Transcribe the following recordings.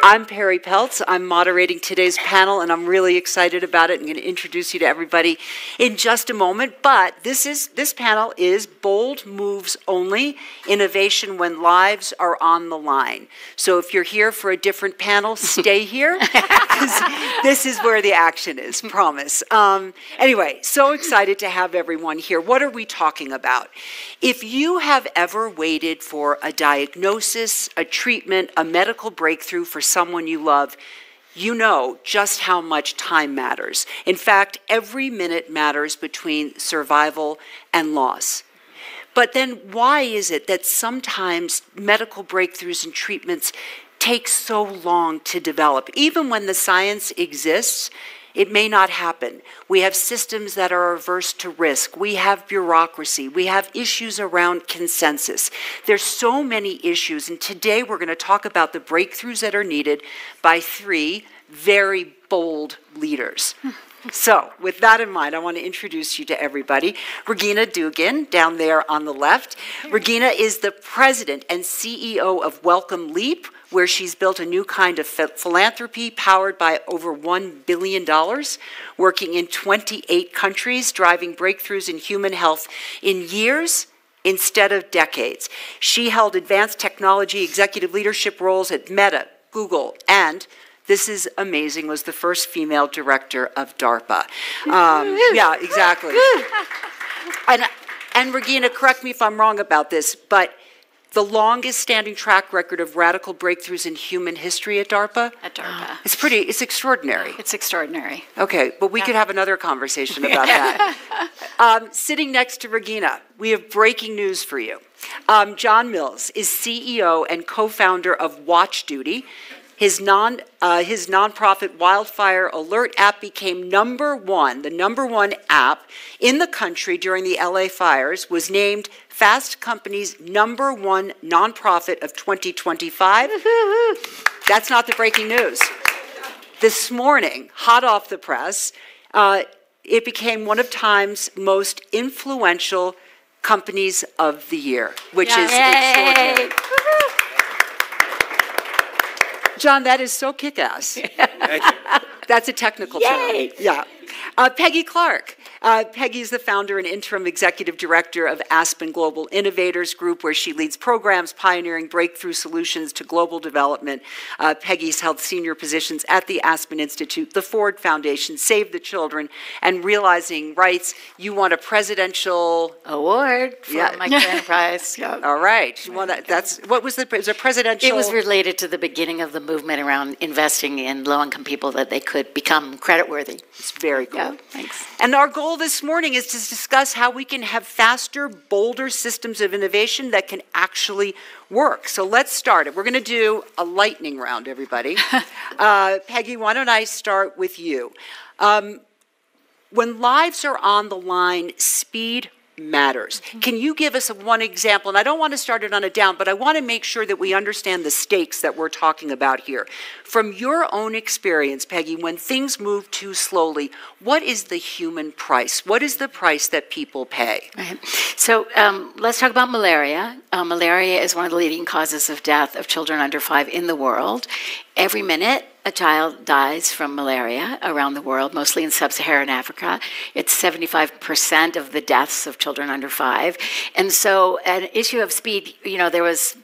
I'm Perry Peltz. I'm moderating today's panel, and I'm really excited about it. I'm going to introduce you to everybody in just a moment. But this panel is Bold Moves Only, Innovation When Lives Are on the Line. So if you're here for a different panel, stay here, because this is where the action is, promise. Anyway, so excited to have everyone here. What are we talking about? If you have ever waited for a diagnosis, a treatment, a medical breakthrough for someone you love, you know just how much time matters. In fact, every minute matters between survival and loss. But then why is it that sometimes medical breakthroughs and treatments take so long to develop? Even when the science exists, it may not happen. We have systems that are averse to risk. We have bureaucracy. We have issues around consensus. There's so many issues, and today we're going to talk about the breakthroughs that are needed by three very bold leaders. So, with that in mind, I want to introduce you to everybody. Regina Dugan, down there on the left. Regina is the president and CEO of Welcome Leap, where she's built a new kind of philanthropy powered by over $1 billion, working in 28 countries, driving breakthroughs in human health in years instead of decades. She held advanced technology executive leadership roles at Meta, Google, and this is amazing, was the first female director of DARPA. Yeah, exactly. And Regina, correct me if I'm wrong about this, but the longest standing track record of radical breakthroughs in human history at DARPA? At DARPA. It's extraordinary. It's extraordinary. Okay, but we could have another conversation about that. Sitting next to Regina, we have breaking news for you. John Mills is CEO and co-founder of Watch Duty. His nonprofit Wildfire Alert app became the number one app in the country during the LA fires, was named Fast Company's #1 nonprofit of 2025. That's not the breaking news. This morning, hot off the press, it became one of Time's most influential companies of the year, which is extraordinary. John, that is so kick-ass. That's a technical term. Yeah. Peggy Clark. Peggy is the founder and interim executive director of Aspen Global Innovators Group, where she leads programs pioneering breakthrough solutions to global development. Peggy's held senior positions at the Aspen Institute, the Ford Foundation, Save the Children, and Realizing Rights. You won a presidential award for my grand prize. Yep. All right. You won that. What was it was a presidential? It was related to the beginning of the movement around investing in low-income people that they could become creditworthy. It's very cool. Yeah, thanks. And our goal this morning is to discuss how we can have faster, bolder systems of innovation that can actually work. So let's start it. We're going to do a lightning round, everybody. Peggy, why don't I start with you? When lives are on the line, speed matters. Can you give us one example? And I don't want to start it on a down, but I want to make sure that we understand the stakes that we're talking about here. From your own experience, Peggy, when things move too slowly, what is the human price? What is the price that people pay? Right. So let's talk about malaria. Malaria is one of the leading causes of death of children under 5 in the world. Every minute, a child dies from malaria around the world, mostly in sub-Saharan Africa. It's 75% of the deaths of children under 5. And so an issue of speed, there was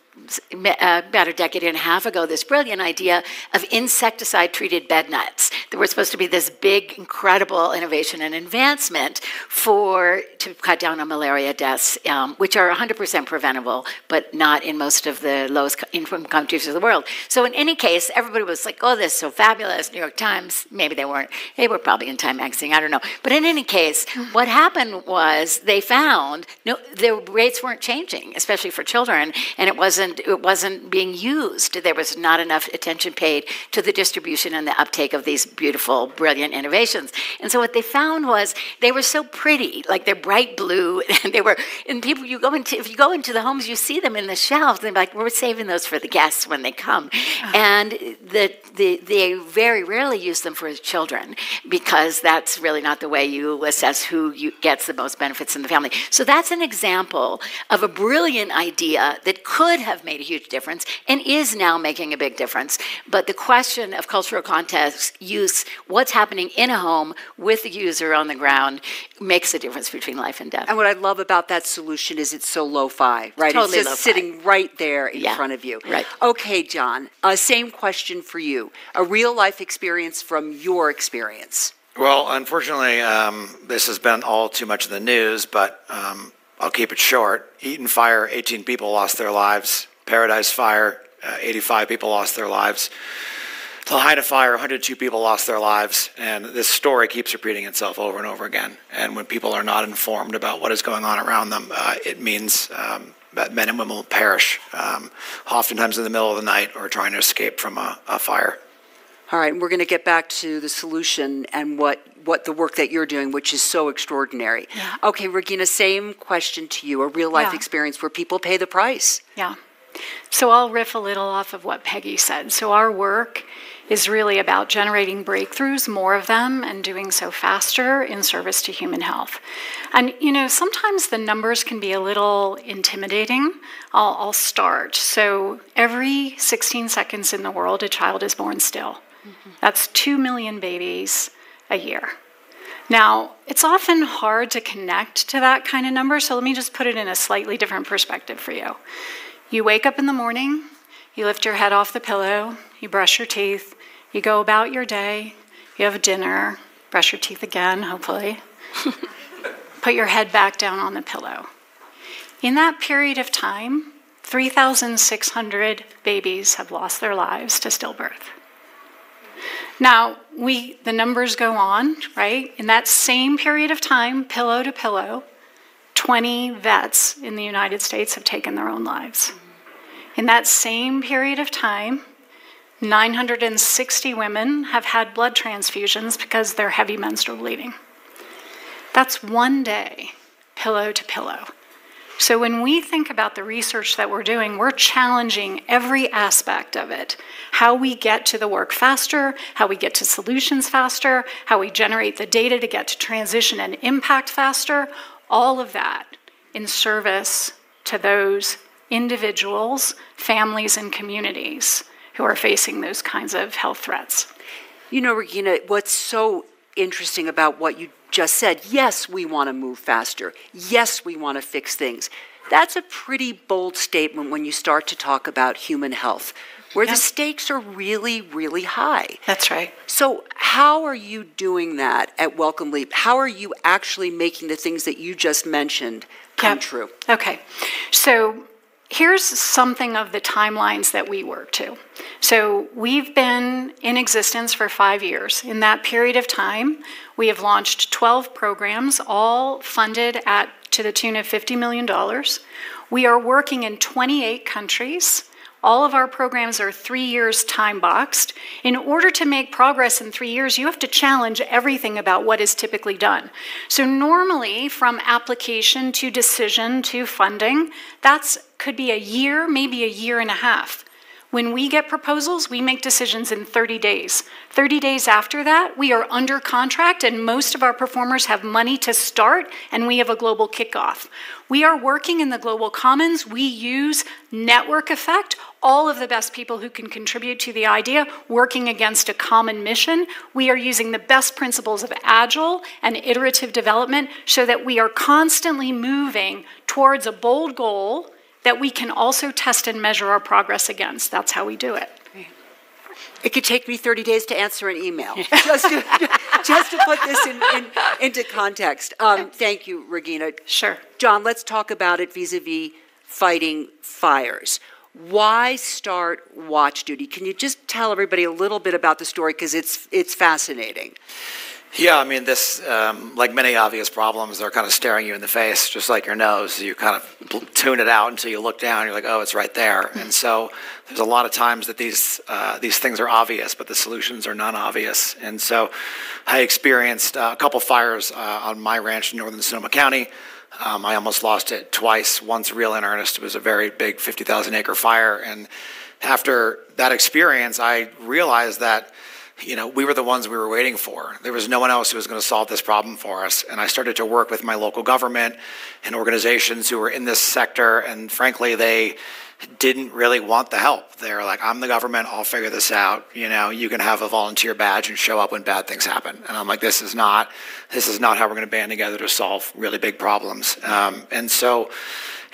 about a decade and a half ago, this brilliant idea of insecticide-treated bed nets. There were supposed to be this big, incredible innovation and advancement to cut down on malaria deaths, which are 100% preventable, but not in most of the lowest income countries of the world. So in any case, everybody was like, oh, this is so fabulous. New York Times, maybe they weren't. They were probably in Time magazine, I don't know. But in any case, what happened was they found the rates weren't changing, especially for children, and it wasn't being used. There was not enough attention paid to the distribution and the uptake of these beautiful, brilliant innovations. And so what they found was they were so pretty, like they're bright blue, and people, if you go into the homes, you see them in the shelves, and they're like, we're saving those for the guests when they come. And they very rarely use them for children, because that's really not the way you assess who gets the most benefits in the family. So that's an example of a brilliant idea that could have made a huge difference and is now making a big difference. But the question of cultural context, use, what's happening in a home with the user on the ground makes a difference between life and death. And what I love about that solution is it's so lo-fi, right? Totally it's just lo-fi. sitting right there in front of you. Right. Okay, John, same question for you. A real-life experience from your experience. Well, unfortunately, this has been all too much in the news, but I'll keep it short. Eaton Fire, 18 people lost their lives. Paradise Fire, 85 people lost their lives. Lahaina Fire, 102 people lost their lives. And this story keeps repeating itself over and over again. And when people are not informed about what is going on around them, it means that men and women will perish, oftentimes in the middle of the night or trying to escape from a fire. All right, and we're going to get back to the solution and what the work that you're doing, which is so extraordinary. Yeah. Okay, Regina, same question to you, a real-life experience where people pay the price. Yeah. So I'll riff a little off of what Peggy said. So our work is really about generating breakthroughs, more of them, and doing so faster in service to human health. And, you know, sometimes the numbers can be a little intimidating. I'll start. So every 16 seconds in the world, a child is born still. That's 2 million babies a year. Now, it's often hard to connect to that kind of number, so let me just put it in a slightly different perspective for you. You wake up in the morning, you lift your head off the pillow, you brush your teeth, you go about your day, you have dinner, brush your teeth again, hopefully. Put your head back down on the pillow. In that period of time, 3,600 babies have lost their lives to stillbirth. Now, the numbers go on, right? In that same period of time, pillow to pillow, 20 vets in the United States have taken their own lives. In that same period of time, 960 women have had blood transfusions because they're heavy menstrual bleeding. That's one day, pillow to pillow. So when we think about the research that we're doing, we're challenging every aspect of it. How we get to the work faster, how we get to solutions faster, how we generate the data to get to transition and impact faster, all of that in service to those individuals, families, and communities who are facing those kinds of health threats. You know, Regina, what's so interesting about what you just said, yes, we want to move faster. Yes, we want to fix things. That's a pretty bold statement when you start to talk about human health, where the stakes are really, really high. That's right. So how are you doing that at Welcome Leap? How are you actually making the things that you just mentioned come true? Okay. So here's something of the timelines that we work to. So we've been in existence for 5 years. In that period of time, we have launched 12 programs, all funded to the tune of $50 million. We are working in 28 countries. All of our programs are 3 years time boxed. In order to make progress in 3 years, you have to challenge everything about what is typically done. So normally, from application to decision to funding, could be a year, maybe a year and a half. When we get proposals, we make decisions in 30 days. 30 days after that, we are under contract, and most of our performers have money to start, and we have a global kickoff. We are working in the global commons. We use network effect, all of the best people who can contribute to the idea, working against a common mission. We are using the best principles of agile and iterative development so that we are constantly moving towards a bold goal that we can also test and measure our progress against. That's how we do it. It could take me 30 days to answer an email, just to put this into context. Thank you, Regina. Sure. John, let's talk about it vis-a-vis fighting fires. Why start Watch Duty? Can you just tell everybody a little bit about the story, because it's fascinating. Yeah, I mean, this, like many obvious problems, they're kind of staring you in the face, just like your nose. You kind of tune it out until you look down, you're like, oh, it's right there. And so there's a lot of times that these things are obvious, but the solutions are non-obvious. And so I experienced a couple fires on my ranch in northern Sonoma County. I almost lost it twice, once real in earnest. It was a very big 50,000-acre fire. And after that experience, I realized that we were the ones we were waiting for. There was no one else who was going to solve this problem for us. And I started to work with my local government and organizations who were in this sector. And frankly, they didn't really want the help. They were like, I'm the government, I'll figure this out. You can have a volunteer badge and show up when bad things happen. And I'm like, this is not how we're going to band together to solve really big problems. And so,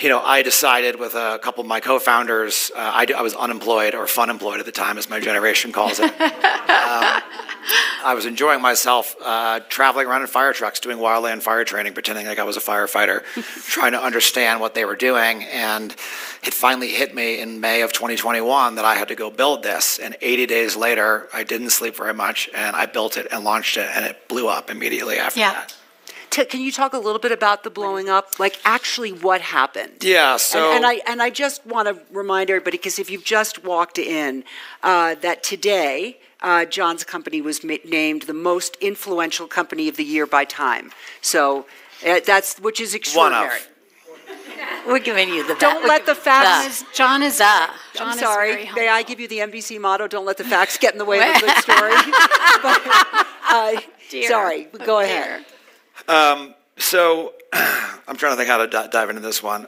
I decided with a couple of my co-founders, I was unemployed, or fun-employed at the time, as my generation calls it. I was enjoying myself traveling around in fire trucks, doing wildland fire training, pretending like I was a firefighter, trying to understand what they were doing. And it finally hit me in May of 2021 that I had to go build this. And 80 days later, I didn't sleep very much, and I built it and launched it, and it blew up immediately after that. Can you talk a little bit about the blowing up? Like, actually what happened? Yeah, so... And I just want to remind everybody, because if you've just walked in, that today... John's company was named the most influential company of the year by Time. So which is extraordinary. We're giving you the Don't let the facts. John is I'm sorry. May I give you the NBC motto? Don't let the facts get in the way of a good story. Sorry. Go ahead. So I'm trying to think how to dive into this one.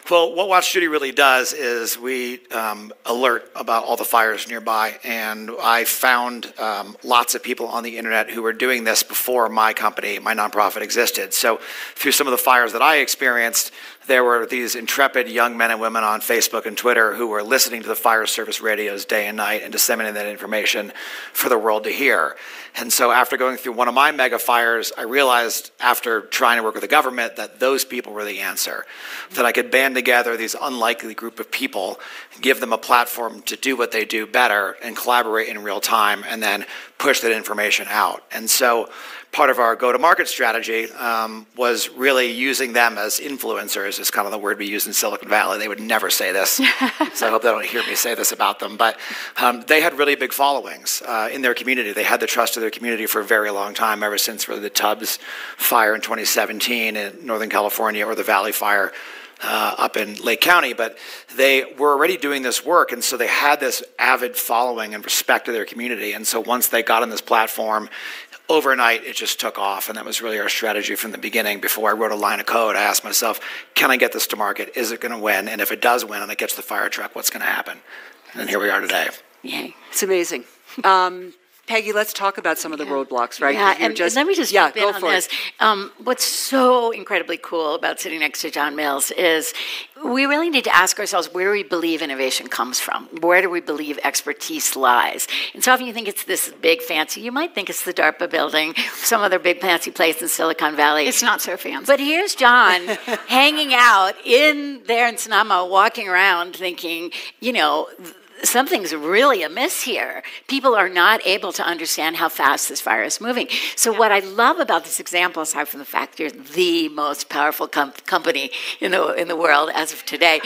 Well, what Watch Duty really does is we alert about all the fires nearby, and I found lots of people on the internet who were doing this before my company, my nonprofit, existed. So through some of the fires that I experienced, there were these intrepid young men and women on Facebook and Twitter who were listening to the fire service radios day and night and disseminating that information for the world to hear. And so after going through one of my mega fires, I realized after trying to work with the government that those people were the answer, that I could band together these unlikely group of people, give them a platform to do what they do better and collaborate in real time, and then push that information out. And so part of our go-to-market strategy was really using them as influencers, is kind of the word we use in Silicon Valley. They would never say this, so I hope they don't hear me say this about them. But they had really big followings in their community. They had the trust of their community for a very long time, ever since really the Tubbs fire in 2017 in Northern California, or the Valley Fire up in Lake County. But they were already doing this work, and so they had this avid following and respect of their community. And so once they got on this platform, overnight, it just took off, and that was really our strategy from the beginning. Before I wrote a line of code, I asked myself, can I get this to market? Is it going to win? And if it does win and it gets the fire truck, what's going to happen? And here we are today. Yay. It's amazing. Peggy, let's talk about some of the roadblocks, right? Yeah, and let me just jump in on this. What's so incredibly cool about sitting next to John Mills is we really need to ask ourselves, where do we believe innovation comes from? Where do we believe expertise lies? And so often you think it's this big fancy, you might think it's the DARPA building, some other big fancy place in Silicon Valley. It's not so fancy. But here's John hanging out there in Sonoma, walking around thinking, something's really amiss here. People are not able to understand how fast this fire is moving. So what I love about this example, aside from the fact you're the most powerful company in the world as of today,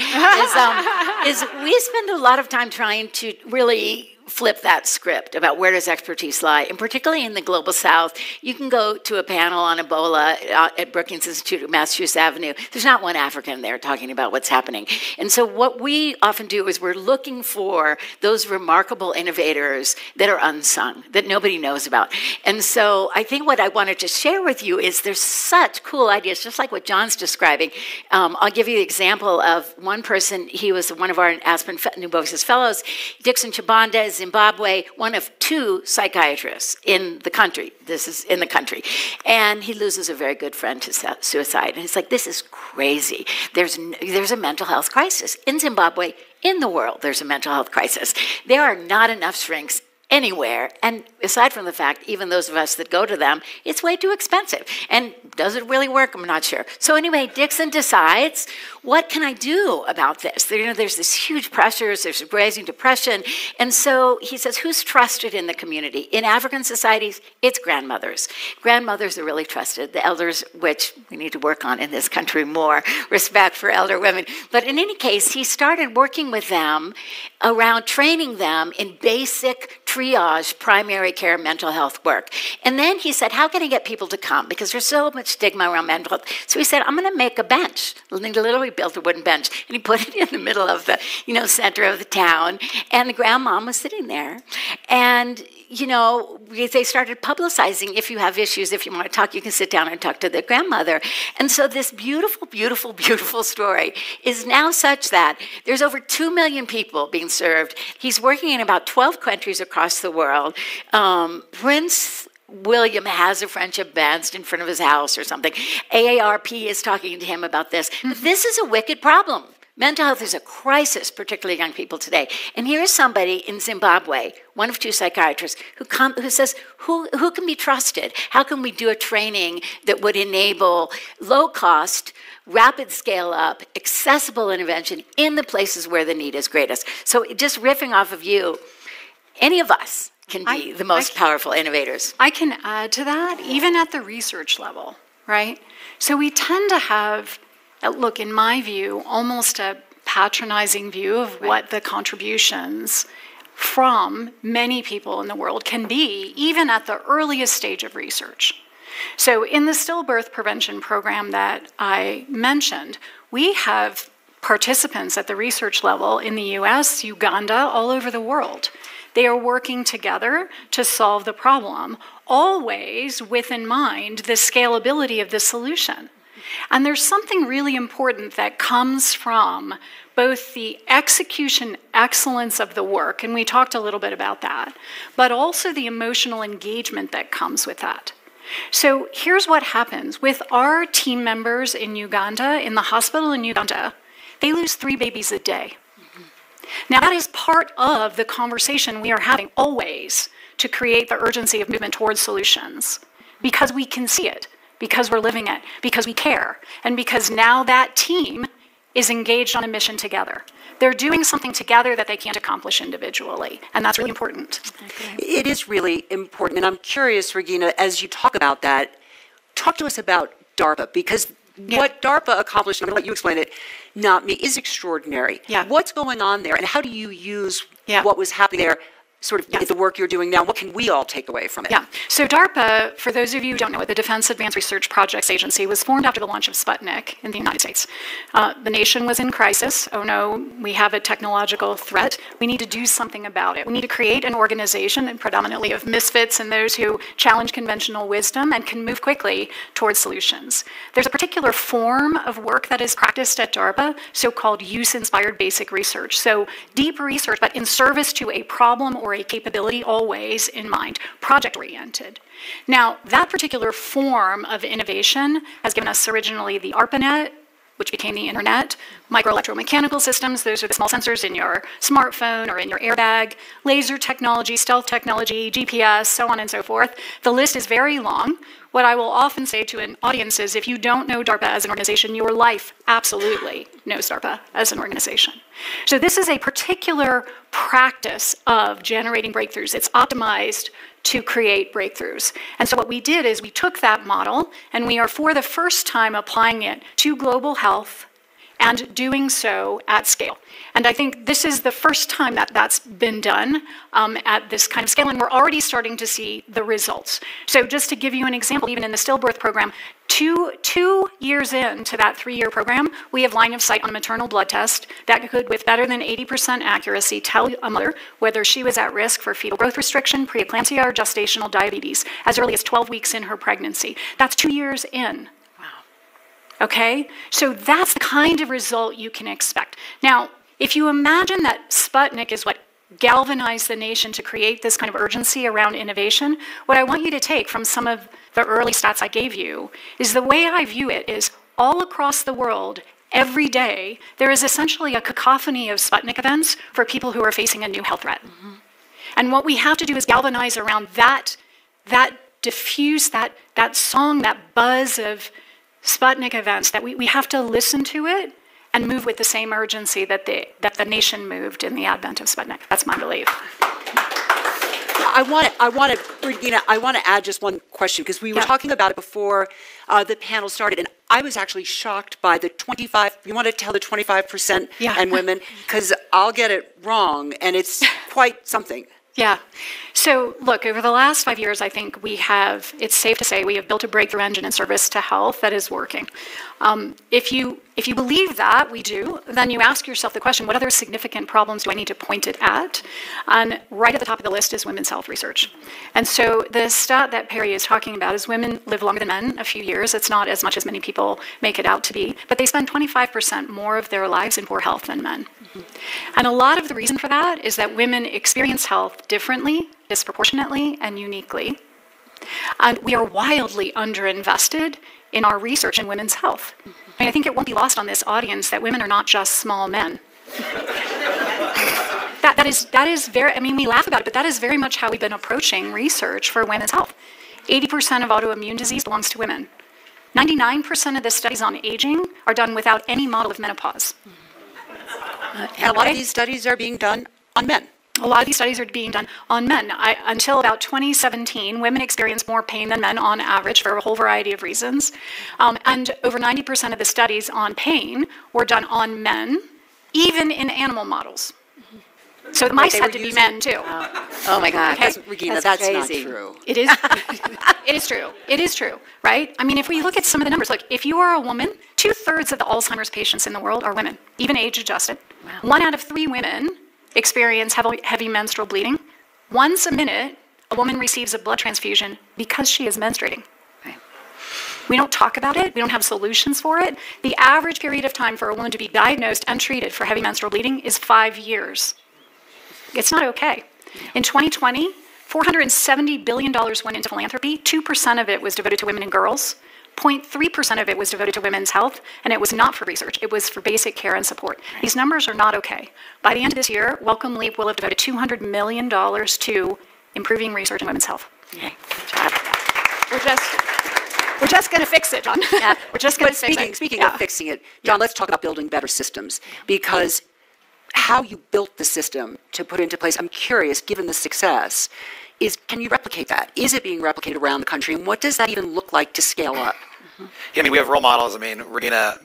is we spend a lot of time trying to really flip that script about where does expertise lie. And particularly in the Global South, you can go to a panel on Ebola at Brookings Institute of Massachusetts Avenue. There's not one African there talking about what's happening. And so what we often do is we're looking for those remarkable innovators that are unsung, that nobody knows about. And so I think what I wanted to share with you is there's such cool ideas, just like what John's describing. I'll give you the example of one person. He was one of our Aspen New Voices Fellows, Dixon Chibanda, Zimbabwe, one of 2 psychiatrists in the country. This is in the country. And he loses a very good friend to suicide. And he's like, this is crazy. There's a mental health crisis. In Zimbabwe, in the world, there's a mental health crisis. There are not enough shrinks anywhere. And aside from the fact, even those of us that go to them, it's way too expensive. And does it really work? I'm not sure. So anyway, Dixon decides, what can I do about this? There's this huge pressures, there's rising depression. And so he says, who's trusted in the community? In African societies, it's grandmothers. Grandmothers are really trusted. The elders, which we need to work on in this country more, respect for elder women. But in any case, he started working with them around training them in basic triage primary care mental health work. And then he said, how can I get people to come? Because there's so much stigma around mental health. So he said, I'm going to make a bench. And he literally built a wooden bench. And he put it in the middle of the, center of the town. And the grandmom was sitting there. And, they started publicizing, if you have issues, if you want to talk, you can sit down and talk to the grandmother. And so this beautiful, beautiful, beautiful story is now such that there's over 2 million people being served. He's working in about 12 countries across the world. Prince William has a friendship band in front of his house or something. AARP is talking to him about this. But this is a wicked problem. Mental health is a crisis, particularly young people today. And here's somebody in Zimbabwe, one of 2 psychiatrists, who says, who can be trusted? How can we do a training that would enable low-cost, rapid scale-up, accessible intervention in the places where the need is greatest? So just riffing off of you, any of us can be the most powerful innovators. I can add to that, even at the research level, right? So we tend to have, look, in my view, almost a patronizing view of what the contributions from many people in the world can be, even at the earliest stage of research. So in the stillbirth prevention program that I mentioned, we have participants at the research level in the US, Uganda, all over the world. They are working together to solve the problem, always with in mind the scalability of the solution. And there's something really important that comes from both the execution excellence of the work, and we talked a little bit about that, but also the emotional engagement that comes with that. So here's what happens. With our team members in Uganda, in the hospital in Uganda, they lose 3 babies a day. Now that is part of the conversation we are having always to create the urgency of movement towards solutions, because we can see it, because we're living it, because we care, and because now that team is engaged on a mission together. They're doing something together that they can't accomplish individually, and that's really important. It is really important, and I'm curious, Regina, as you talk about that, talk to us about DARPA, because what DARPA accomplished, and I'm going to let you explain it, not me, is extraordinary. Yeah. What's going on there, and how do you use what was happening there, sort of the work you're doing now? What can we all take away from it? Yeah. So DARPA, for those of you who don't know it, the Defense Advanced Research Projects Agency, was formed after the launch of Sputnik in the United States. The nation was in crisis. Oh no, we have a technological threat. We need to do something about it. We need to create an organization, and predominantly of misfits and those who challenge conventional wisdom and can move quickly towards solutions. There's a particular form of work that is practiced at DARPA, so-called use-inspired basic research. So deep research, but in service to a problem or a capability always in mind, project-oriented. Now, that particular form of innovation has given us originally the ARPANET, which became the internet, microelectromechanical systems, those are the small sensors in your smartphone or in your airbag, laser technology, stealth technology, GPS, so on and so forth. The list is very long. What I will often say to an audience is, if you don't know DARPA as an organization, your life absolutely knows DARPA as an organization. So this is a particular practice of generating breakthroughs. It's optimized to create breakthroughs. And so what we did is we took that model, and we are for the first time applying it to global health and doing so at scale. And I think this is the first time that that's been done at this kind of scale, and we're already starting to see the results. So just to give you an example, even in the stillbirth program, two years into that 3-year program, we have line of sight on a maternal blood test that could, with better than 80% accuracy, tell a mother whether she was at risk for fetal growth restriction, preeclampsia, or gestational diabetes as early as 12 weeks in her pregnancy. That's 2 years in. Okay, so that's the kind of result you can expect. Now, if you imagine that Sputnik is what galvanized the nation to create this kind of urgency around innovation, what I want you to take from some of the early stats I gave you is the way I view it is all across the world, every day, there is essentially a cacophony of Sputnik events for people who are facing a new health threat. Mm-hmm. And what we have to do is galvanize around that diffuse, that song, that buzz of Sputnik events, that we have to listen to it and move with the same urgency that the nation moved in the advent of Sputnik. That's my belief. I want to, Regina, I want to add just one question, because we were talking about it before the panel started, and I was actually shocked by the 25, you want to tell the 25% and women, because I'll get it wrong, and it's quite something. Yeah. So look, over the last 5 years, I think it's safe to say we have built a breakthrough engine in service to health that is working. If you believe that we do, then you ask yourself the question, what other significant problems do I need to point it at? And right at the top of the list is women's health research. And so the stat that Perry is talking about is women live longer than men a few years. It's not as much as many people make it out to be, but they spend 25% more of their lives in poor health than men. And a lot of the reason for that is that women experience health differently, disproportionately, and uniquely. And we are wildly underinvested in our research in women's health. I mean, I think it won't be lost on this audience that women are not just small men. that is very, I mean, we laugh about it, but that is very much how we've been approaching research for women's health. 80% of autoimmune disease belongs to women. 99% of the studies on aging are done without any model of menopause. And a lot of these studies are being done on men. A lot of these studies are being done on men. Until about 2017, women experienced more pain than men on average for a whole variety of reasons. And over 90% of the studies on pain were done on men, even in animal models. So the mice had to be men too. Oh my God, okay. Regina, that's crazy. Not true. It is. It is true. It is true, right? I mean, if we look at some of the numbers, look, if you are a woman, 2/3 of the Alzheimer's patients in the world are women, even age adjusted. Wow. 1 out of 3 women experience heavy menstrual bleeding. Once a minute, a woman receives a blood transfusion because she is menstruating. Right. We don't talk about it. We don't have solutions for it. The average period of time for a woman to be diagnosed and treated for heavy menstrual bleeding is 5 years. It's not okay. In 2020, $470 billion went into philanthropy. 2% of it was devoted to women and girls. 0.3% of it was devoted to women's health, and it was not for research. It was for basic care and support. These numbers are not okay. By the end of this year, Welcome Leap will have devoted $200 million to improving research in women's health. Okay. Good job. We're just going to fix it, John. Yeah. We're just going to fix it. Speaking of fixing it, John, let's talk about building better systems, because how you built the system to put into place, I'm curious, given the success, can you replicate that? Is it being replicated around the country? And what does that even look like to scale up? Yeah, I mean, we have role models. I mean, Regina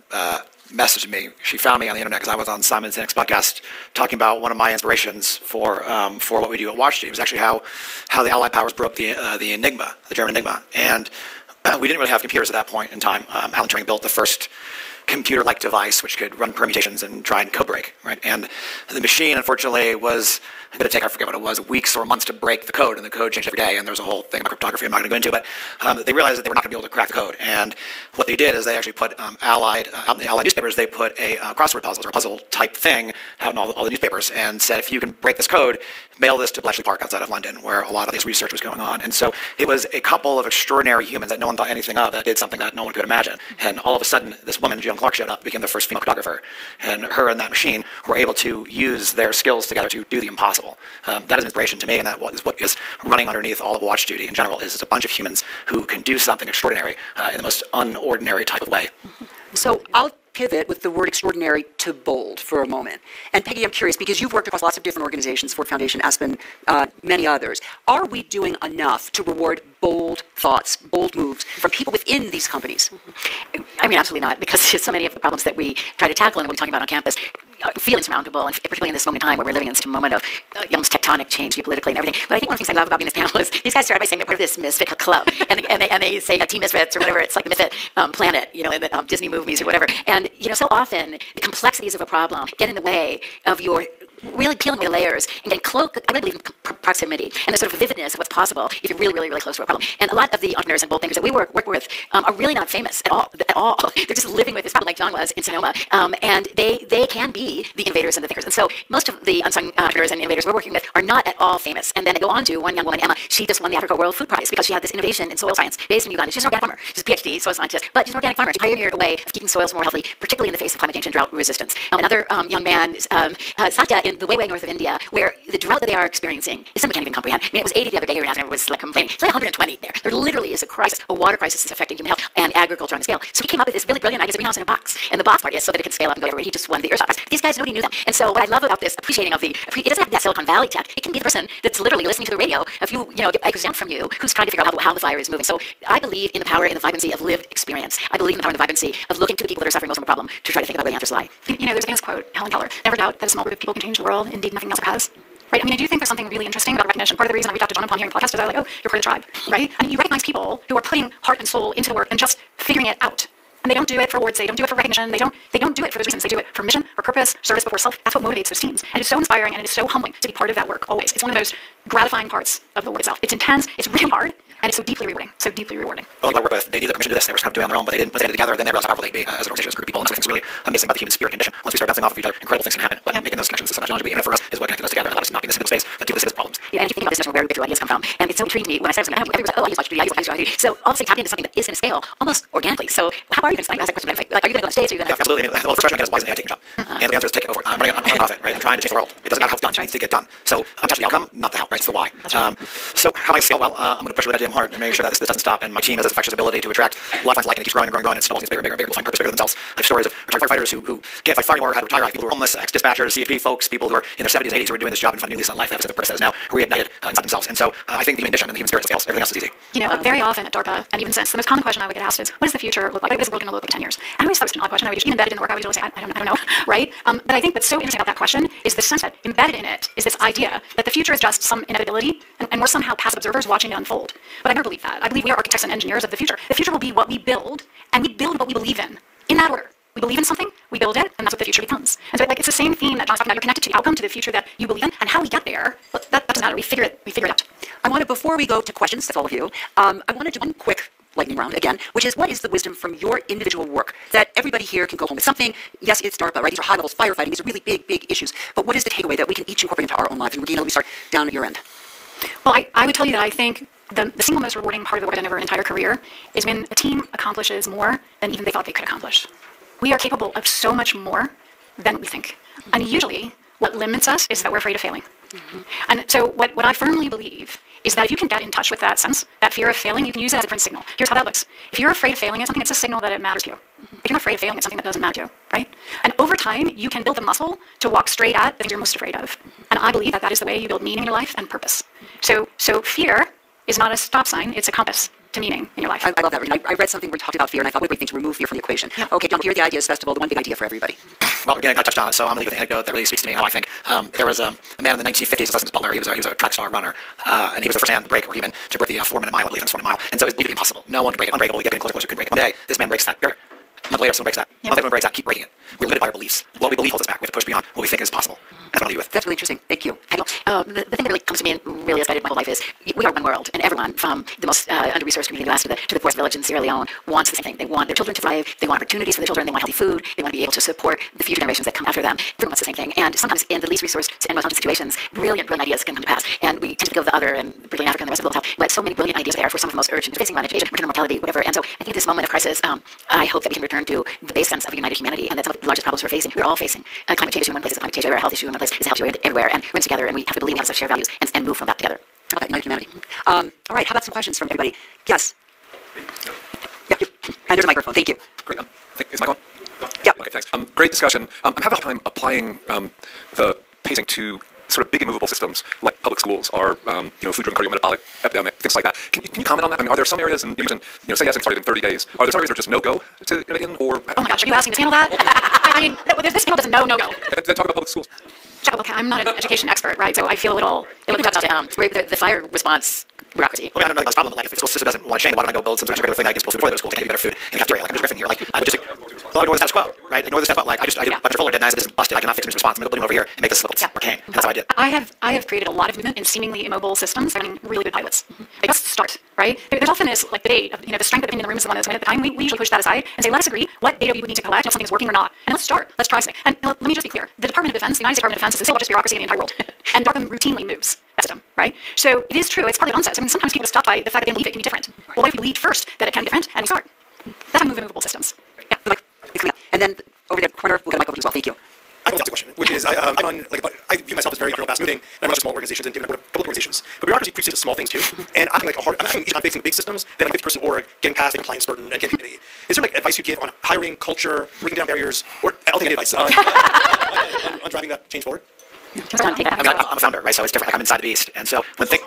messaged me. She found me on the internet because I was on Simon Sinek's podcast talking about one of my inspirations for what we do at WashU. It was actually how the Allied powers broke the Enigma, the German Enigma. And we didn't really have computers at that point in time. Alan Turing built the first computer-like device which could run permutations and try and code break, right? And the machine, unfortunately, was going to take, I forget what it was, weeks or months to break the code, and the code changed every day, and there's a whole thing about cryptography I'm not going to go into, but they realized that they were not going to be able to crack the code. And what they did is they actually put the Allied newspapers, they put a crossword puzzles or puzzle-type thing out in all the newspapers and said, if you can break this code, mail this to Bletchley Park outside of London, where a lot of this research was going on. And so it was a couple of extraordinary humans that no one thought anything of that did something that no one could imagine. And all of a sudden, this woman, Joan Clark, showed up, became the first female cartographer. And her and that machine were able to use their skills together to do the impossible. That is an inspiration to me, and that is what is running underneath all of Watch Duty in general, is a bunch of humans who can do something extraordinary in the most unordinary type of way. So I'll pivot with the word extraordinary to bold for a moment. And Peggy, I'm curious, because you've worked across lots of different organizations, Ford Foundation, Aspen, many others. Are we doing enough to reward bold thoughts, bold moves from people within these companies? I mean, absolutely not, because so many of the problems that we try to tackle and what we're talking about on campus feel insurmountable, and particularly in this moment in time where we're living in such a moment of almost tectonic change geopolitically and everything. But I think one of the things I love about being in this panel is these guys started by saying that we're part of this misfit club, and they say Team Misfits or whatever. It's like the misfit planet, in the Disney movies or whatever. And so often the complexities of a problem get in the way of your really peeling away layers and getting close. I really believe in proximity and the sort of vividness of what's possible if you're really, really, really close to a problem. And a lot of the entrepreneurs and bold thinkers that we work with are really not famous at all. They're just living with this problem like John was in Sonoma. And they can be the innovators and the thinkers. And so most of the unsung entrepreneurs and innovators we're working with are not at all famous. And then they go on to one young woman, Emma. She just won the Africa World Food Prize because she had this innovation in soil science based in Uganda. She's an organic farmer. She's a PhD soil scientist, but she's an organic farmer. She pioneered a way of keeping soils more healthy, particularly in the face of climate change and drought resistance. Another young man, Satya, in the way north of India, where the drought that they are experiencing is something we can't even comprehend. I mean, it was 80 the other day here in Africa, was like complaining. It's like 120 there. There literally is a crisis, a water crisis that's affecting human health and agriculture on the scale. So he came up with this really brilliant idea of a greenhouse in a box. And the box part is so that it can scale up and go everywhere. He just won the Earthshot Prize. These guys, nobody knew them. And so what I love about this appreciating of it doesn't have that Silicon Valley tech. It can be the person that's literally listening to the radio, a few, exam from you, who's trying to figure out how the fire is moving. So I believe in the power and the vibrancy of lived experience. I believe in the power and the vibrancy of looking to the people that are suffering most from the problem to try to think about where the answers lie. There's a famous quote, Helen Keller, never doubt that a small group of people can change the world. Indeed, nothing else has. right? I mean, I do think there's something really interesting about recognition. Part of the reason I reached out to John upon hearing the podcast is I was like, oh, you're part of the tribe, right? And you recognize people who are putting heart and soul into the work and just figuring it out. And they don't do it for awards, they don't do it for recognition, they don't do it for those reasons. They do it for mission, for purpose, service before self. That's what motivates those teams. And it's so inspiring and it is so humbling to be part of that work always. It's one of those gratifying parts of the work itself. It's intense, it's really hard, and it's so deeply rewarding. So deeply rewarding. Well, I work with, they needed the permission to do this, they were just kind of doing it on their own, but they didn't put it together, then they realized how powerful they'd be as an organization, as a group of people, and so I think it's really amazing about the human spirit condition. Once we start bouncing off of each other, incredible things can happen, but making those connections is so much knowledge, and for us is what connected us together and allowed us to not be in a single space, but deal with this problems. Yeah, and if you think about this, where big ideas come from, and it's so intriguing me when I started saying, everybody was like, oh, I use Watch Duty, I use Watch Duty. So all of a sudden tap into something that is going to scale almost organically. So how are you going to ask that question? Like, are you going to go on stage? Are you going to absolutely. I mean, well, the first question I get is, why isn't AI taking a job? And the answer is, take it over. I'm running a nonprofit, right? I'm trying to change the world. It doesn't matter how it's done, it needs to get done. So I'm touching the outcome, not the how, right? It's the why. So how do I scale? Well, I'm going to push really damn hard and make sure that this doesn't stop. And my team has this infectious ability to attract lifelines like, and it keeps growing and growing and growing. It snowballs, gets bigger and bigger and bigger. We'll find purpose bigger than themselves. I have stories of retired firefighters who can't fight fire anymore, had to retire, people who are homeless, ex-dispatchers, CFP folks, people who are in their 70s, 80s who are doing this job and finding new lease on life. That's what the purpose is now, reignited inside themselves. And so I think the human condition and the human spirit scales. Everything else is easy. You know, very often at DARPA, and even since, the most common question I would get asked is, what does the future look like? What is the world going to look like in 10 years? And I always thought it was an odd question. I would just, even embedded in the work, I would always say, I don't know, right? But I think what's so interesting about that question is the sense that embedded in it is this idea that the future is just some inevitability, and we're somehow passive observers watching it unfold. But I never believe that. I believe we are architects and engineers of the future. The future will be what we build, and we build what we believe in that order. We believe in something, we build it, and that's what the future becomes. And so, like, it's the same theme that John's talking about. You're connected to the outcome, to the future that you believe in, and how we get there, well, that doesn't matter. We figure it out. I want to, before we go to questions, that's all of you, I want to do one quick lightning round again, which is, what is the wisdom from your individual work that everybody here can go home with something? Yes, it's DARPA, right? These are high levels firefighting. These are really big issues. But what is the takeaway that we can each incorporate into our own lives? And Regina, let me start down at your end. Well, I would tell you that I think the single most rewarding part of the work I've done over an entire career is when a team accomplishes more than even they thought they could accomplish. We are capable of so much more than we think. And usually, what limits us is that we're afraid of failing. And so what I firmly believe is that if you can get in touch with that sense, that fear of failing, you can use it as a different signal. Here's how that looks. If you're afraid of failing at something, it's a signal that it matters to you. If you're afraid of failing at something that doesn't matter to you, right? And over time, you can build the muscle to walk straight at the things you're most afraid of. And I believe that that is the way you build meaning in your life and purpose. So fear is not a stop sign, it's a compass to meaning in your life. I love that. I read something where it talked about fear, and I thought, wait, to remove fear from the equation. Yeah. Okay, John, here at the Ideas Festival, the one big idea for everybody. Well, again, I touched on it, so I'm going to leave with an anecdote that really speaks to me and how I think. There was a man in the 1950s, Lessons Butler. He was a track star runner, and he was the first man to break, or even to break the 4-minute mile, I believe, 4-minute mile. And so it was impossible. No one could break it. Unbreakable. You get closer, couldn't break it. One day, this man breaks that barrier. A month later, someone breaks that. A month later, someone breaks that. Keep breaking it. We're limited by our beliefs. What we believe holds us back. We have to push beyond what we think is possible. That's what I'll leave with. That's really interesting. Thank you. The thing that really comes to me and really has guided my whole life is we are one world, and everyone from the most under-resourced community in the West to the poorest village in Sierra Leone wants the same thing. They want their children to thrive. They want opportunities for their children. They want healthy food. They want to be able to support the future generations that come after them. Everyone wants the same thing. And sometimes in the least resourced and most challenging situations, brilliant ideas can come to pass. And we tend to think of the other and particularly Africa and the rest of the world, but so many brilliant ideas there for some of the most urgent, facing education, maternal mortality, whatever. And so I think this moment of crisis, I hope that we can return to the base sense of a united humanity, and that's some of the largest problems we're facing. We're all facing. Climate change is in one place, climate change everywhere, health issue in one place, is a health issue everywhere, and we're in together, and we have to believe we have such shared values and move from that together. How about united humanity? All right, how about some questions from everybody? Yes. Yep. And there's a microphone. Thank you. Great. Is my on? Yep. Okay, thanks. Great discussion. I'm having a hard time applying the pacing to sort of big immovable systems like public schools or food-driven cardiometabolic epidemic, things like that. Can you comment on that? I mean, are there some areas, and you mentioned, say yes, and started in 30 days. Are there some areas that are just no-go to innovate in, or? Oh my gosh, are you asking to handle that? I mean, this panel doesn't know no-go. Then talk about public schools. Okay, I'm not an education expert, right? So I feel a little. It talks about the fire response bureaucracy. Well, I don't know that's a problem, but like, if the school system doesn't want to change, why don't I go build some sort of regular thing that I can suppose before the school to get better food and cafeteria? Like, I'm just riffing here. Like, I would just ignore the status quo, right? Ignore the status quo. Like, I did a bunch of roller dead, nice, this is busted. I cannot fix this response. I'm going to build it over here and make this look arcane. And that's how I did. I have created a lot of movement in seemingly immobile systems running really good pilots. They just start, right? There's often this like debate of the strength of opinion in the room is the one that's winning at the time. We usually push that aside and say, let us agree what data we would need to collect if something is working or not, and let's start. Let's try something. And let me just be clear: the Department of Defense, the United States Department of Defense, is the single largest bureaucracy in the entire world, and DARPA routinely moves that system, right? So it is true. It's partly nonsense. I mean, sometimes people are stopped by the fact that they believe it can be different. Well, what if we believe first that it can be different, and we start? That's how we move immovable systems. Yeah. And then over there, corner, we'll get a microphone as well. Thank you. I have a question, which is I'm on I view myself as very fast moving, and I'm running small organizations and different public organizations. But bureaucracy precedes small things too, and I'm facing big systems that like a 50-person org getting past the compliance burden and getting community. Is there like advice you give on hiring, culture, breaking down barriers, or I'll take any advice on driving that change forward? I'm a founder, right? So it's different. Like, I'm inside the beast, and so then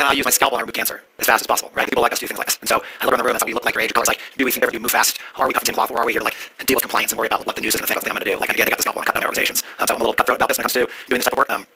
I'll use my scalpel and remove cancer as fast as possible, right? People like us do things like this, and so I look around the room. That's how we look like your age. Colors like, do we think different? Do we move fast? Or are we cutting cloth? Or are we here to like deal with compliance and worry about what the news is going to think? I'm going to do. Like again, I got the scalpel and cut down my organizations. So I'm a little cutthroat about this when it comes to doing this type of work.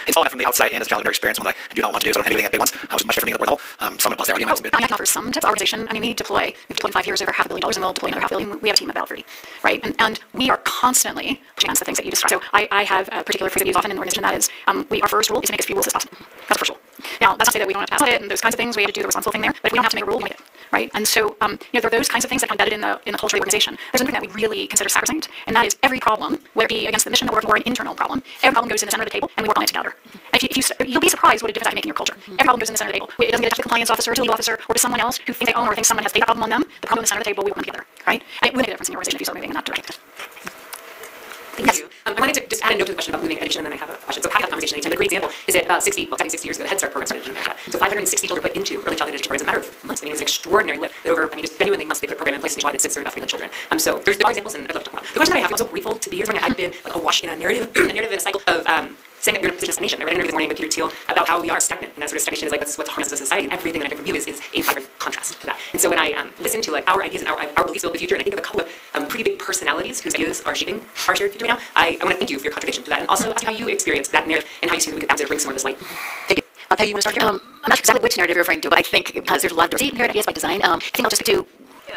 installing that from the outside in as a challenge experience when I do not want to do, so I don't have anything at big ones. I was much different than the level. Someone plus their argument. I can offer some tips. Our organization, we've deployed in 5 years over $500 million, and we'll deploy another $500 million. We have a team of about 30, right? And we are constantly pushing against the things that you described. So I have a particular phrase I use often in the organization, that is, our first rule is to make as few rules as possible. That's the first rule. Now, that's not to say that we don't have to pass it and those kinds of things. We have to do the responsible thing there. But if we don't have to make a rule, we make it, right? And so, there are those kinds of things that are embedded in the culture of the organization. There's something that we really consider sacrosanct, and that is every problem, whether it be against the mission or an internal problem, every problem goes in the center of the table, and we work on it together. And you'll be surprised what a difference that can make in your culture. Every problem goes in the center of the table. It doesn't get to the compliance officer, to the legal officer, or to someone else who thinks they own or thinks someone has data problem on them. The problem in the center of the table, we work on together, right? And it will make a difference in your organization if you start moving in that direction. Thank you. I wanted to just add a note to the question about moving education, and then I have a question. So PAC conversation anytime. A great example is that 60 years ago, the Head Start program started in America. So 560 children put into early childhood education programs in a matter of months. It's an extraordinary lift. That over, just genuinely months they put a program in place nationwide that sits through about 300 children. So there are examples, and I'd love to talk about. The question that I have, I'm so grateful to be here. I've been awash in a narrative in a cycle of saying that you're in a position of stagnation. I read an interview this morning with Peter Thiel about how we are stagnant, and that sort of stagnation is like what's harming us as a society, and everything that I get from you is a vibrant contrast to that. And so when I listen to our ideas and our beliefs about the future, and I think of a couple of pretty big personalities whose ideas are shaping our shared future right now, I want to thank you for your contribution to that, and also ask you how you experience that narrative and how you see that we could bring some more of this light. Thank you. Peggy, you want to start here? I'm not sure exactly which narrative you're referring to, but I think because there's a lot of diversity in narrative ideas by design, I think I'll just stick to.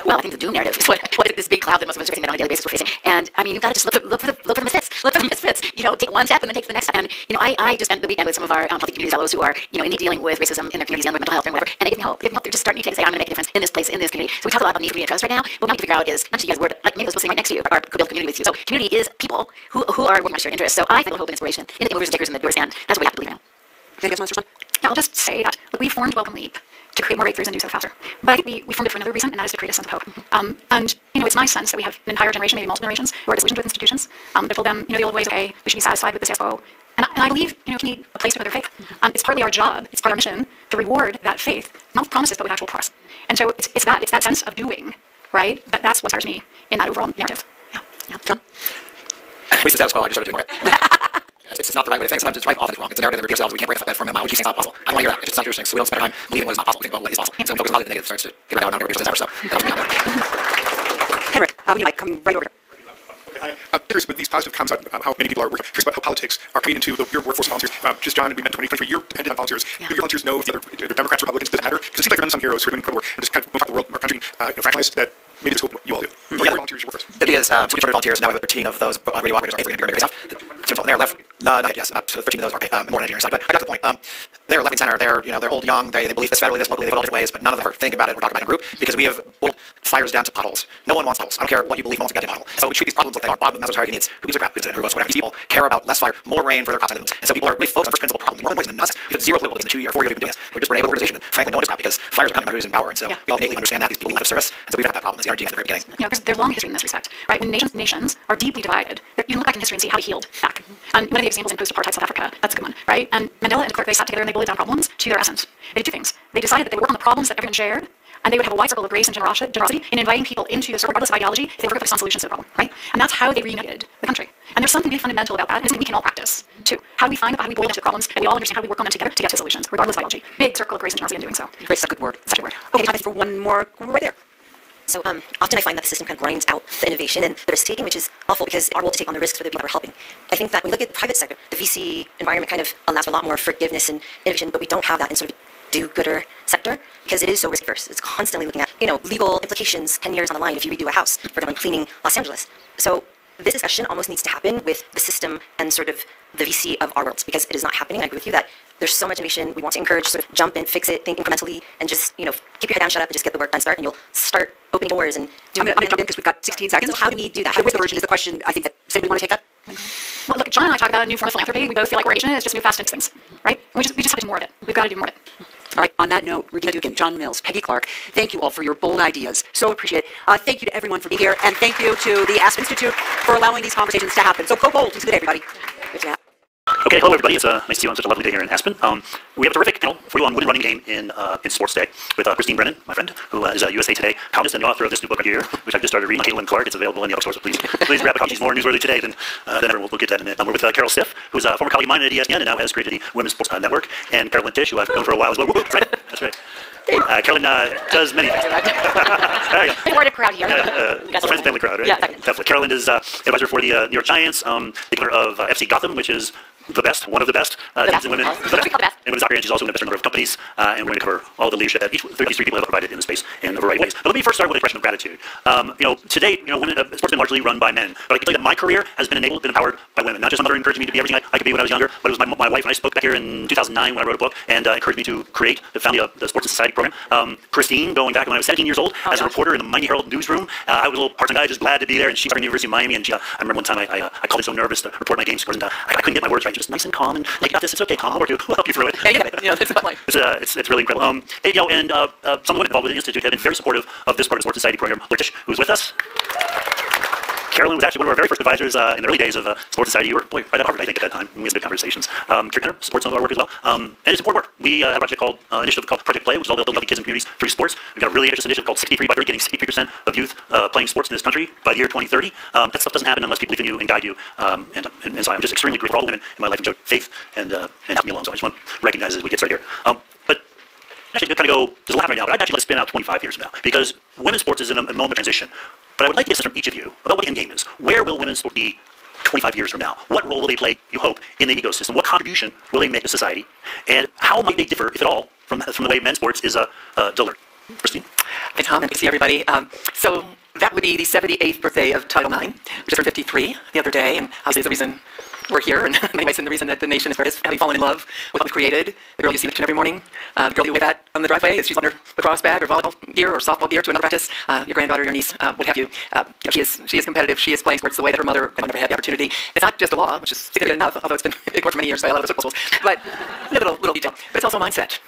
Well, I think the doom narrative is what is this big cloud that most of us are facing on a daily basis we're facing. And you've got to just look for the misfits. Look for the misfits. Take one step and then take the next step. And I just spent the weekend with some of our healthy community fellows who are indeed dealing with racism in their communities and with mental health and whatever. And they give me hope. They're just starting to say, I'm going to make a difference in this place, in this community. So we talk a lot about the need for community trust right now. But what we need to figure out is not just you guys word like maybe those people sitting right next to you are could build community with you. So community is people who are working on shared interests. So I find hope and inspiration in the movers and takers and the doers, and that's what we have to believe in. Anything else, Mr. I'll just say that we formed Welcome Leap to create more breakthroughs and do so faster. But I think we formed it for another reason, and that is to create a sense of hope. And it's my sense that we have an entire generation, maybe multiple generations, who are disillusioned with institutions. They told them, the old ways, okay, we should be satisfied with the status quo. And I believe, we need a place to put their faith. It's partly our job, it's part of our mission to reward that faith, not with promises, but with actual progress. And so it's that sense of doing, right? That's what inspires me in that overall narrative. Yeah. John? We status quo, I just started doing it. It's not the right way to think. Sometimes it's right, often it's wrong. It's a narrative that repeats ourselves. We can't break that from them. Which is not possible. I don't want to hear that. It's not interesting. So we don't spend our time believing what is not possible. Think about what is possible. So we focus on the negative starts to get right out and not get rid of stuff. So Henrik, how would you like coming right over here? I'm curious with these positive comments about how many people are curious about how politics are coming into your workforce of volunteers. Just John, we met 2023. You're dependent on volunteers. Do your volunteers know if the other Democrats or Republicans doesn't matter? Because it seems like there have been some heroes who are doing incredible work and just kind of move out the world, our country, franchise that maybe it's what you all do. What are your volunteers you work with? It is 200 volunteers. Now we have a 13 of those radio operators. Very stuff. They're left. No, not yet. Yes. So 13 of those are more engineering side. But I got the point. They're left and center. They're old, young. They believe this federally, this locally. They vote all different ways. But none of them ever think about it. We're talking about a group because we have boiled fires down to potholes. No one wants potholes. I don't care what you believe. No one's got a pothole. So we treat these problems like they are. Bob Mazzarri needs who gives a crap. Who votes whatever. These people care about less fire, more rain for their crops and moves. And so people are really focused on first principle problems. More than poison and nuts. Because zero political in the 2 year, 4 years we've been doing this. We're just a able organization. Frankly, no one is crap because fires are coming who's in power. And so we all innately understand that these people need service. And so we've had that problem as the RG at the very beginning. There's long history in this respect, right? When nations are deeply divided, you can look back in history and see how he healed back. And one of the examples in post-apartheid South Africa, that's a good one, right? And Mandela and de Klerk, they sat together and they boiled down problems to their essence. They did two things. They decided that they would work on the problems that everyone shared, and they would have a wide circle of grace and generosity in inviting people into the circle, regardless of ideology, if they were focused on solutions to the problem, right? And that's how they reunited the country. And there's something really fundamental about that, and something we can all practice, too. How we find, how we boil into the problems, and we all understand how we work on them together to get to solutions, regardless of ideology. Big circle of grace and generosity in doing so. Grace is a good word. Such a word. Okay, time for one more. Right there. So often I find that the system kind of grinds out the innovation and the risk-taking, which is awful because our role to take on the risks for the people that we're helping. I think that when we look at the private sector, the VC environment kind of allows for a lot more forgiveness and innovation, but we don't have that in sort of do-gooder sector because it is so risk-averse. It's constantly looking at, legal implications 10 years on the line if you redo a house, for example, cleaning Los Angeles. So this discussion almost needs to happen with the system and sort of the VC of our worlds because it is not happening. I agree with you that there's so much innovation. We want to encourage sort of jump in, fix it, think incrementally, and just, keep your head down, shut up, and just get the work done, and you'll start opening doors and doing I'm going to jump in because we've got 16 seconds. So how do we do that? The wisdom version is the question, I think, that somebody want to take that? Well, look, John and I talk about a new form of philanthropy. We both feel like we're Asian. It's just move fast into things, right? We just have to do more of it. We've got to do more of it. All right, on that note, Regina Dugan, John Mills, Peggy Clark, thank you all for your bold ideas. So appreciate it. Thank you to everyone for being here, and thank you to the Aspen Institute for allowing these conversations to happen. So go bold. It's good, everybody. Good to have. Okay, hello everybody. It's nice to see you on such a lovely day here in Aspen. We have a terrific panel for you on wooden running game in sports today with Christine Brennan, my friend, who is a USA Today columnist and the author of this new book right here, which I've just started reading, Caitlin Clark. It's available in the bookstore, so please grab a copy. She's more newsworthy today than ever. We'll get that in a minute. We're with Carol Stiff, who's a former colleague of mine at ESPN and now has created the Women's Sports Network, and Carolyn Tish, who I've known for a while as well. Right? That's right. Carolyn does many things. We're in a crowd here. Friends and family crowd, right? Yeah, definitely. Carolyn is advisor for the New York Giants, the owner of FC Gotham, which is the best, one of the best teams in women. The best. In women's soccer, and she's also an investor in a number of companies, and we're going to cover all the leadership that these three people have provided in the space in a variety of ways. But let me first start with an expression of gratitude. Today, women, sports has been largely run by men, but I can tell you that my career has been enabled, been empowered by women. Not just my mother encouraging me to be everything I could be when I was younger, but it was my wife and I spoke back here in 2009 when I wrote a book and encouraged me to create, found the Sports and Society program. Christine, going back when I was 17 years old, as a reporter in the Miami Herald newsroom, I was a little part-time guy, just glad to be there, and she started at the University of Miami, and I remember one time I called in so nervous to report my game scores, and I couldn't get my words right. She was nice and calm, and like, you got this, it's okay, calm, I'll work you, we'll help you through it. It's really incredible. Some of the women involved with the Institute have been very supportive of this part of the Sports Society program. Letish, who's with us. Carolyn was actually one of our very first advisors in the early days of Sports Society. You were right at Harvard, I think, at that time. We had good conversations. Karen Kenner supports some of our work as well. And it's important work. We have a project called initiative called Project Play, which is all about building kids and communities through sports. We've got a really ambitious initiative called 63 by 30, getting 63% of youth playing sports in this country by the year 2030. That stuff doesn't happen unless people believe in you and guide you. And so I'm just extremely grateful for all the women in my life who showed faith and helped me along. So I just want to recognize as we get started here. But actually, to kind of go, there's a lot right now, but I'd actually like to spin out 25 years from now, because women's sports is in a moment of transition. But I would like to get a sense from each of you about what the end game is. Where will women's sport be 25 years from now? What role will they play, you hope, in the ecosystem? What contribution will they make to society? And how might they differ, if at all, from the way men's sports is delivered? Christine? Hi, Tom, and good to see everybody. So that would be the 78th birthday of Title IX, which turned 53 the other day, and obviously the reason we're here, and the reason that the nation is having fallen in love with what we've created. The girl you see every morning, the girl you wave at on the driveway, she's on her lacrosse bag or volleyball gear or softball gear to another practice, your granddaughter, your niece, what have you. She is competitive, she is playing sports the way that her mother never had the opportunity. It's not just a law, which is significant enough, although it's been ignored for many years by a lot of the football schools, but a little detail. But it's also a mindset.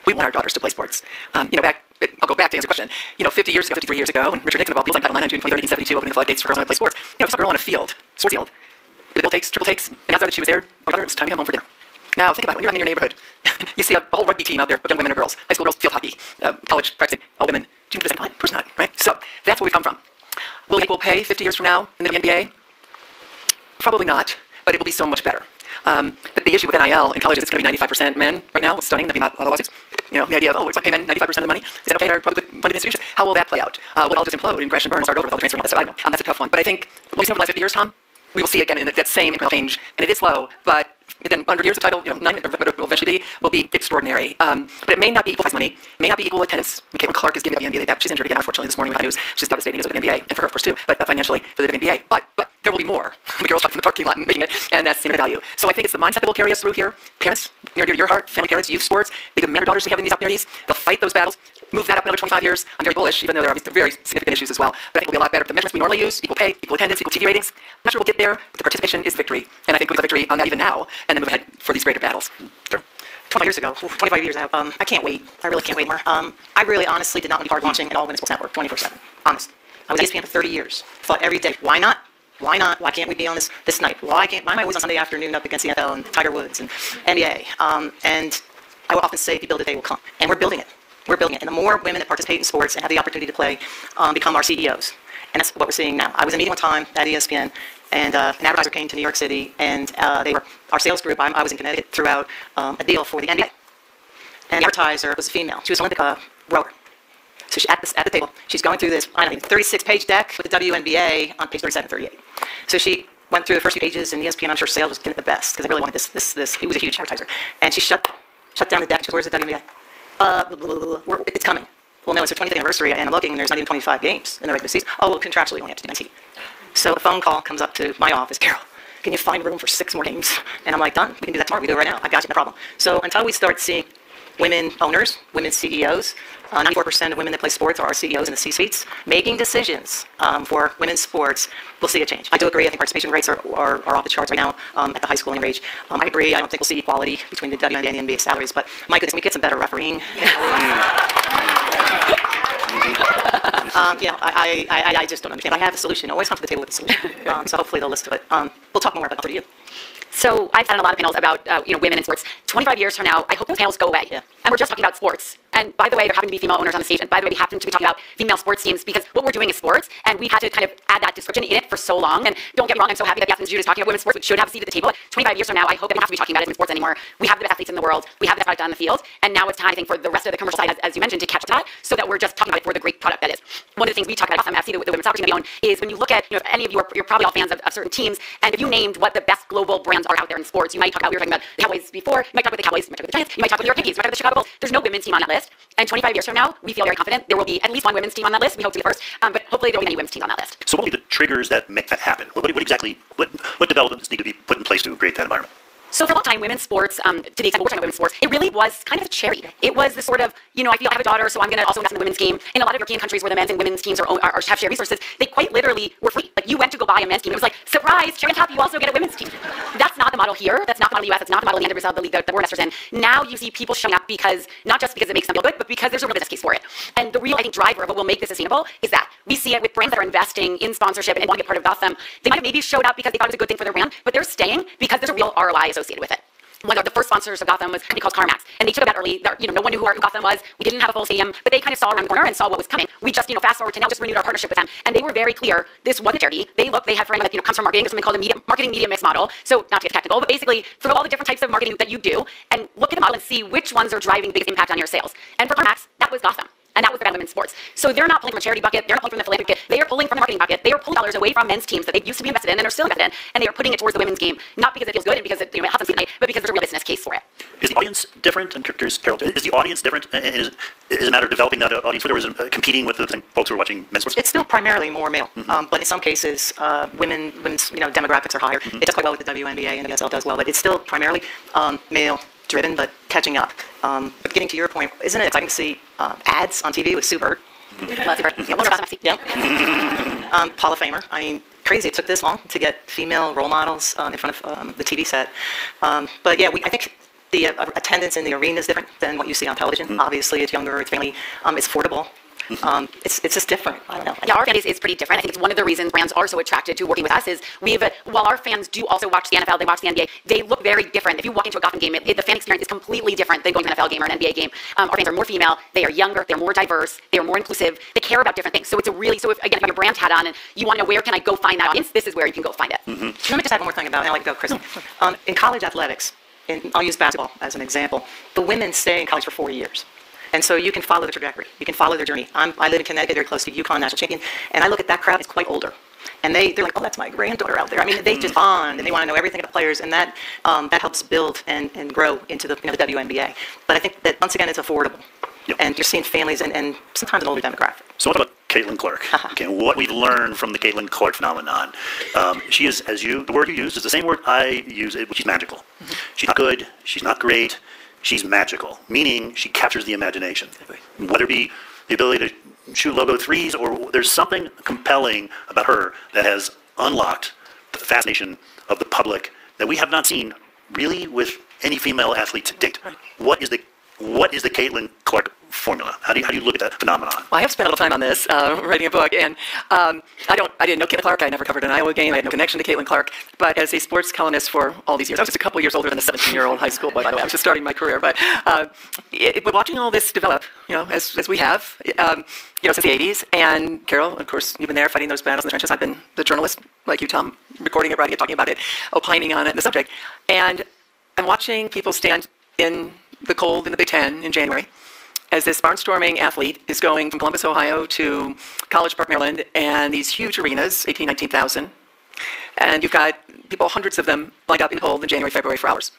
We want our daughters to play sports. I'll go back to answer your question. 53 years ago, when Richard Nixon involved Title IX in June 1972, opening the floodgates for girls to play sports. If some girl on a field, sports field, double takes, triple takes, and outside that she was there, brother, it's time to come home for dinner. Now think about it, when you're in your neighborhood, you see a whole rugby team out there of young women or girls, high school girls, field hockey, college practicing, all women. Do you do the same time? Of course not, right? So that's where we come from. Will equal pay 50 years from now in the NBA? Probably not, but it will be so much better. But the issue with NIL in colleges, it's going to be 95% men right now. It's stunning. There'll be not a lot of lawsuits. The idea of, it's like pay men 95% of the money. Is that okay? Or probably with funded institutions. How will that play out? Will it all just implode and crash and burn and start over with all the transfer and all that stuff? I don't know. That's a tough one. But I think what we've seen over the last 50 years, Tom, we will see again in that same incremental change. And it is slow, but then 100 years of Title IX, but it will eventually will be extraordinary. But it may not be equal prize money, may not be equal attendance. Caitlin Clark is giving up the NBA. She's injured again, unfortunately, this morning with high news. She's devastating as with the NBA, and for her, of course, too, but financially for the NBA. But there will be more. The girls from the parking lot and making it, and that's the value. So I think it's the mindset that will carry us through here. Parents, near your heart, family parents, youth sports, they demand our daughters to having these opportunities. They'll fight those battles, move that up another 25 years. I'm very bullish, even though there are obviously very significant issues as well. But I think it'll be a lot better. The measurements we normally use, equal pay, equal attendance, equal TV ratings, I'm not sure we'll get there, but the participation is victory. And I think we'll get victory on that even now, and then move ahead for these greater battles. Sure. 25 years ago, 25 years out, I can't wait. I really can't wait more. I really honestly did not want to be hard watching an all-women's sports network 24/7. Honest. I was at ESPN for 30 years. Thought every day, why not? Why not? Why can't we be on this night? Why am I always on Sunday afternoon up against the NFL and Tiger Woods and NBA? And I will often say, if you build it, they will come. And we're building it. We're building it. And the more women that participate in sports and have the opportunity to play become our CEOs. And that's what we're seeing now. I was in a meeting one time at ESPN, and an advertiser came to New York City, and they were our sales group. I was in Connecticut, threw out a deal for the NBA. And the advertiser was a female. She was an Olympic rower. So at the table, she's going through this, 36-page deck with the WNBA on page 37, 38. So she went through the first few pages, and ESPN, I'm sure sales was getting the best, because they really wanted this. He was a huge advertiser. And she shut down the deck, and she goes, where's the WNBA? It's coming. Well, no, it's their 20th anniversary, and I'm looking, and there's not even 25 games in the regular season. Oh, well, contractually, we only have to do 19. So a phone call comes up to my office, Carol, can you find room for 6 more games? And I'm like, done, we can do that tomorrow, we do it right now, I got you, no problem. So until we start seeing women owners, women CEOs, 94% of women that play sports are our CEOs in the C-suites, making decisions for women's sports, we'll see a change. I do agree, I think participation rates are off the charts right now at the high school and age. I agree, I don't think we'll see equality between the WNBA and the NBA salaries, but my goodness, we get some better refereeing. I just don't understand. I have a solution. I always come to the table with a solution. So hopefully they'll listen to it. We'll talk more about it. You. So I've had a lot of panels about women in sports. 25 years from now, I hope those panels go away. Yeah. And we're just talking about sports. And by the way, there happen to be female owners on the stage. And by the way, we happen to be talking about female sports teams because what we're doing is sports. And we've had to kind of add that description in it for so long. And don't get me wrong, I'm so happy that the Athens Jude is talking about women's sports, which should have a seat at the table. 25 years from now, I hope that we don't have to be talking about it in sports anymore. We have the best athletes in the world. We have the best product on the field. And now it's time, I think, for the rest of the commercial side, as you mentioned, to catch up to that so that we're just talking about it for the great product that is. One of the things we talk about at FC, the women's soccer team that we own, is when you look at, if any of you are, you're probably all fans of certain teams, and if you named what the best global brands are out there in sports, you might talk about, we were talking about the Cowboys before, you might talk about the Cowboys, you might talk about the Giants, you might talk about the New York Yankees, you might talk about the Chicago Bulls. There's no women's team on that list. And 25 years from now, we feel very confident there will be at least one women's team on that list. We hope to be first, but hopefully there will be many women's teams on that list. So what will be the triggers that make that happen? What developments need to be put in place to create that environment? So for a long time, women's sports, to the extent we're talking about women's sports, it really was kind of a charity. It was the sort of, I feel I have a daughter, so I'm going to also invest in the women's game. In a lot of European countries where the men's and women's teams have shared resources, they quite literally were free. Like, you went to go buy a men's team. It was like, surprise, cherry on top, you also get a women's team. That's not the model here. That's not the model in the US. That's not the model in the NWSL, the league that we're investors in. Now you see people showing up because, not just because it makes them feel good, but because there's a real business case for it. And the real, I think, driver of what will make this sustainable is that we see it with brands that are investing in sponsorship and want to be part of Gotham. They might have maybe showed up because they thought it was a good thing for their brand, but they're staying because there's a real ROI associated with it. One of the first sponsors of Gotham was a company called CarMax, and they took it out early. No one knew who Gotham was. We didn't have a full stadium, but they kind of saw around the corner and saw what was coming. We just, fast forward to now, just renewed our partnership with them, and they were very clear. This wasn't a charity. They had for anyone that comes from marketing, something called a marketing media mix model. So not to get technical, but basically through all the different types of marketing that you do, and look at the model and see which ones are driving the biggest impact on your sales. And for CarMax, that was Gotham. And that was the brand women's sports. So they're not pulling from a charity bucket. They're not pulling from the philanthropy bucket. They are pulling from the marketing bucket. They are pulling dollars away from men's teams that they used to be invested in and are still invested in, and they are putting it towards the women's game, not because it feels good and because it helps them see, but because there's a real business case for it. Is the audience different? I'm curious, Carol, is the audience different? Is it a matter of developing that audience, or is it competing with the folks who are watching men's sports? It's still primarily more male, but in some cases, women's demographics are higher. It does quite well with the WNBA and the WSL does well, but it's still primarily male-driven, but catching up. But getting to your point, isn't it exciting to see ads on TV with Sue Bird? Yeah. Hall of Famer. I mean, crazy it took this long to get female role models in front of the TV set. But yeah, I think the attendance in the arena is different than what you see on television. Obviously, it's younger, it's family, it's affordable. It's just different. I don't know. Yeah, our fan base is pretty different. I think it's one of the reasons brands are so attracted to working with us is while our fans do also watch the NFL, they watch the NBA, they look very different. If you walk into a Gotham game, the fan experience is completely different than going to an NFL game or an NBA game. Our fans are more female, they are younger, they're more diverse, they are more inclusive, they care about different things. So it's if you have your brand hat on and you want to know where can I go find that audience, this is where you can go find it. Let me just add one more thing about it, and I'll let you go, Chris. In college athletics, I'll use basketball as an example, the women stay in college for 4 years. And so you can follow the trajectory. You can follow their journey. I live in Connecticut, very close to UConn national champion, and I look at that crowd, it's quite older. And they're like, oh, that's my granddaughter out there. I mean, they just bond, and they want to know everything about players, and that helps build and grow into the WNBA. But I think that, once again, it's affordable. Yep. And you're seeing families and sometimes an older demographic. So what about Caitlin Clark? Okay, what we've learned from the Caitlin Clark phenomenon. She is, the word you used is the same word I use, which is magical. She's not good, she's not great, she's magical, meaning she captures the imagination. Whether it be the ability to shoot logo threes, or there's something compelling about her that has unlocked the fascination of the public that we have not seen really with any female athlete to date. What is the Caitlin Clark formula? How do you look at that phenomenon? Well, I have spent a little time on this, writing a book, and I didn't know Caitlin Clark. I never covered an Iowa game. I had no connection to Caitlin Clark. But as a sports columnist for all these years, I was just a couple years older than the 17-year-old high school boy, by the way. I was just starting my career. But watching all this develop, as we have, since the 80s, and Carol, of course, you've been there fighting those battles in the trenches. I've been the journalist, like you, Tom, recording it, writing it, talking about it, opining on it, the subject. And I'm watching people stand in the cold in the Big Ten in January as this barnstorming athlete is going from Columbus, Ohio to College Park, Maryland, and these huge arenas, 18,000, 19,000. And you've got people, hundreds of them, lined up in the cold in January, February for hours.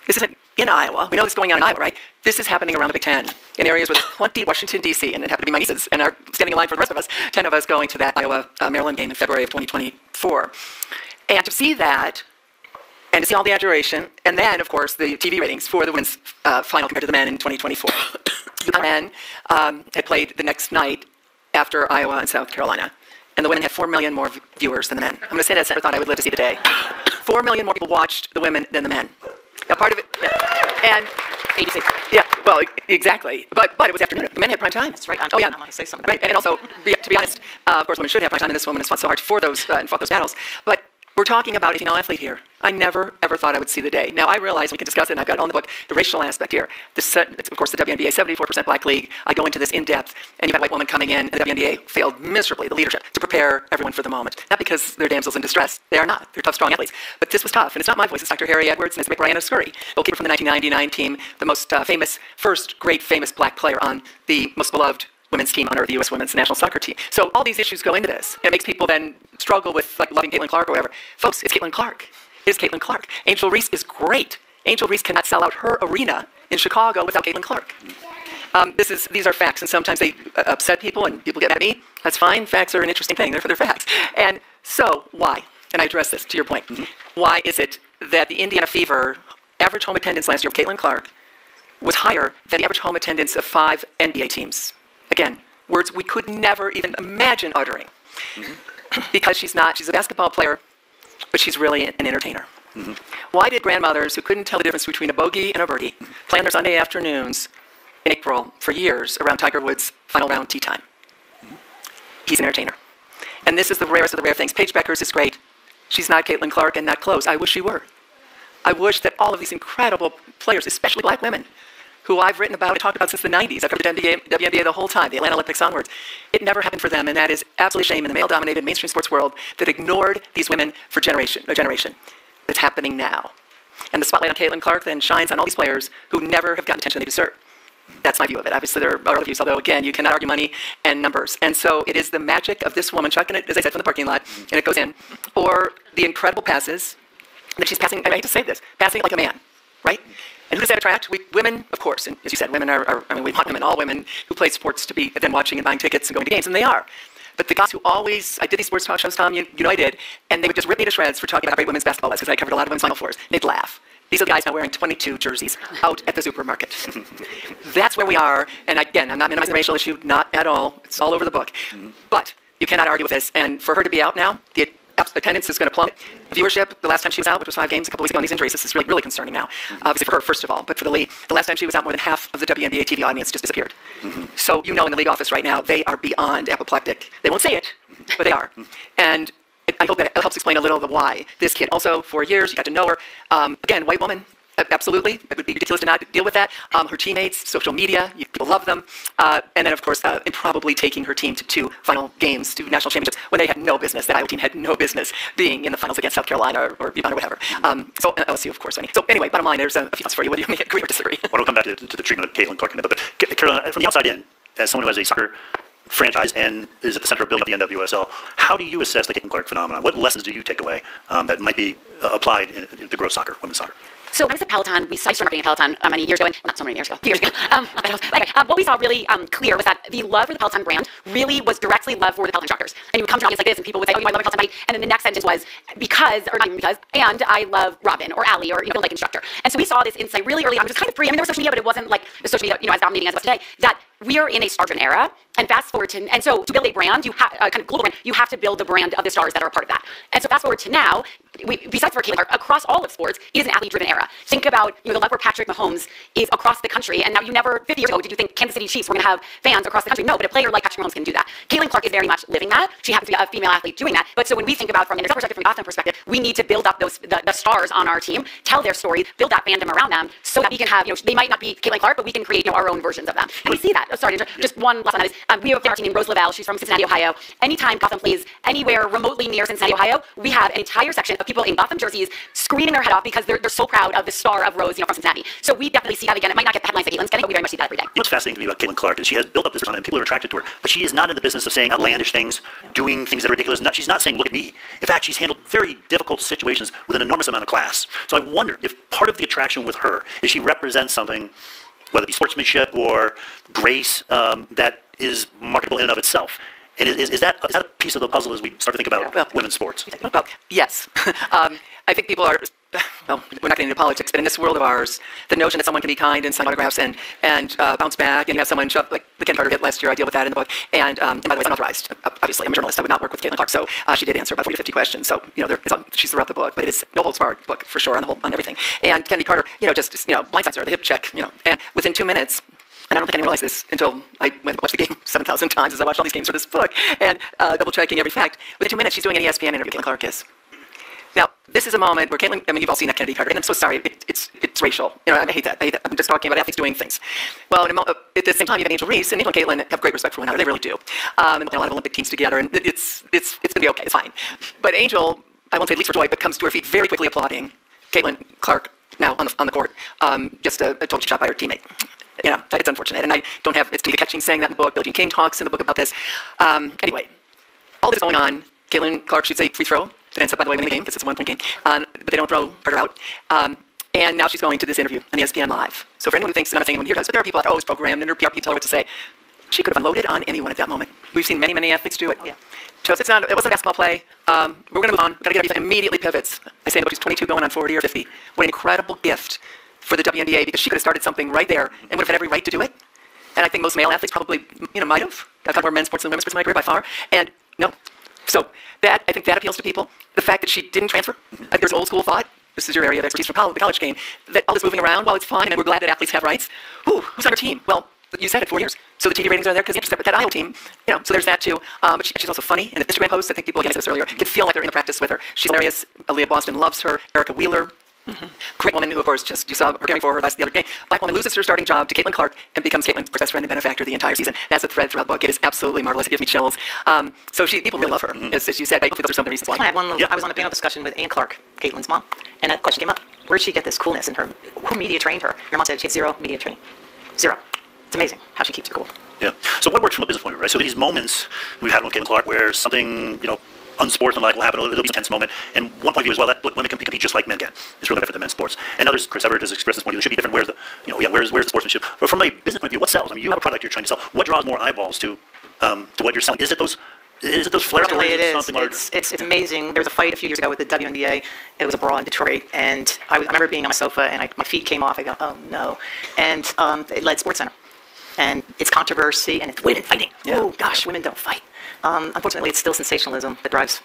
This isn't in Iowa. We know this is going on in Iowa, right? This is happening around the Big Ten in areas with plenty Washington, D.C., and it happened to be my nieces, and are standing in line for the rest of us, 10 of us going to that Iowa-Maryland game in February of 2024. And to see that, and to see all the adoration, and then, of course, the TV ratings for the women's final compared to the men in 2024. The men had played the next night after Iowa and South Carolina, and the women had 4 million more viewers than the men. I'm going to say that, I never thought I would live to see the day. 4 million more people watched the women than the men. Now, part of it, and ABC. Yeah, well, exactly. But it was afternoon. The men had prime time. That's right. Oh, yeah. I want to say something. Right, and also, to be honest, of course, women should have prime time, and this woman has fought so hard for those and fought those battles. But We're talking about a female athlete here. I never, ever thought I would see the day. Now, I realize we can discuss it, and I've got it on the book, the racial aspect here. It's, of course, the WNBA, 74% black league. I go into this in depth, and you've got a white woman coming in, and the WNBA failed miserably, the leadership, to prepare everyone for the moment. Not because they're damsels in distress. They are not. They're tough, strong athletes. But this was tough, and it's not my voice. It's Dr. Harry Edwards, and it's Brianna Scurry, goalkeeper from the 1999 team, the most first great famous black player on the most beloved women's team on earth, the U.S. women's national soccer team. So all these issues go into this, and it makes people then struggle with like loving Caitlin Clark or whatever. Folks, it's Caitlin Clark. It is Caitlin Clark. Angel Reese is great. Angel Reese cannot sell out her arena in Chicago without Caitlin Clark. These are facts, and sometimes they upset people, and people get mad at me. That's fine. Facts are an interesting thing. They're facts. And so why? And I address this to your point. Why is it that the Indiana Fever average home attendance last year of Caitlin Clark was higher than the average home attendance of 5 NBA teams? Again, words we could never even imagine uttering. Because she's a basketball player, but she's really an entertainer. Why did grandmothers who couldn't tell the difference between a bogey and a birdie plan their Sunday afternoons in April for years around Tiger Woods' final round tee time? He's an entertainer. And this is the rarest of the rare things. Paige Beckers is great. She's not Caitlin Clark and not close. I wish she were. I wish that all of these incredible players, especially black women, who I've written about and talked about since the 90s. I've covered the WNBA the whole time, the Atlanta Olympics onwards. It never happened for them, and that is absolutely a shame in the male-dominated mainstream sports world that ignored these women for a generation. It's happening now. And the spotlight on Caitlin Clark then shines on all these players who never have gotten the attention they deserve. That's my view of it. Obviously, there are other views, although, again, you cannot argue money and numbers. And so it is the magic of this woman chucking it, as I said, from the parking lot, and it goes in, or the incredible passes that she's passing, I hate to say this, passing it like a man, right? And who does that attract? Women, of course. And as you said, women we want women, all women who play sports to be then watching and buying tickets and going to games, and they are. But the guys who always, I did these sports talk shows, Tom, you know I did, and they would just rip me to shreds for talking about how great women's basketball was, because I covered a lot of women's Final Fours. They'd laugh. These are the guys now wearing 22 jerseys out at the supermarket. That's where we are. And again, I'm not minimizing the racial issue, not at all. It's all over the book. But you cannot argue with this. And for her to be out now, the attendance is going to plummet. Viewership, the last time she was out, which was 5 games a couple weeks ago on these injuries, this is really, really concerning now. Obviously for her, first of all, but for the league, the last time she was out, more than half of the WNBA TV audience just disappeared. So you know in the league office right now, they are beyond apoplectic. They won't say it, but they are. And I hope that helps explain a little of the why. This kid, also 4 years, you got to know her. Again, white woman, absolutely. It would be ridiculous to not deal with that. Her teammates, social media, people love them. And then, of course, improbably taking her team to 2 final games, 2 national championships, when they had no business. That Iowa team had no business being in the finals against South Carolina or UConn or whatever. So LSU, of course. So anyway, bottom line, there's a few thoughts for you, whether you may agree or disagree. I want to come back to the treatment of Caitlin Clark in a bit. But Carolyn, from the outside in, as someone who has a soccer franchise and is at the center of building up the NWSL, how do you assess the Caitlin Clark phenomenon? What lessons do you take away that might be applied in to grow soccer, women's soccer? So when I was at Peloton, we started marketing at Peloton many years ago, and not so many years ago, a few years ago. What we saw really clear was that the love for the Peloton brand really was directly love for the Peloton instructors. And you would come to an audience like this, and people would say, oh, you know, I love my Peloton buddy. And then the next sentence was, because, or not even because, and I love Robin or Allie or, like instructor. And so we saw this insight really early on, which was kind of there was social media, but it wasn't like the social media, as dominating as it was today, that we are in a star-driven era. And fast forward to, and so to build a brand, you have kind of global brand, you have to build the brand of the stars that are a part of that. And so fast forward to now, besides for Caitlin Clark, across all of sports, it is an athlete-driven era. Think about the love where Patrick Mahomes is across the country, and now 50 years ago, did you think Kansas City Chiefs were going to have fans across the country? No, but a player like Patrick Mahomes can do that. Caitlin Clark is very much living that. She happens to be a female athlete doing that. But so when we think about from an NFL perspective, from an Gotham perspective, we need to build up the stars on our team, tell their story, build that fandom around them, so that we can have, they might not be Caitlin Clark, but we can create our own versions of them. And we see that. Just one last on that is, we have our team named Rose Lavelle. She's from Cincinnati, Ohio. Anytime Gotham plays anywhere remotely near Cincinnati, Ohio, we have an entire section of people in Gotham jerseys screaming their head off because they're so proud of the star of Rose, from Cincinnati. So we definitely see that again. It might not get the headlines that Caitlin's getting, but we very much see that every day. What's fascinating to me about Caitlin Clark is she has built up this persona and people are attracted to her, but she is not in the business of saying outlandish things, doing things that are ridiculous. She's not saying, look at me. In fact, she's handled very difficult situations with an enormous amount of class. So I wonder if part of the attraction with her is she represents something, whether it be sportsmanship or grace, that is marketable in and of itself. And is that a piece of the puzzle as we start to think about women's sports? Well, yes. I think people are, well, we're not getting into politics, but in this world of ours, the notion that someone can be kind and sign autographs and bounce back and have someone show up, like the Ken Carter hit last year, I deal with that in the book. And by the way, it's unauthorized. Obviously, I'm a journalist. I would not work with Caitlin Clark, so she did answer about 40 to 50 questions. So, she's throughout the book, but it is no holds barred book for sure on everything. And Kennedy Carter, just blindsides her, the hip check, and within 2 minutes, and I don't think anyone realized this until I went and watched the game 7,000 times as I watched all these games for this book, and double-checking every fact. Within 2 minutes, she's doing an ESPN interview, Caitlin Clark is. Now, this is a moment where Caitlin, you've all seen that Kennedy card, and I'm so sorry, it's racial. I hate that. I'm just talking about athletes doing things. Well, at the same time, you have Angel Reese, and Angel and Caitlin have great respect for one another. They really do. And they've done a lot of Olympic teams together, and it's going to be okay. It's fine. But Angel, I won't say leaps for joy, but comes to her feet very quickly applauding Caitlin Clark now on the court. Just a total shot by her teammate. It's unfortunate, and I don't have, it's Tanika Ketching saying that in the book. Billie Jean King talks in the book about this. Anyway, all this going on, Caitlin Clark shoots a free throw. It ends up, by the way, winning the game because it's a 1-point game. But they don't throw her out. And now she's going to this interview on ESPN Live. So for anyone who thinks, I'm not saying anyone here does, but there are people that are always programmed, and her PR people tell her what to say. She could have unloaded on anyone at that moment. We've seen many, many athletes do it. Yeah. So it wasn't a basketball play. We're going to move on. We've got to get everything immediately pivots. I say in the book she's 22 going on 40 or 50. What an incredible gift for the WNBA, because she could have started something right there and would have had every right to do it. And I think most male athletes probably, might have. I've had more men's sports than women's sports in my career by far. And no. So I think that appeals to people. The fact that she didn't transfer. I think there's old school thought. This is your area of expertise from the college game. That all this moving around, while it's fun, and we're glad that athletes have rights. Who's on her team? Well, you said it, 4 years. So the TV ratings are there because that Iowa team, so there's that too. But she's also funny. And the Instagram posts, I think people, again, I said this earlier, can feel like they're in the practice with her. She's hilarious. Aaliyah Boston loves her. Erica Wheeler. Great woman who, of course, you saw her caring for her the other day. Black woman loses her starting job to Caitlin Clark and becomes Caitlin's best friend and benefactor the entire season. That's a thread throughout the book. It is absolutely marvelous. It gives me chills. So people really love her, as you said. Hopefully those are some of the reasons why. I was on a panel discussion with Ann Clark, Caitlin's mom, and that question came up. Where did she get this coolness in her? Who media trained her? Your mom said she had zero media training. Zero. It's amazing how she keeps her cool. Yeah. So what works from a business point of view, right? So these moments we've had with Caitlin Clark where something, unsportsmanlike will happen, it'll be a tense moment. And one point of view as well, that women can compete just like men can. It's really different than men's sports. And others, Chris Everett has expressed this point of view, it should be different. Where's the sportsmanship? But from a business point of view, what sells? I mean, you have a product you're trying to sell. What draws more eyeballs to what you're selling? Is it those flares? Really, it is. It's amazing. There was a fight a few years ago with the WNBA. It was abroad in Detroit, and I remember being on my sofa, and my feet came off. I go, oh no. And it led SportsCenter. And it's controversy, and it's women fighting. Yeah. Oh gosh, women don't fight. Unfortunately, it's still sensationalism that drives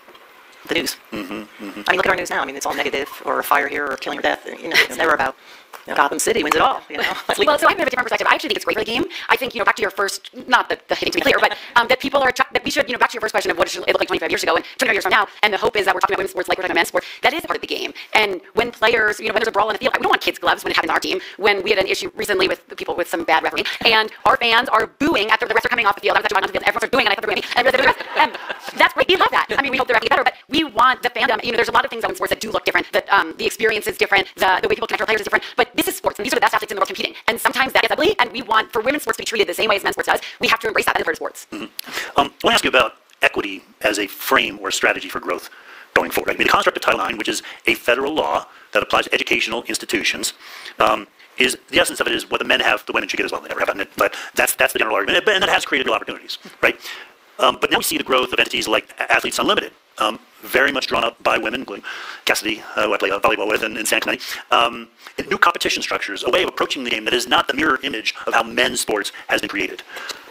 the news. I mean, look at our news now. I mean, it's all negative, or a fire here, or killing or death. It's never about Gotham City wins it all. Well, so I have a different perspective. I actually think it's great for the game. I think, back to your first, not the hitting to be clear, but that people are, that we should, back to your first question of what it looked like 25 years ago and 25 years from now, and the hope is that we're talking about women's sports like we're talking about men's sports. That is a part of the game. And when players, when there's a brawl in the field, we don't want kids' gloves when it happens on our team. When we had an issue recently with the people with some bad refereeing, and our fans are booing after the refs are coming off the field. I was actually on the field, everyone's booing, and I thought they were booing me. And that's great. We love that. I mean, we hope they're actually better, but we want the fandom. There's a lot of things in sports that do look different, that the experience is different, the way people connect with players is different, but this is sports, and these are the best athletes in the world competing. And sometimes that gets ugly, and we want for women's sports to be treated the same way as men's sports does. We have to embrace that as part of sports. I want to ask you about equity as a frame or strategy for growth going forward. Right? I mean, the construct of Title IX, which is a federal law that applies to educational institutions, is the essence of it is what the men have, the women should get as well. They never have, but that's the general argument, and that has created real opportunities, right? But now we see the growth of entities like Athletes Unlimited, very much drawn up by women, including Cassidy, who I play volleyball with in San Clemente. New competition structures, a way of approaching the game that is not the mirror image of how men's sports has been created.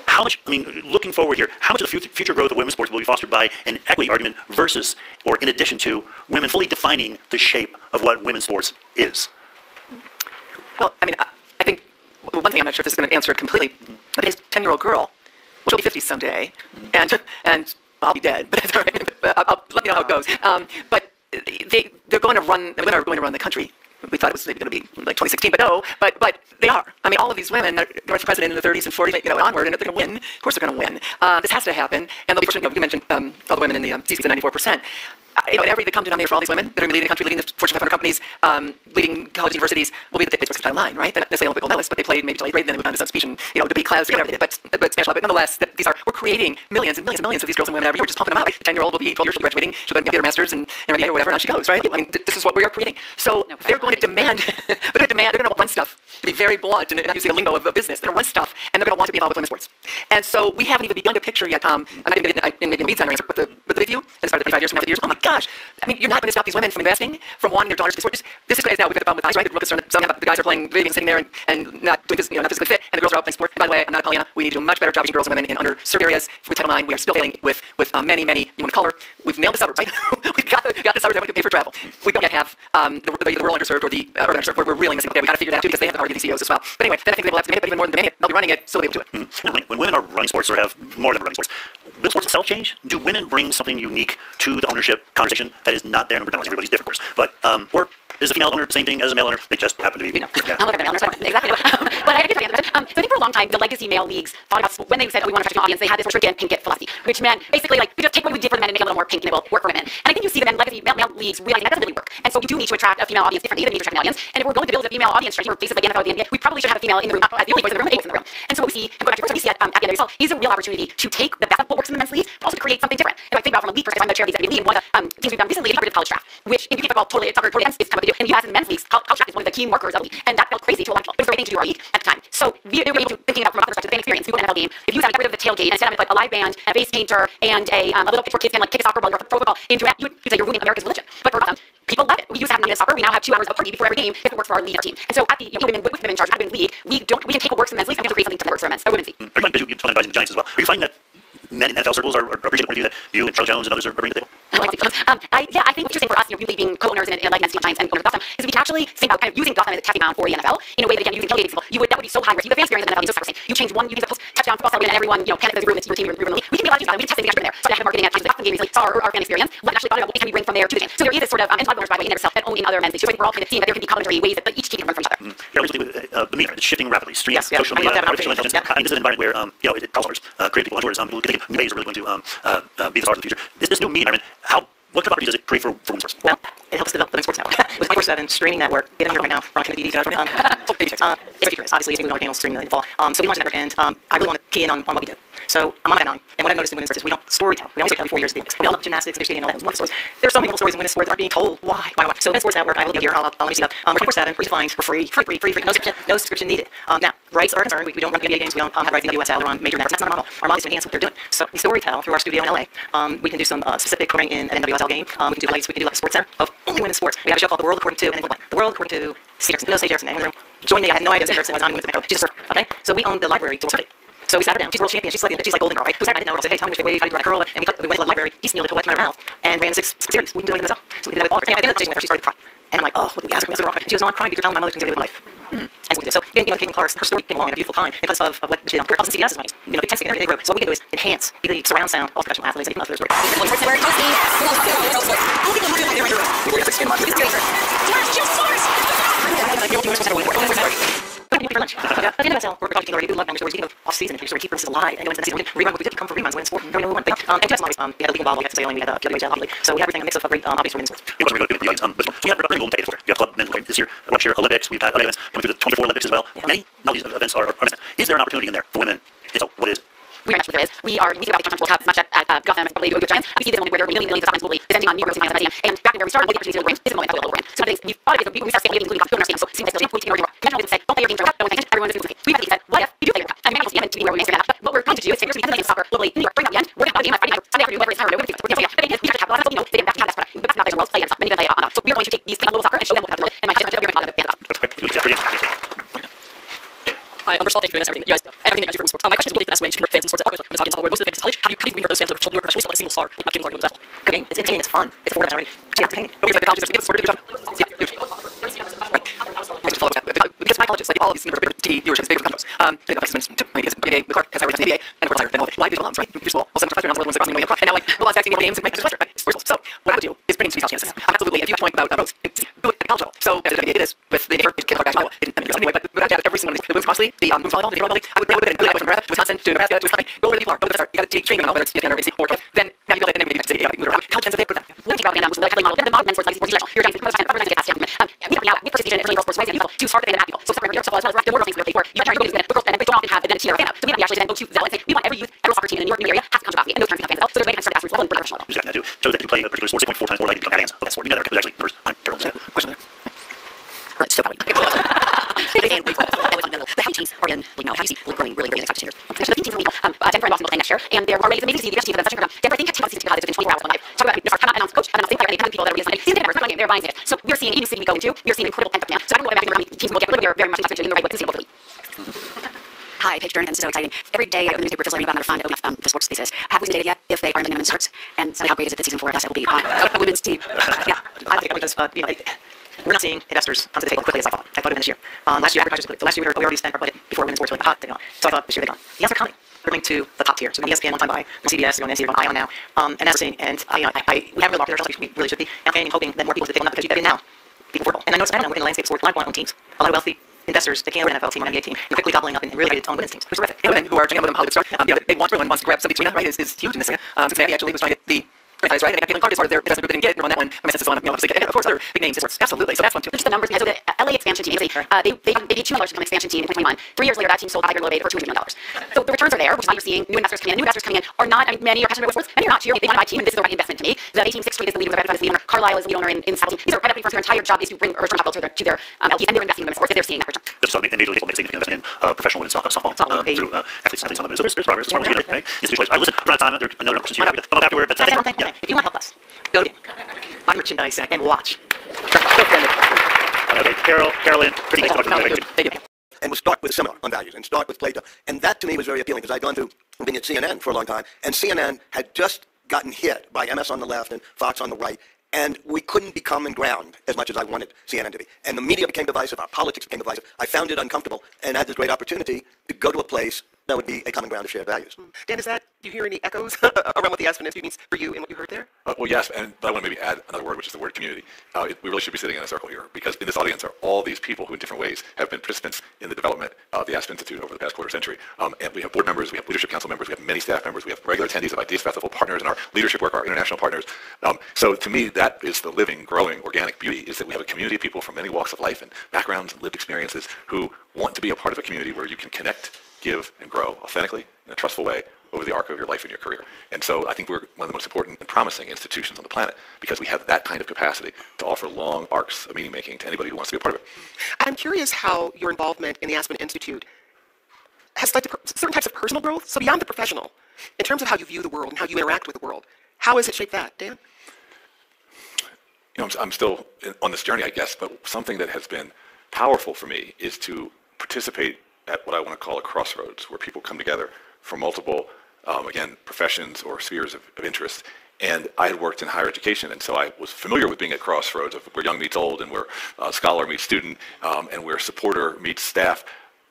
How much, looking forward here, how much of the future growth of women's sports will be fostered by an equity argument versus, or in addition to, women fully defining the shape of what women's sports is? Well, I think one thing, I'm not sure if this is going to answer it completely, but his 10-year-old girl, she'll be 50 someday, and I'll be dead, but I'll let you know how it goes. But they're going to run, the women are going to run the country. We thought it was maybe going to be like 2016, but no, but they are. I mean, all of these women are running for president in the 30s and 40s, onward, and they're going to win. Of course they're going to win. This has to happen, and they'll be, you mentioned all the women in the CC's at 94%. The common denominator for all these women that are leading the country, leading the Fortune 500 companies, leading college universities, will be that they played sports Title IX, right? They're not necessarily Olympic medalists, but they played maybe till 8th grade, and then they moved on to some speech and, debate class, whatever they did, but Spanish law. But nonetheless, we're creating millions and millions and millions of these girls and women every year. We're just pumping them out, right? The 10-year-old will be 12 years, she'll be graduating, she'll get her master's and MBA or whatever, and on she goes, right? I mean, this is what we are creating. So they're going to demand, they're going to run stuff, to be very blunt and not using a lingo of business. They're going to run stuff, and they're going to want to be involved with women's sports. And so we haven't even begun to picture yet, and I didn't maybe lead on your answer, but the big view, as far as 25 years from now, 50 years, oh my gosh, you're not going to stop these women from investing, from wanting their daughters to be sports. This is great now. We've got the problem with guys, right? We're concerned that some of the guys are playing video games, sitting there and not doing this, not physically fit, and the girls are out playing sport. And by the way, I'm not a Pollyanna. We need to do a much better job reaching girls and women in underserved areas. With Title IX, we are still failing with many, you want to call her. We've nailed the suburbs, right? We've got the suburbs that we can pay for travel. We don't yet have the rural underserved or the urban underserved. We're really missing. Okay, we got to figure that out too, because they have the power to be CEOs as well. But anyway, then I think they will have to demand it, but even more than demanding it, they'll be running it, so they'll be able to do it. When women are running sports or have more than running sports, will sports itself change? Do women bring something unique to the ownership conversation that is not there? And everybody's different, of course. But, or is the female owner the same thing as a male owner? They just happen to be. I'm looking at the male owners, exactly. But I get to the answer. So I think for a long time, the legacy male leagues thought about when they said, oh, we want to attract an audience, they had this restricted and pink it philosophy, which meant basically like, we just take what we did for the men and make it a little more pink and it will work for women. And I think you see the men legacy male leagues realizing that doesn't really work. And so you do need to attract a female audience differently than you need to attract an audience. And if we're going to build a female audience strategy, or basically the NFL of the NBA, we probably should have a female in the room, not the only voice in the room, but in the room. And so what we see, and go back to what we see at the end of the result, is a real opportunity to take the best of what works in the men's leagues, but also to create something different. And I think about from a league perspective, I'm the chair of the executive league, and one of the things we've done recently is targeted college draft, which if you think about totally against this kind of what they do, in the US and men's leagues, college draft is one of the key markers of the league, and that felt crazy to a lot of people. It was the right thing to do our league at the time. So they were able to thinking about from a perspective, the fan experience. You go to an NFL game, if you get rid of the tailgate and instead of like a live band, and a face painter, and a little pitch where kids can like kick a soccer ball or throw a football into it, you'd say you're ruining America's religion. But for us, people love it. We used to have 9 minutes soccer. We now have 2 hours of party before every game if it works for our league or team. And so at the women with women in charge, at the women's league, we can take what works in the men's league and we have to create something that works for women's league. Are you finding, you're advising the Giants as well, are you finding that men in NFL circles are appreciating what you do that you and Charlie Jones and others are bringing to the table? I think what you're saying for us, really being co-owners and like Men's Giants and owners of Gotham, is we can actually think about kind of using Gotham as a testing ground for the NFL in a way that again using tailgating people. That would be so high risk. The fan experience of the NFL is so satisfying. You change one, you use a post touchdown football start and everyone panics as your team, your league. We can be allowed to do that. We can test things in there. So I have marketing at the Gotham game recently saw our fan experience. What actually thought about what can we bring from there to the game. So there is this sort of and owners by the way in themselves and only in other men's leagues. So I think we're all kind of seeing that there can be complementary ways that each team can learn from each other. Yeah, recently with the media, it's shifting rapidly. Streams, social media, artificial intelligence, and this is an environment where problem solvers, creative people, entrepreneurs, people think new ways are really going to be the stars of the future. This new media environment, what kind of opportunities does it create for women's sports? Well, it helps develop the sports network. With 24/7 streaming network, get on here right now. We're on TV. It's obviously it's going to stream in the fall. So we launched the network, and I really want to key in on what we do. So I'm on that line, and what I've noticed in women's sports is we don't storytell. We only storytell 4 years of we all love gymnastics, and all that. There's so many stories in women's sports that aren't being told. Why? So Women's Sports Network, I will give here. I'll let you see that. We're 24/7, free to find, for free. No subscription needed. Now, rights are concerned. We don't run NBA games. We don't have rights in the USL or on major networks. That's not our model. Our model is to enhance what they're doing. So we storytell through our studio in LA. We can do some specific programming in an NWSL game. We can do highlights. We can do like a sports center of only women's sports. We have a show called The World According to, and then The World According to Steve Erickson. No, Steve Erickson. Anyone in the room? Join me. I had no idea Steve Erickson was on Women's Sports. She's a surfer. Okay. So we own the library to work. So we sat her down. She's world champion. She's like Golden Girl, right? Who's that? I didn't know. I said, hey, tell me which way, how do you run a curl? And we went to the library, piecemealed it, wet my mouth, and ran 6 series. We can do it in this up. So we did that with all her. Anyway, I did that with her. She started to cry. And I'm like, oh, what did we ask her? She goes, no, I'm crying because you're telling my mother to live my life. As we did. So, Caitlin Clark, her story came along at a beautiful time because of what she did on Girls and CBS's money. Big 10 everything they wrote. So what we can do is enhance, be the surround sound, all professional athletes, and even others. For lunch. At the end of that, we're talking already. We love language stories. Speaking of off-season, and sort of keep this alive. And go into the season. Rerun what we did. Come from reruns. When sport, no one thing. And just always, we had a league involved. We had sailing. We had PWHL, obviously. So we have everything. A mix of great obvious women's sports. We have Golden State for. You have Club Men's this year. Last year Olympics. We've had other events coming through the 24 Olympics as well. Many of these events are. Is there an opportunity in there for women? So what is? We very much there is. We are music about the World Cup, much at Gotham, as probably do with Giants. We see this moment where there are millions of globally presenting on new growth and and back in where we started, what the opportunity to win is a moment that we'll win. So I think we've thought of it, we start saying, including don't understand. So seeing this, we take more. Conventional wisdom say, don't play your game for don't pay attention. Everyone is doing we've had said, what if you do play your cup? And maybe we'll see to be where we may that. But what we're trying to do is figure out soccer globally in New York, bring out the end. We're going to have a game on Friday night, Sunday afternoon, whether it's Saturday or whatever. But the thing is, we have to capitalize on they back to that's but that's not the world play and stuff. Many of them play on. So we're going to take these things on little soccer and show them what to do. And my kids are going to talk about it. Hi, first of all, thank you for doing this, everything that you do from sports. My question is, what is the best way to convert fans in sports that are talking about where most of the fans is college? How do you convert those fans to children who are professionally like a single star, not James Harden example? Cooking, it's entertaining, it's fun, it's affordable already. It's entertaining. Nobody's like the colleges, give us sport, good job. Because my colleges, like all of these TV viewership is big for campus. They got placements to my NBA, McClark has everything NBA, and of course, then all the live digital alums, right? You're school, all 7 professors, all the ones that and now like, the last vaccine games and make it pleasure, right? It's first. So, what I would do is bring in these chances. Absolutely, if you have a point about both, do it at college level. So, as it is with the kid like Iowa, anyway, but without that, every single one of these, the women's cross league, the women's volleyball, the volleyball league, I would put it in from Wisconsin to Nebraska to Wisconsin, go where the people are, go where the people are. You got to take training on whether it's or AC or then now you build it and then maybe you move it around. College tends to put that. We're going to take out the model, the modern men's sports like sports traditional. You're trying to get past we participation in really sports ways and people to start the people. So separate yourself as well as the more things we're paid for. You got to go to the girls and they don't often have a tier of fan. So we actually then go to that and say we want every youth, every soccer team in the New York area has to come to Boston and those terms have fans as well. So there's a way to start grassroots level and bring professional level. Exactly, so that you play a particular sport 6.4 times more likely to become fans of that sport. You know that because actually numbers. Question there. Right, still probably. The heavy teams are in, how you see growing really next 5 years. So the teams will Denver and Boston will play next year, and there are ways amazing to see the best team for them. Such a program. Denver, I think, has 2 seasons because it's within 24 hours of life. Talk about come out and announce coach, and announce player, people that are really season Denver, it's not a game, they're buying it. So we're seeing any city we go into, we're seeing incredible pent up demand. So I don't know about how many teams will get, but they're very much in the right way to see locally. Hi, Paige Jordan, this is so exciting. Every day I go to the newspaper, just learning about how to fund the sports thesis. Have we stated yet if they are in the women's sports? And so how great is it that season 4 of us will be a women's team? Yeah, I think because we're not seeing investors come to the table quickly as I thought. I thought it this year. Last year, advertisers, the last year we already spent our budget before women's sports were like the hot thing on. So I thought this year they're gone. The answer coming. linked to the top tier. So ESPN one time by CBS, NBC, ION now, and that's the thing. And we haven't really marketed ourselves, we really should be, and hoping that more people take on that because you get in now. People affordable. And I noticed that within the landscape of sports, a lot of people own teams. A lot of wealthy investors that can't afford an NFL team or an NBA team. They're quickly gobbling up and really ready to own women's teams. It's terrific. And women who are drinking with them Hollywood stars, they want everyone wants to grab somebody between them, right? Is huge in this area. Cincinnati actually was trying to get the franchise, right? And they got Caitlin Clark as part of their investment group. They didn't get it. Run that one. I mean, since it's on, obviously, and of course, other big names in sports. Absolutely. So that's one too. Just the numbers. So the LA expansion team, they paid $2 million to become an expansion team in 2021. 3 years later, that team sold 5-year low beta for $200 million. So the returns are there, which is why you're seeing new investors coming in. New investors coming in are not, I mean, many are passionate about sports, many are not. They want to buy a team, and this is the right investment to me. The 18th Street is the lead owner, is the lead owner. Carlisle is the lead owner in Saddle Team. These are private equity firms. Their entire job is to bring return capital to their LPs, and they're investing in them in sports. They're seeing that return. So and Major League Baseball made a significant investment in professional women's softball through athletes on the so there's progress. There's more to right? Institutionalized. Listen, we're out of time. There are no questions here. Come up afterward. But yeah. If you want to help us, go to buy merchandise and watch. Okay, Carolyn, pretty nice to talk to you. And we'll start with a seminar on values and start with Plato. And that to me was very appealing because I'd gone through being at CNN for a long time, and CNN had just gotten hit by MS on the left and Fox on the right, and we couldn't be common ground as much as I wanted CNN to be. And the media became divisive, our politics became divisive. I found it uncomfortable and had this great opportunity to go to a place that would be a common ground of shared values. Dan, do you hear any echoes around what the Aspen Institute means for you and what you heard there? Well, yes, but I want to maybe add another word, which is the word community. We really should be sitting in a circle here, because in this audience are all these people who in different ways have been participants in the development of the Aspen Institute over the past quarter century. And we have board members, we have leadership council members, we have many staff members, we have regular attendees of Ideas Festival, partners in our leadership work, our international partners. So to me, that is the living, growing, organic beauty, is that we have a community of people from many walks of life and backgrounds and lived experiences who want to be a part of a community where you can connect, give, and grow authentically in a trustful way over the arc of your life and your career. And so I think we're one of the most important and promising institutions on the planet because we have that kind of capacity to offer long arcs of meaning making to anybody who wants to be a part of it. I'm curious how your involvement in the Aspen Institute has led to certain types of personal growth. So beyond the professional, in terms of how you view the world and how you interact with the world, how has it shaped that, Dan? You know, I'm still on this journey, I guess, but something that has been powerful for me is to participate at what I want to call a crossroads, where people come together from multiple, again, professions or spheres of interest. And I had worked in higher education, and so I was familiar with being at crossroads of where young meets old and where scholar meets student and where supporter meets staff.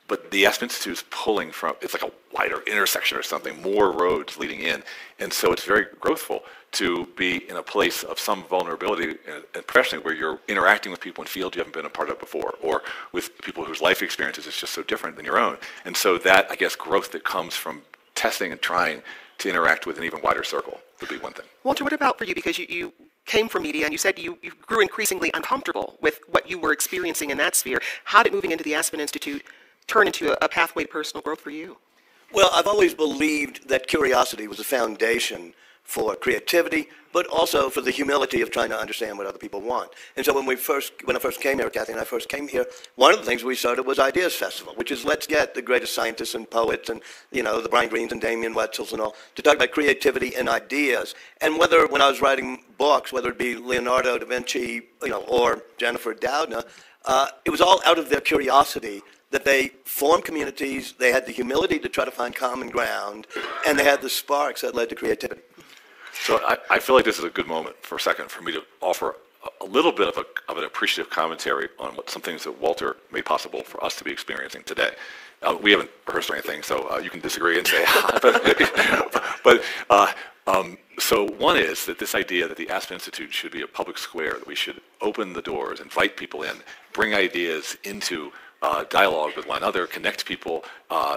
But the Aspen Institute is pulling from, it's like a wider intersection or something, more roads leading in. And so it's very growthful to be in a place of some vulnerability and professionally where you're interacting with people in fields you haven't been a part of before, or with people whose life experiences is just so different than your own. And so that, I guess, growth that comes from testing and trying to interact with an even wider circle would be one thing. Walter, what about for you? Because you came from media and you said you grew increasingly uncomfortable with what you were experiencing in that sphere. How did moving into the Aspen Institute turn into a pathway to personal growth for you? Well, I've always believed that curiosity was a foundation for creativity, but also for the humility of trying to understand what other people want. And so when I first came here, Kathy and I first came here, one of the things we started was Ideas Festival, which is let's get the greatest scientists and poets and, you know, the Brian Greens and Damien Wetzels and all, to talk about creativity and ideas. And whether, when I was writing books, whether it be Leonardo da Vinci, you know, or Jennifer Doudna, it was all out of their curiosity that they formed communities, they had the humility to try to find common ground, and they had the sparks that led to creativity. So I feel like this is a good moment for a second for me to offer a little bit of an appreciative commentary on some things that Walter made possible for us to be experiencing today. We haven't rehearsed or anything, so you can disagree and say, so one is that this idea that the Aspen Institute should be a public square, that we should open the doors, invite people in, bring ideas into dialogue with one another, connect people,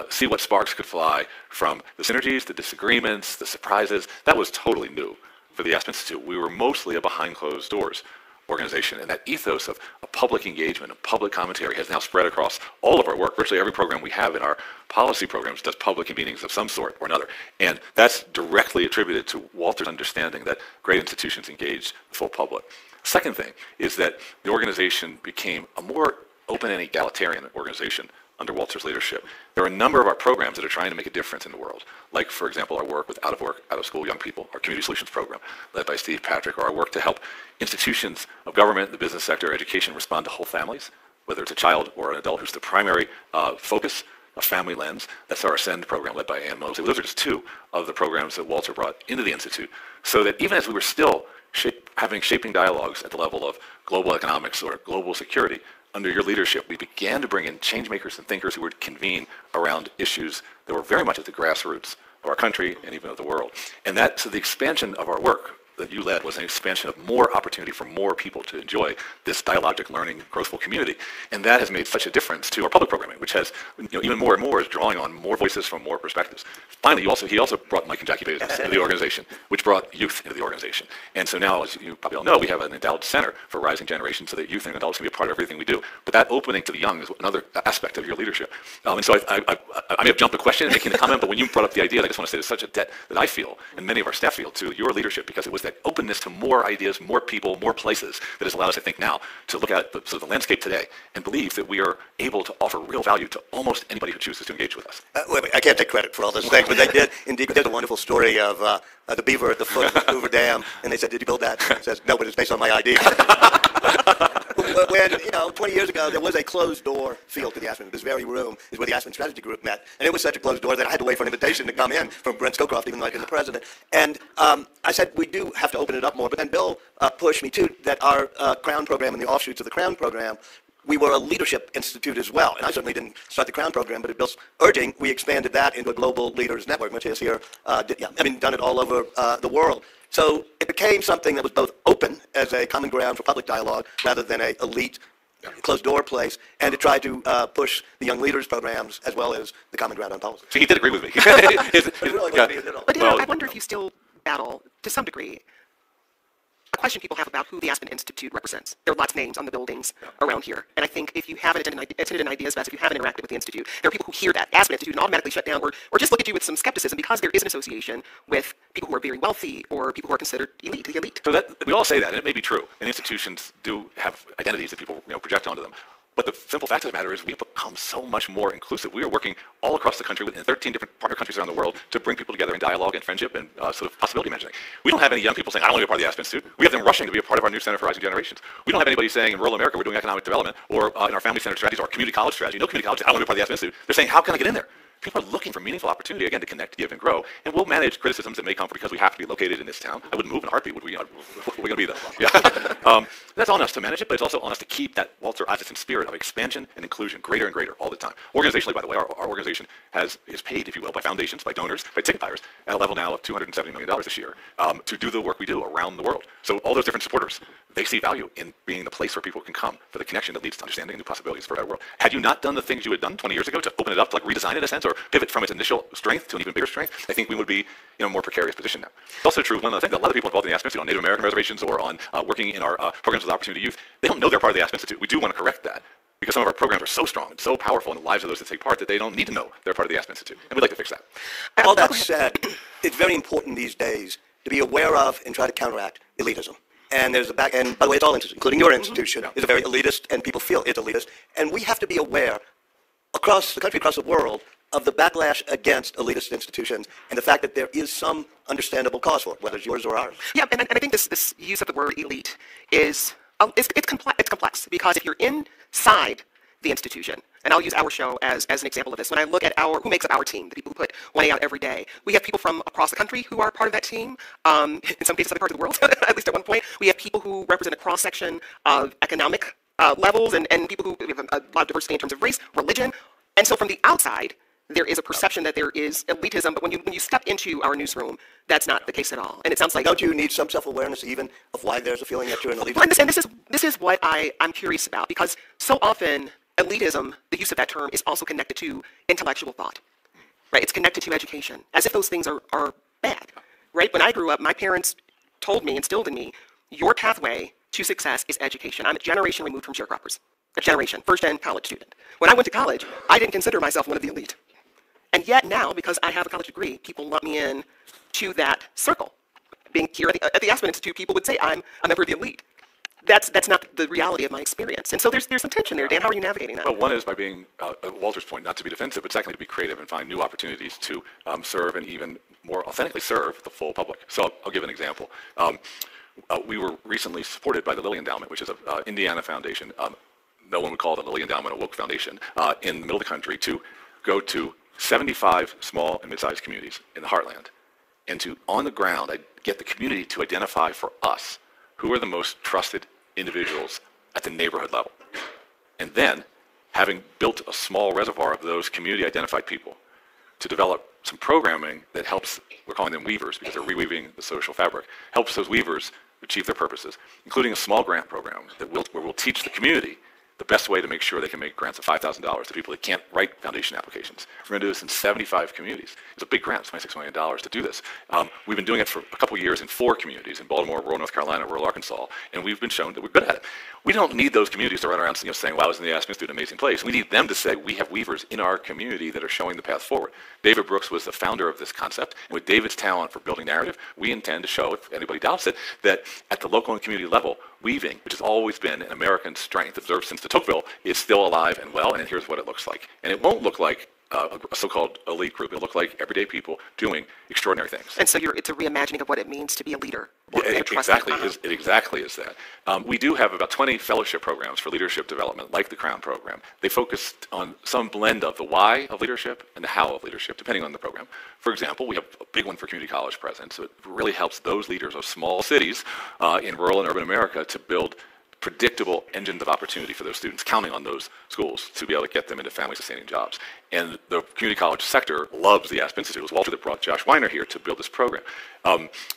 see what sparks could fly from the synergies, the disagreements, the surprises. That was totally new for the Aspen Institute. We were mostly a behind closed doors organization, and that ethos of a public engagement, of public commentary has now spread across all of our work. Virtually every program we have in our policy programs does public meetings of some sort or another. And that's directly attributed to Walter's understanding that great institutions engage the full public. Second thing is that the organization became a more open and egalitarian organization under Walter's leadership. There are a number of our programs that are trying to make a difference in the world, like, for example, our work with out-of-school young people, our Community Solutions program led by Steve Patrick, or our work to help institutions of government, the business sector, education respond to whole families, whether it's a child or an adult who's the primary focus of Family Lens. That's our Ascend program led by Ann Mosley. Those are just two of the programs that Walter brought into the Institute, so that even as we were still shaping dialogues at the level of global economics or global security, under your leadership, we began to bring in change makers and thinkers who would convene around issues that were very much at the grassroots of our country and even of the world. And so the expansion of our work that you led was an expansion of more opportunity for more people to enjoy this dialogic, learning, growthful community. And that has made such a difference to our public programming, which has, even more and more is drawing on more voices from more perspectives. Finally, he also brought Mike and Jackie Bezos into the organization, which brought youth into the organization. And so now, as you probably all know, we have an endowed center for rising generations so that youth and adults can be a part of everything we do. But that opening to the young is another aspect of your leadership. And so I may have jumped a question and making a comment, but when you brought up the idea, I just want to say there's such a debt that I feel, and many of our staff feel, to your leadership, because it was that openness to more ideas, more people, more places that has allowed us, I think, now to look at the landscape today and believe that we are able to offer real value to almost anybody who chooses to engage with us. Wait, I can't take credit for all those things, but they did indeed. There's a wonderful story of the beaver at the foot of the Hoover Dam, and they said, "Did you build that?" He says, "No, but it's based on my idea." When 20 years ago, there was a closed-door feel to the Aspen. This very room is where the Aspen Strategy Group met, and it was such a closed door that I had to wait for an invitation to come in from Brent Scowcroft, even though I'd been the president. And I said, we do have to open it up more. But then Bill pushed me too that our Crown program and the offshoots of the Crown program, we were a leadership institute as well. And I certainly didn't start the Crown program, but at Bill's urging, we expanded that into a global leaders network. Matthias here, done it all over the world. So it became something that was both open as a common ground for public dialogue rather than an elite closed-door place, and to try to push the young leaders programs as well as the common ground on policy. So he did agree with me. But I wonder if you still battle, to some degree, a question people have about who the Aspen Institute represents. There are lots of names on the buildings around here, and I think if you haven't attended an Ideas Fest, if you haven't interacted with the Institute, there are people who hear that Aspen Institute and automatically shut down or just look at you with some skepticism because there is an association with people who are very wealthy or people who are considered the elite. So that we all say that, and it may be true, and institutions do have identities that people project onto them. But the simple fact of the matter is we've become so much more inclusive. We are working all across the country within 13 different partner countries around the world to bring people together in dialogue and friendship and sort of possibility imagining. We don't have any young people saying, I don't want to be a part of the Aspen Institute. We have them rushing to be a part of our new Center for Rising Generations. We don't have anybody saying in rural America we're doing economic development or in our family centered strategies or our community college strategy. No community college, I don't want to be a part of the Aspen Institute. They're saying, how can I get in there? People are looking for meaningful opportunity, again, to connect, give, and grow. And we'll manage criticisms that may come because we have to be located in this town. I wouldn't move in a heartbeat, would we? We're going to be there. Yeah. That's on us to manage it, but it's also on us to keep that Walter Isaacson spirit of expansion and inclusion greater and greater all the time. Organizationally, by the way, our organization is paid, if you will, by foundations, by donors, by ticket buyers, at a level now of $270 million this year to do the work we do around the world. So all those different supporters, they see value in being the place where people can come for the connection that leads to understanding new possibilities for a better world. Had you not done the things you had done 20 years ago to open it up, to redesign it in a sense, or pivot from its initial strength to an even bigger strength, I think we would be in a more precarious position now. It's also true, one of the things that a lot of people involved in the Aspen Institute on Native American reservations or on working in our programs with Opportunity Youth, they don't know they're part of the Aspen Institute. We do want to correct that because some of our programs are so strong and so powerful in the lives of those that take part that they don't need to know they're part of the Aspen Institute. And we'd like to fix that. All that said, it's very important these days to be aware of and try to counteract elitism. And there's and by the way, it's all institutions, including your institution, is a very elitist, and people feel it's elitist. And we have to be aware across the country, across the world, of the backlash against elitist institutions and the fact that there is some understandable cause for it, whether it's yours or ours. Yeah, and I think this use of the word elite is it's complex because if you're inside the institution, and I'll use our show as an example of this. When I look at who makes up our team, the people who put money out every day, we have people from across the country who are part of that team. In some cases, other parts of the world, at least at one point. We have people who represent a cross-section of economic levels and people who have a lot of diversity in terms of race, religion. And so from the outside, there is a perception that there is elitism, but when you step into our newsroom, that's not the case at all. And it sounds like... Don't you need some self-awareness even of why there's a feeling that you're an elitist? And this is what I'm curious about, because so often elitism, the use of that term, is also connected to intellectual thought, right? It's connected to education, as if those things are bad, right? When I grew up, my parents told me, instilled in me, your pathway to success is education. I'm a generation removed from sharecroppers, a generation, first-gen college student. When I went to college, I didn't consider myself one of the elite. And yet now, because I have a college degree, people lump me in to that circle. Being here at the Aspen Institute, people would say I'm a member of the elite. That's not the reality of my experience. And so there's some tension there. Dan, how are you navigating that? Well, one is by being, Walter's point, not to be defensive, but secondly, to be creative and find new opportunities to serve and even more authentically serve the full public. So I'll give an example. We were recently supported by the Lilly Endowment, which is an Indiana foundation. No one would call the Lilly Endowment a woke foundation in the middle of the country to go to 75 small and mid-sized communities in the heartland and to, on the ground, get the community to identify for us who are the most trusted individuals at the neighborhood level. And then, having built a small reservoir of those community-identified people, to develop some programming that helps, we're calling them weavers because they're reweaving the social fabric, helps those weavers achieve their purposes, including a small grant program where we'll teach the community the best way to make sure they can make grants of $5,000 to people that can't write foundation applications. We're going to do this in 75 communities. It's a big grant, $26 million to do this. We've been doing it for a couple years in 4 communities, in Baltimore, rural North Carolina, rural Arkansas, and we've been shown that we're good at it. We don't need those communities to run around saying, wow, isn't the Aspen Institute an amazing place? We need them to say, we have weavers in our community that are showing the path forward. David Brooks was the founder of this concept, and with David's talent for building narrative, we intend to show, if anybody doubts it, that at the local and community level, weaving, which has always been an American strength observed since de Tocqueville, is still alive and well, and here's what it looks like. And it won't look like a so-called elite group. It'll look like everyday people doing extraordinary things. And so it's a reimagining of what it means to be a leader. It exactly is that. We do have about 20 fellowship programs for leadership development, like the Crown program. They focused on some blend of the why of leadership and the how of leadership, depending on the program. For example, we have a big one for community college presidents. So it really helps those leaders of small cities in rural and urban America to build predictable engines of opportunity for those students, counting on those schools to be able to get them into family-sustaining jobs. And the community college sector loves the Aspen Institute. It was Walter that brought Josh Weiner here to build this program.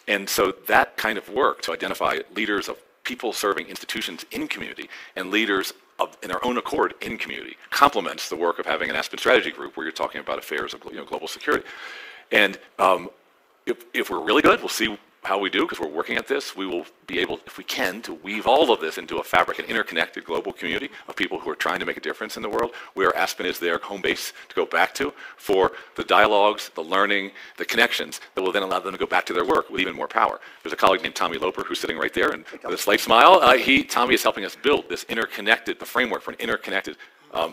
And so that kind of work to identify leaders of people serving institutions in community and leaders in their own accord in community complements the work of having an Aspen Strategy Group where you're talking about affairs of global security. And if we're really good, we'll see how we do, because we're working at this. We will be able, if we can, to weave all of this into a fabric, an interconnected global community of people who are trying to make a difference in the world, where Aspen is their home base to go back to for the dialogues, the learning, the connections that will then allow them to go back to their work with even more power. There's a colleague named Tommy Loper who's sitting right there, and with a slight smile, Tommy is helping us build this interconnected, the framework for an interconnected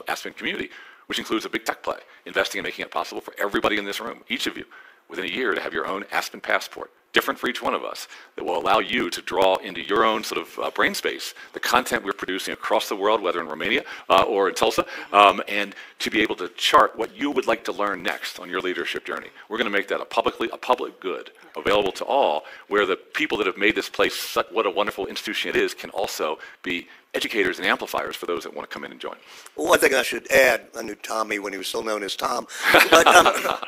Aspen community, which includes a big tech play, investing and making it possible for everybody in this room, each of you, within a year to have your own Aspen passport, different for each one of us, that will allow you to draw into your own sort of brain space the content we're producing across the world, whether in Romania or in Tulsa, and to be able to chart what you would like to learn next on your leadership journey. We're going to make that a public good, available to all, where the people that have made this place what a wonderful institution it is can also be educators and amplifiers for those that want to come in and join. Well, one thing I should add, I knew Tommy when he was still known as Tom, but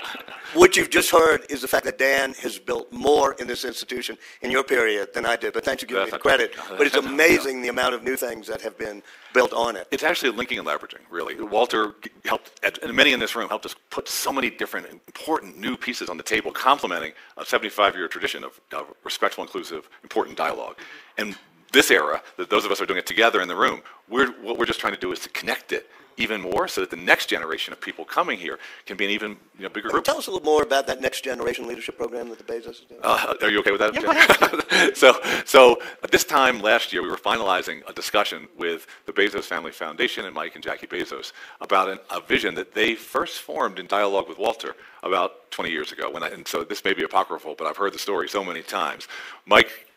what you've just heard is the fact that Dan has built more in this institution in your period than I did, but thanks for giving me the credit. But it's amazing the amount of new things that have been built on it. It's actually linking and leveraging, really. Walter helped, and many in this room helped us put so many different important new pieces on the table, complementing a 75-year tradition of respectful, inclusive, important dialogue. And this era, that those of us are doing it together in the room, what we're just trying to do is to connect it even more so that the next generation of people coming here can be an even bigger group. Tell us a little more about that next generation leadership program that the Bezos is doing. Are you okay with that? Yeah, go ahead. So at this time last year, we were finalizing a discussion with the Bezos Family Foundation and Mike and Jackie Bezos about a vision that they first formed in dialogue with Walter about 20 years ago. And so this may be apocryphal, but I've heard the story so many times. Mike,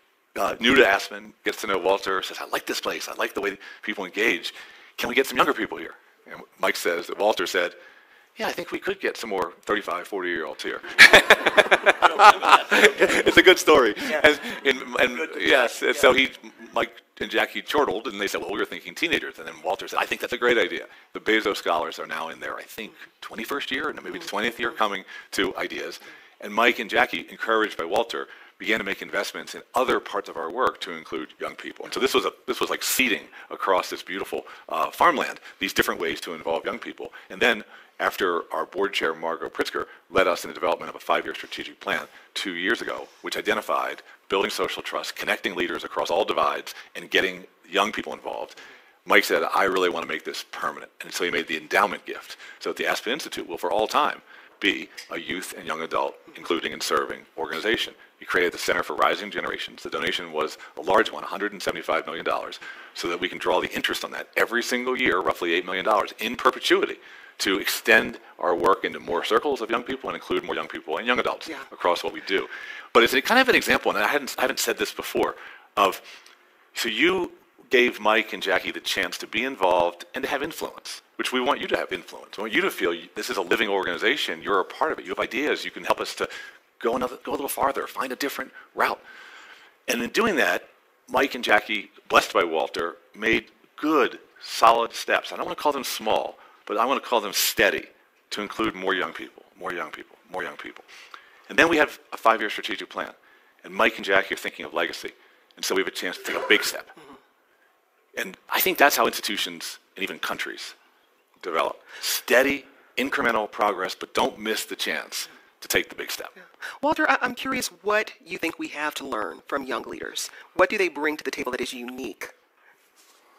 new to Aspen, gets to know Walter, says, I like this place. I like the way people engage. Can we get some younger people here? And Mike says that Walter said, yeah, I think we could get some more 35, 40-year-olds here. It's a good story. Yeah. So Mike and Jackie chortled, and they said, well, we were thinking teenagers. And then Walter said, I think that's a great idea. The Bezos scholars are now in their, I think, 21st year, and maybe the 20th year, coming to ideas. And Mike and Jackie, encouraged by Walter, began to make investments in other parts of our work to include young people. And so this was like seeding across this beautiful farmland, these different ways to involve young people. And then after our board chair, Margot Pritzker, led us in the development of a 5-year strategic plan 2 years ago, which identified building social trust, connecting leaders across all divides, and getting young people involved, Mike said, I really want to make this permanent. And so he made the endowment gift. So that the Aspen Institute will, for all time, be a youth and young adult, including and serving organization. He created the Center for Rising Generations. The donation was a large one, $175 million, so that we can draw the interest on that every single year, roughly $8 million, in perpetuity, to extend our work into more circles of young people and include more young people and young adults across what we do. But it's kind of an example, and I haven't said this before, so you gave Mike and Jackie the chance to be involved and to have influence, which we want you to have influence. We want you to feel this is a living organization. You're a part of it. You have ideas. You can help us to go a little farther, find a different route. And in doing that, Mike and Jackie, blessed by Walter, made good solid steps. I don't want to call them small, but I want to call them steady to include more young people, more young people, more young people. And then we have a 5-year strategic plan. And Mike and Jackie are thinking of legacy. And so we have a chance to take a big step. And I think that's how institutions and even countries develop. Steady, incremental progress, but don't miss the chance to take the big step. Yeah. Walter, I'm curious what you think we have to learn from young leaders. What do they bring to the table that is unique?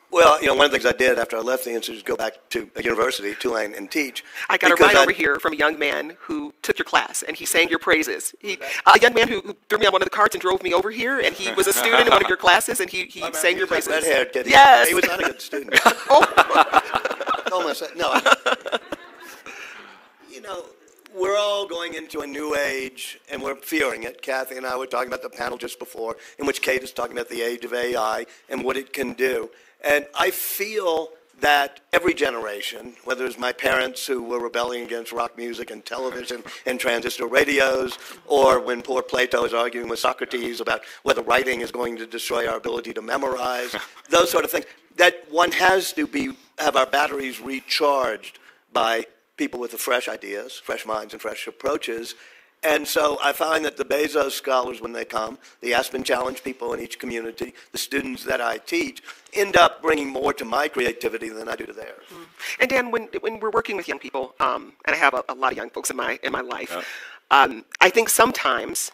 Well, one of the things I did after I left the institute is go back to a university, Tulane, and teach. I got a ride over here from a young man who took your class, and he sang your praises. A young man who threw me on one of the carts and drove me over here, and he was a student in one of your classes, and he sang your praises. Red-haired kid. Yes. He was not a good student. Almost. No. We're all going into a new age, and we're fearing it. Kathy and I were talking about the panel just before, in which Kate is talking about the age of AI and what it can do. And I feel that every generation, whether it's my parents who were rebelling against rock music and television and transistor radios, or when poor Plato is arguing with Socrates about whether writing is going to destroy our ability to memorize, those sort of things, that one has to have our batteries recharged by people with the fresh ideas, fresh minds, and fresh approaches. And so I find that the Bezos scholars, when they come, the Aspen Challenge people in each community, the students that I teach, end up bringing more to my creativity than I do to theirs. And Dan, when we're working with young people, and I have a lot of young folks in my life, I think sometimes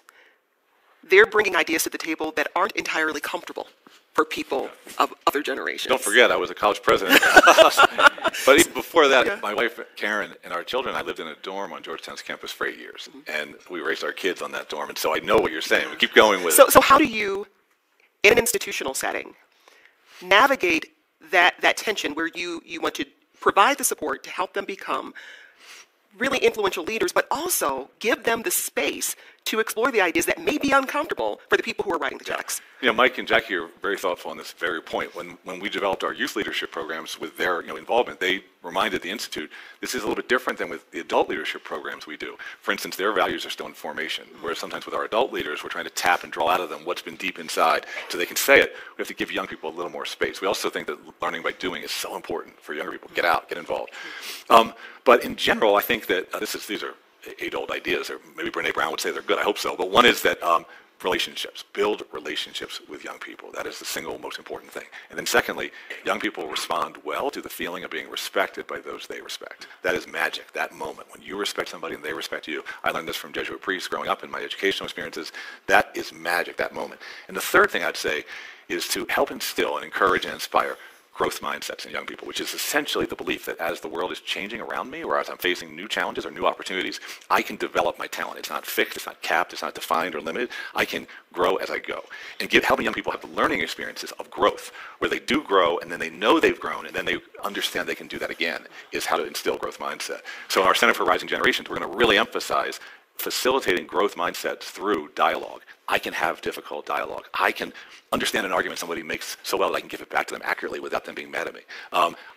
they're bringing ideas to the table that aren't entirely comfortable for people of other generations. Don't forget, I was a college president. But even before that, my wife, Karen, and our children, I lived in a dorm on Georgetown's campus for 8 years. And we raised our kids on that dorm. And so I know what you're saying. We keep going with it. So how do you, in an institutional setting, navigate that tension where you want to provide the support to help them become really influential leaders, but also give them the space to explore the ideas that may be uncomfortable for the people who are writing the checks? Mike and Jackie are very thoughtful on this very point. When we developed our youth leadership programs with their involvement, they reminded the Institute this is a little bit different than with the adult leadership programs we do. For instance, their values are still in formation, whereas sometimes with our adult leaders, we're trying to tap and draw out of them what's been deep inside so they can say it. We have to give young people a little more space. We also think that learning by doing is so important for younger people. Get out, get involved. But in general, I think that these are age-old ideas, or maybe Brene Brown would say they're good. I hope so. But one is that relationships, build relationships with young people. That is the single most important thing. And then secondly, young people respond well to the feeling of being respected by those they respect. That is magic, that moment. When you respect somebody and they respect you. I learned this from Jesuit priests growing up in my educational experiences. That is magic, that moment. And the third thing I'd say is to help instill and encourage and inspire growth mindsets in young people, which is essentially the belief that as the world is changing around me, or as I'm facing new challenges or new opportunities, I can develop my talent. It's not fixed, it's not capped, it's not defined or limited. I can grow as I go. And helping young people have the learning experiences of growth, where they do grow and then they know they've grown and then they understand they can do that again, is how to instill growth mindset. So in our Center for Rising Generations, we're going to really emphasize facilitating growth mindsets through dialogue. I can have difficult dialogue. I can understand an argument somebody makes so well that I can give it back to them accurately without them being mad at me.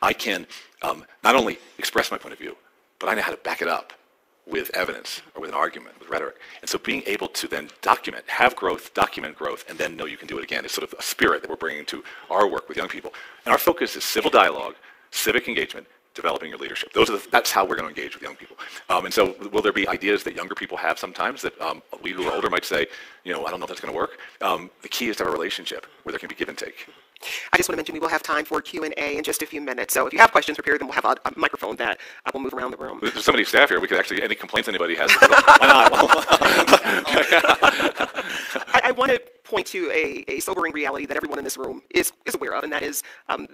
I can not only express my point of view, but I know how to back it up with evidence or with an argument, with rhetoric. And so being able to then have growth, document growth, and then know you can do it again is sort of a spirit that we're bringing to our work with young people. And our focus is civil dialogue, civic engagement, developing your leadership. That's how we're going to engage with young people. And so will there be ideas that younger people have sometimes that we who are older might say, I don't know if that's going to work. The key is to have a relationship where there can be give and take. I just want to mention we will have time for Q&A in just a few minutes. So if you have questions prepared, then we'll have a microphone that will move around the room. There's so many staff here, we could actually, any complaints anybody has, why not? I want to point to a sobering reality that everyone in this room is aware of, and that is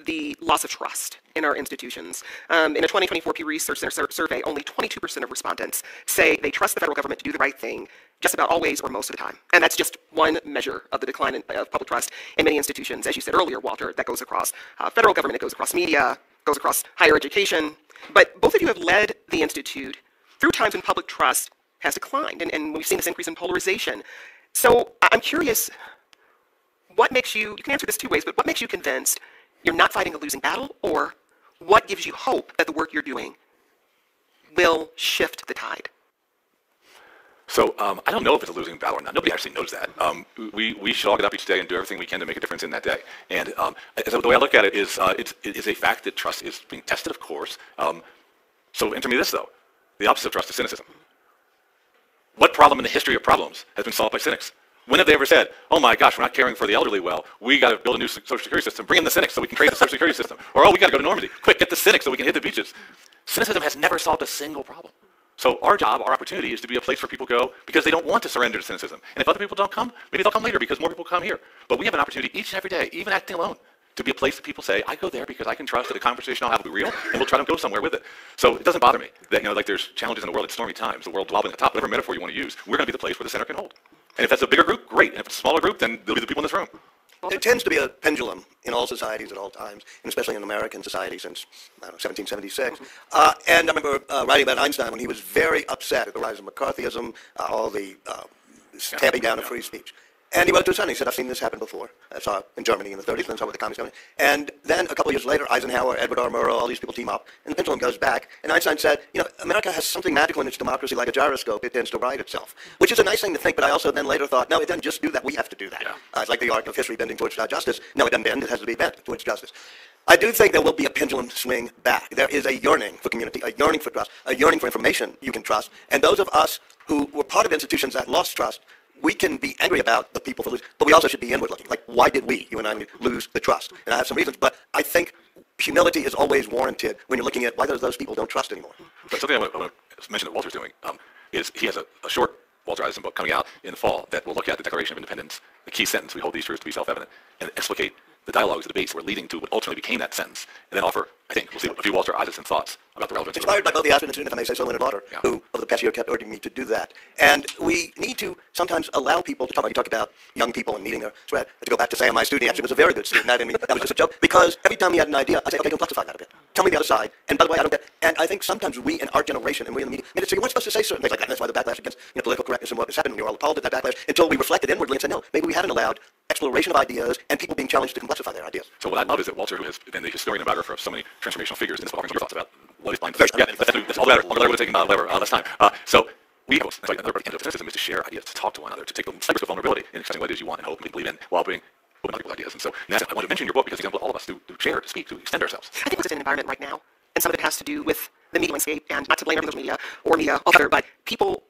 the loss of trust in our institutions. In a 2024 Pew Research Center survey, only 22% of respondents say they trust the federal government to do the right thing just about always or most of the time. And that's just one measure of the decline of public trust in many institutions. As you said earlier, Walter, that goes across federal government, it goes across media, goes across higher education. But both of you have led the Institute through times when public trust has declined, and we've seen this increase in polarization. So I'm curious, what makes you can answer this two ways, but what makes you convinced you're not fighting a losing battle, or what gives you hope that the work you're doing will shift the tide? So I don't know if it's a losing battle or not. Nobody actually knows that. We should all get up each day and do everything we can to make a difference in that day. And the way I look at it is it is a fact that trust is being tested, of course. So enter me this, though. The opposite of trust is cynicism. What problem in the history of problems has been solved by cynics? When have they ever said, oh my gosh, we're not caring for the elderly well, we got to build a new social security system, bring in the cynics so we can create the social security system. Or, oh, we got to go to Normandy, quick, get the cynics so we can hit the beaches. Cynicism has never solved a single problem. So our job, our opportunity is to be a place where people go because they don't want to surrender to cynicism. And if other people don't come, maybe they'll come later because more people come here. But we have an opportunity each and every day, even acting alone, to be a place that people say, I go there because I can trust that the conversation I'll have will be real, and we'll try to go somewhere with it. So it doesn't bother me that, like there's challenges in the world, it's stormy times, the world's wobbling at the top, whatever metaphor you want to use, we're going to be the place where the center can hold. And if that's a bigger group, great. And if it's a smaller group, then they'll be the people in this room. There tends to be a pendulum in all societies at all times, and especially in American society since, 1776. And I remember writing about Einstein when he was very upset at the rise of McCarthyism, all the stamping down of free speech. And he wrote to his son, he said, I've seen this happen before. I saw it in Germany in the 30s, then saw it with the Communist Party. And then a couple of years later, Eisenhower, Edward R. Murrow, all these people team up, and the pendulum goes back. And Einstein said, America has something magical in its democracy like a gyroscope. It tends to right itself, which is a nice thing to think, but I also then later thought, no, it doesn't just do that. We have to do that. It's like the arc of history bending towards justice. No, it doesn't bend. It has to be bent towards justice. I do think there will be a pendulum swing back. There is a yearning for community, a yearning for trust, a yearning for information you can trust. And those of us who were part of institutions that lost trust, we can be angry about the people for losing, but we also should be inward looking. Like, why did we, you and I, lose the trust? And I have some reasons, but I think humility is always warranted when you're looking at why those people don't trust anymore. But something I want to mention that Walter's doing is he has a short Walter Isaacson book coming out in the fall that will look at the Declaration of Independence, the key sentence, we hold these truths to be self-evident, and explicate the dialogues, the debates that were leading to what ultimately became that sentence, and then offer, I think, we'll see a few Walter Isaacson thoughts about the relevance. Inspired by both the Aspen Institute, if I may say so, and Lauder, who over the past year kept urging me to do that. And we need to sometimes allow people to talk. You talk about young people and needing their spread. To go back to saying my student actually was a very good student. I didn't mean that was just a joke. Because every time he had an idea, I say, okay, complexify that a bit. Tell me the other side. And by the way, I don't get. And I think sometimes we in our generation and we in the media made it so you weren't supposed to say certain things like that. And that's why the backlash against political correctness and what has happened. We were all appalled at that backlash until we reflected inwardly and said, no, maybe we hadn't allowed exploration of ideas and people being challenged to complexify their ideas. So what I love is that Walter, who has been the historian and biographer of so many transformational figures, in this book, offering some of your thoughts about what is blind possession. Yeah, that's all the better. Longer than I would have taken less time. So we have another end of cynicism is to share ideas, to talk to one another, to take the slightest of vulnerability in expressing what it is you want and hope and believe in while being open to people's ideas. And so in that sense, I want to mention your book because it's all of us to share, to speak, to extend ourselves. I think it's an environment right now, and some of it has to do with the media landscape, and not to blame everything media or media altogether, but people,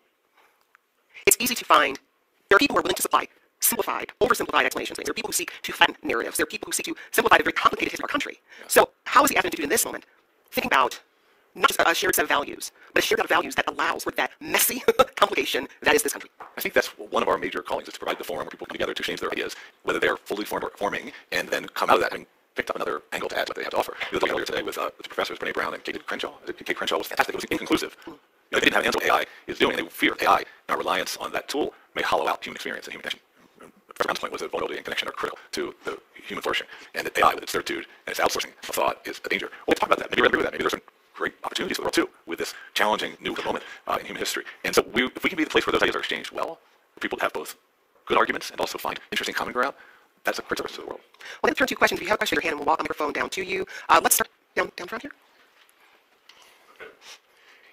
it's easy to find, there are people who are willing to supply simplified, oversimplified explanations. There are people who seek to flatten narratives. There are people who seek to simplify the very complicated history of our country. So how is the Advent Institute in this moment thinking about not just a shared set of values, but a shared set of values that allows for that messy complication that is this country? I think that's one of our major callings, is to provide the forum where people come together to change their ideas, whether they're fully forming and then come out of that having picked up another angle to add to what they have to offer. We were talking earlier today with the professors, Brene Brown and Kate Crenshaw. Kate Crenshaw was fantastic. It was inconclusive. They didn't have an answer to what AI is doing. They fear AI and our reliance on that tool may hollow out human experience and human connection. Professor Brown's point was that vulnerability and connection are critical to the human flourishing, and that AI, with its certitude and its outsourcing of thought, is a danger. Well, let's talk about that. Maybe we agree with that. Maybe there's some great opportunities for the world, too, with this challenging new moment in human history. And so if we can be the place where those ideas are exchanged well, where people have both good arguments and also find interesting common ground, that's a great service to the world. Well, let me turn to questions. If you have a question, raise your hand, and we'll walk the microphone down to you. Let's start down front here.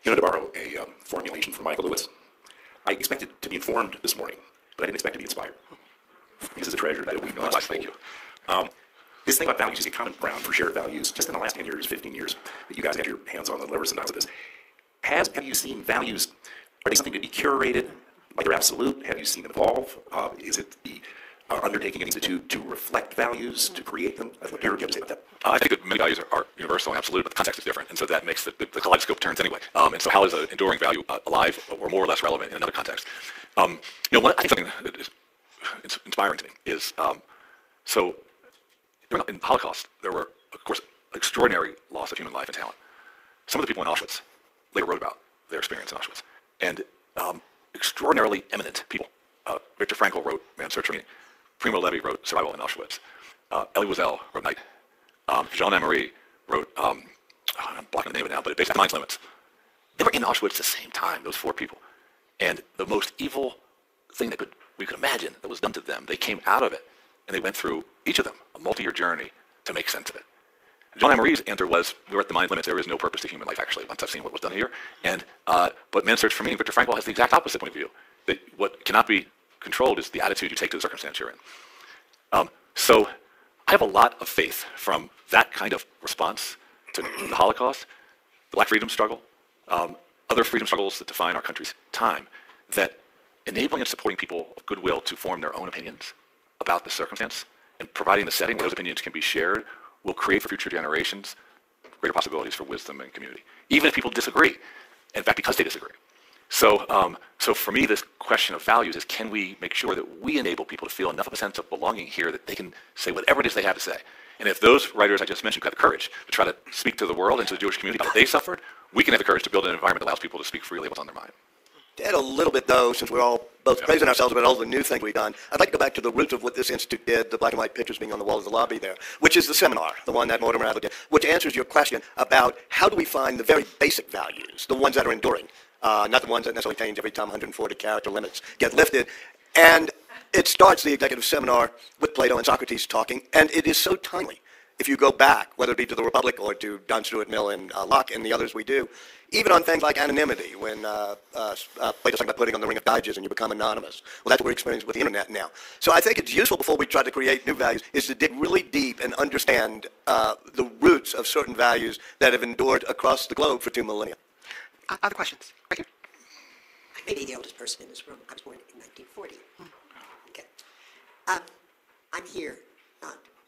To borrow a formulation from Michael Lewis, I expected to be informed this morning, but I didn't expect to be inspired. This is a treasure that we've lost. Thank you. This thing about values is a common ground for shared values. Just in the last 10 years, 15 years, that you guys have your hands on the levers and dials of this. Have you seen values? Are they something to be curated, like they're absolute? Have you seen them evolve? Is it the undertaking an institute to reflect values, to create them? What do you have to say about that? I think that many values are universal and absolute, but the context is different, and so that makes the kaleidoscope turns anyway. And so how is an enduring value alive or more or less relevant in another context? I think something that is inspiring to me is, so in the Holocaust, there were, of course, extraordinary loss of human life and talent. Some of the people in Auschwitz later wrote about their experience in Auschwitz, and extraordinarily eminent people. Viktor Frankl wrote Man's Search for Meaning. Primo Levi wrote Survival in Auschwitz. Elie Wiesel wrote Night. Jean Amory wrote, I'm blocking the name of it now, but it basically Mind's Limits. They were in Auschwitz at the same time, those four people. And the most evil thing that we could imagine that was done to them, they came out of it, and they went through, each of them, a multi-year journey to make sense of it. Jean Amory's answer was, we were at the mind's limits, there is no purpose to human life, actually, once I've seen what was done here. And but Man's Search for Meaning, Viktor Frankl has the exact opposite point of view. that what cannot be controlled is the attitude you take to the circumstance you're in. So I have a lot of faith from that kind of response to the Holocaust, the Black freedom struggle, other freedom struggles that define our country's time, that enabling and supporting people of goodwill to form their own opinions about the circumstance and providing the setting where those opinions can be shared will create for future generations greater possibilities for wisdom and community, even if people disagree, in fact, because they disagree. So for me, this question of values is, can we make sure that we enable people to feel enough of a sense of belonging here that they can say whatever it is they have to say? And if those writers I just mentioned got the courage to try to speak to the world and to the Jewish community about what they suffered, we can have the courage to build an environment that allows people to speak freely what's on their mind. To add a little bit, though, since we're all both praising ourselves about all the new things we've done, I'd like to go back to the roots of what this institute did, the black and white pictures being on the wall of the lobby there, which is the seminar, the one that Mortimer Adler did, which answers your question about how do we find the very basic values, the ones that are enduring, not the ones that necessarily change every time 140 character limits get lifted. And it starts the executive seminar with Plato and Socrates talking, and it is so timely. If you go back, whether it be to the Republic or to John Stuart Mill and Locke and the others we do, even on things like anonymity, when Plato's talking about putting on the ring of Gyges and you become anonymous. Well, that's what we're experiencing with the internet now. So I think it's useful before we try to create new values is to dig really deep and understand the roots of certain values that have endured across the globe for 2 millennia. Other questions? Right here. I may be the oldest person in this room. I was born in 1940. Okay. I'm here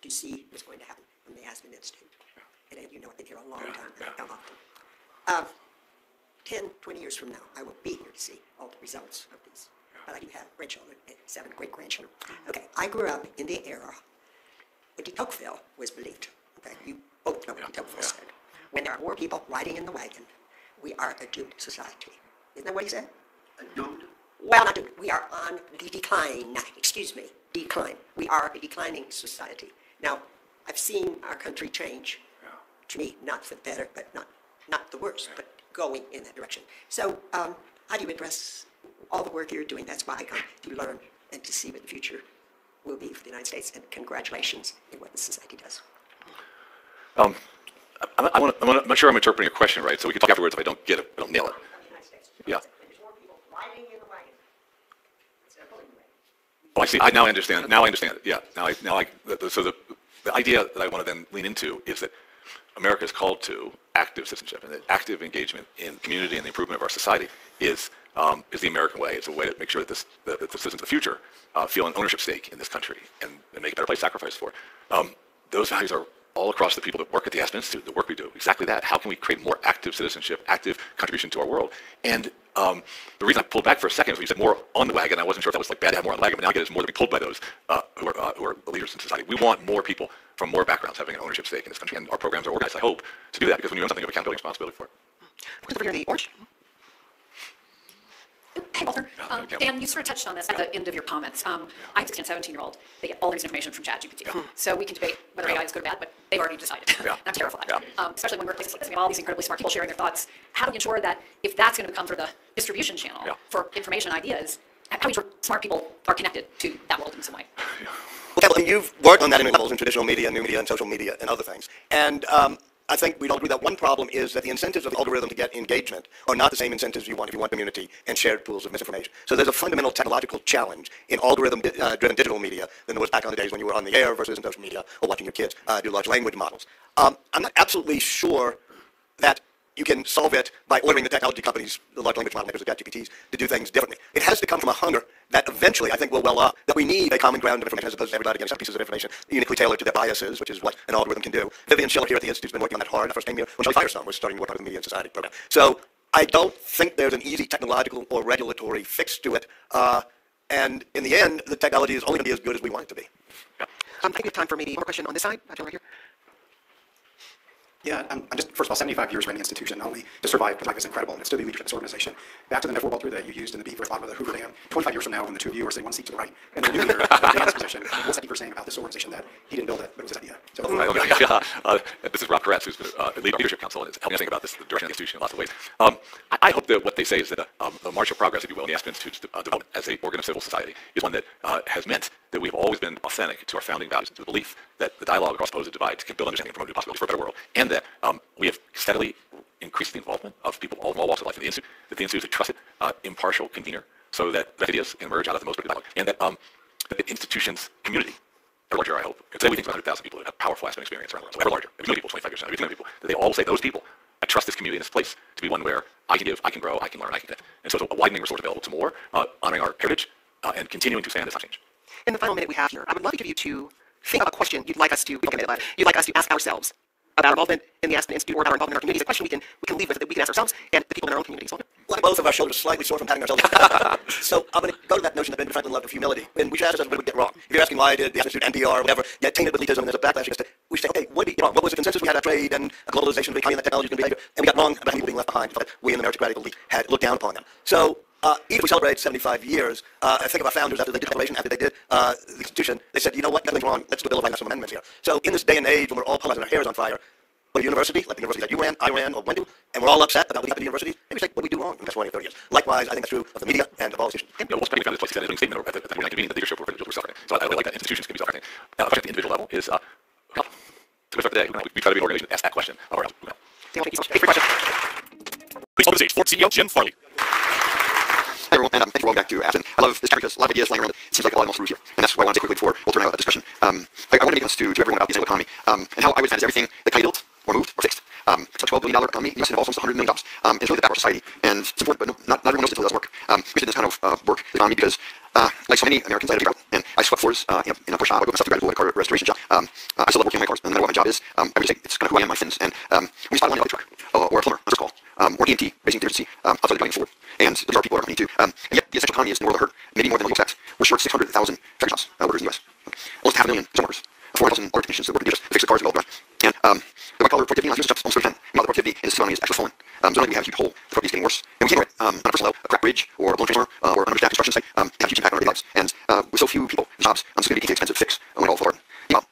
to see what's going to happen from the Aspen Institute. And you know I've been here a long time. I come often. 10, 20 years from now, I will be here to see all the results of these. But I do have grandchildren and 7 great-grandchildren. Okay, I grew up in the era when de Tocqueville was believed. Okay, you both know what de Tocqueville said. When there are more people riding in the wagon, we are a doomed society. Isn't that what he said? A doomed? Well, not doomed. We are on the decline. Excuse me, decline. We are a declining society. Now, I've seen our country change. To me, not for the better, but not the worse, but going in that direction. So how do you address all the work you're doing? That's why I come to learn and to see what the future will be for the United States. And congratulations in what the society does. I'm not sure I'm interpreting your question right, so we can talk afterwards if I don't get it, I don't nail it. Yeah. Oh, I see. Now I understand. Now I understand it. Yeah. So the idea that I want to then lean into is that America is called to active citizenship, and that active engagement in community and the improvement of our society is the American way. It's a way to make sure that the citizens of the future feel an ownership stake in this country and make a better place to sacrifice for. Those values are all across the people that work at the Aspen Institute, the work we do. Exactly that. How can we create more active citizenship, active contribution to our world? And the reason I pulled back for a second is when you said more on the wagon. I wasn't sure if that was like bad to have more on the wagon, but now I get it's more to be pulled by those who are the leaders in society. We want more people from more backgrounds having an ownership stake in this country, and our programs are organized, I hope, to do that, because when you own something, you have accountability and responsibility for it. Who's over here in the orange? Hey, Walter. Dan, you sort of touched on this at the end of your comments. I have a 16 and 17-year-old. They get all their information from ChatGPT. So we can debate whether AI is good or bad, but they've already decided. I'm terrified. Especially when workplaces like this, we have all these incredibly smart people sharing their thoughts. How do we ensure that if that's going to become sort of the distribution channel for information and ideas, how do we ensure smart people are connected to that world in some way? Well, you've worked on that in levels in traditional media, new media, and social media, and other things. And I think we'd all agree that one problem is that the incentives of the algorithm to get engagement are not the same incentives you want if you want community and shared pools of misinformation. So there's a fundamental technological challenge in algorithm-driven digital media than there was back on the days when you were on the air versus in social media or watching your kids do large language models. I'm not absolutely sure that you can solve it by ordering the technology companies, the large language model makers, the ChatGPTs, to do things differently. It has to come from a hunger that eventually I think will well up, that we need a common ground of information as opposed to everybody getting some pieces of information uniquely tailored to their biases, which is what an algorithm can do. Vivian Schiller here at the Institute has been working on that hard. I first came here when Shelley Firestone was starting to work on the Media and Society program. So I don't think there's an easy technological or regulatory fix to it. And in the end, the technology is only going to be as good as we want it to be. I think we have time for maybe one more question on this side. Right here. Yeah, I'm just, first of all, 75 years running the institution, not only to survive, but life is incredible, and it's still the leadership of this organization. Back to the metaphor that you used in the beef at the bottom of the Hoover Dam, 25 years from now, when the two of you are sitting one seat to the right, and the new leader of Dan's position, what's that for saying about this organization that he didn't build it, but it was his idea? So, this is Rob Koretz, who's the leader of Leadership Council, and is helping us think about this, the direction of the institution in lots of ways. I hope that what they say is that the march of progress, if you will, in the Aspen Institute's development as an organ of civil society is one that has meant that we've always been authentic to our founding values, to the belief that the dialogue across opposite divides can build understanding and promote new possibilities for a better world, and that we have steadily increased the involvement of people of all walks of life in the Institute, that the Institute is a trusted, impartial convener so that ideas emerge out of the most productive dialogue, and that the institutions community, ever larger, I hope. Today we think about 100,000 people that have powerful Aspen experience around the world, so ever larger. If you know people 25 years from now, if you know people, they all say, those people, I trust this community and this place to be one where I can give, I can grow, I can learn, I can connect. And so it's a widening resource available to more, honoring our heritage, and continuing to stand as not change. In the final minute we have here, I would love each of you to think of a question you'd like us to ask ourselves about our involvement in the Aspen Institute or about our involvement in our communities. A question we can leave with that we can ask ourselves and the people in our own communities. Well, both of our shoulders slightly sore from patting ourselves. So I'm going to go to that notion that Benjamin Franklin loved of humility. And we should ask ourselves what we get wrong. If you're asking why did the Institute NPR or whatever get tainted with elitism and there's a backlash against it, we should say, okay, what did we get wrong? What was the consensus we had about trade and globalization of the economy and that technology and behavior? And we got wrong about people being left behind. We in the meritocratic elite had looked down upon them. So even if we celebrate 75 years, I think of our founders after they did the Declaration, after they did the Constitution, they said, you know what, nothing's wrong, let's do a Bill of Rights and some amendments here. So in this day and age when we're all polarized and our hair is on fire, a university, like the university that you ran, I ran, or went to, and we're all upset about what happened to universities, maybe say, what did we do wrong in the past 20 or 30 years? Likewise, I think that's true of the media and of politicians. You know, most people found this place, he said in a statement at the convening that leadership were suffering. So I really like that. Institutions can be suffering. Now, the question at the individual level is, well, to start the day, we try to be an organization that asks that question of our else. Thank you so much. Please welcome to the stage, Ford CEO Jim Farley. Hi everyone, and thank you for welcome back to Aspen. I love this chapter because a lot of ideas flying around it. It seems like a lot of loose here, and that's why I want to take quickly before we'll turn out a discussion. I want to make this to everyone about the economy and how I would define is everything that can be built or moved or fixed. It's a $12 billion economy. The U.S. involves almost $100 million. It's really the backwards society, and it's important, but not everyone knows it until it does work. We should do this kind of work the economy because, like so many Americans, I had a big job, and I swept floors in a push shop. I put myself to grad school at a car restoration job. I still love working on my cars, no matter what my job is. I would say it's kind of who I am, my sins. And when you spot a line truck, or a plumber, on first call, or EMT, raising deficiency, outside the building forward. And these are people in our company too. And yet the essential economy is in the world of hurt, maybe more than what you expect. We're short 600,000 factory jobs workers in the U.S. Almost 500,000 zone workers. 400,000 auto technicians that work in fix the cars and all that. And the white collar productivity in the U.S. is almost 30%. Meanwhile, the productivity in this economy is actually falling. So we have a huge hole. The productivity is getting worse. And we can't ignore it. On a personal level, a cracked bridge or a blown transformer or an understaffed construction site have a huge impact on our daily lives. And with so few people, jobs, it's going to be expensive to fix when it all falls apart.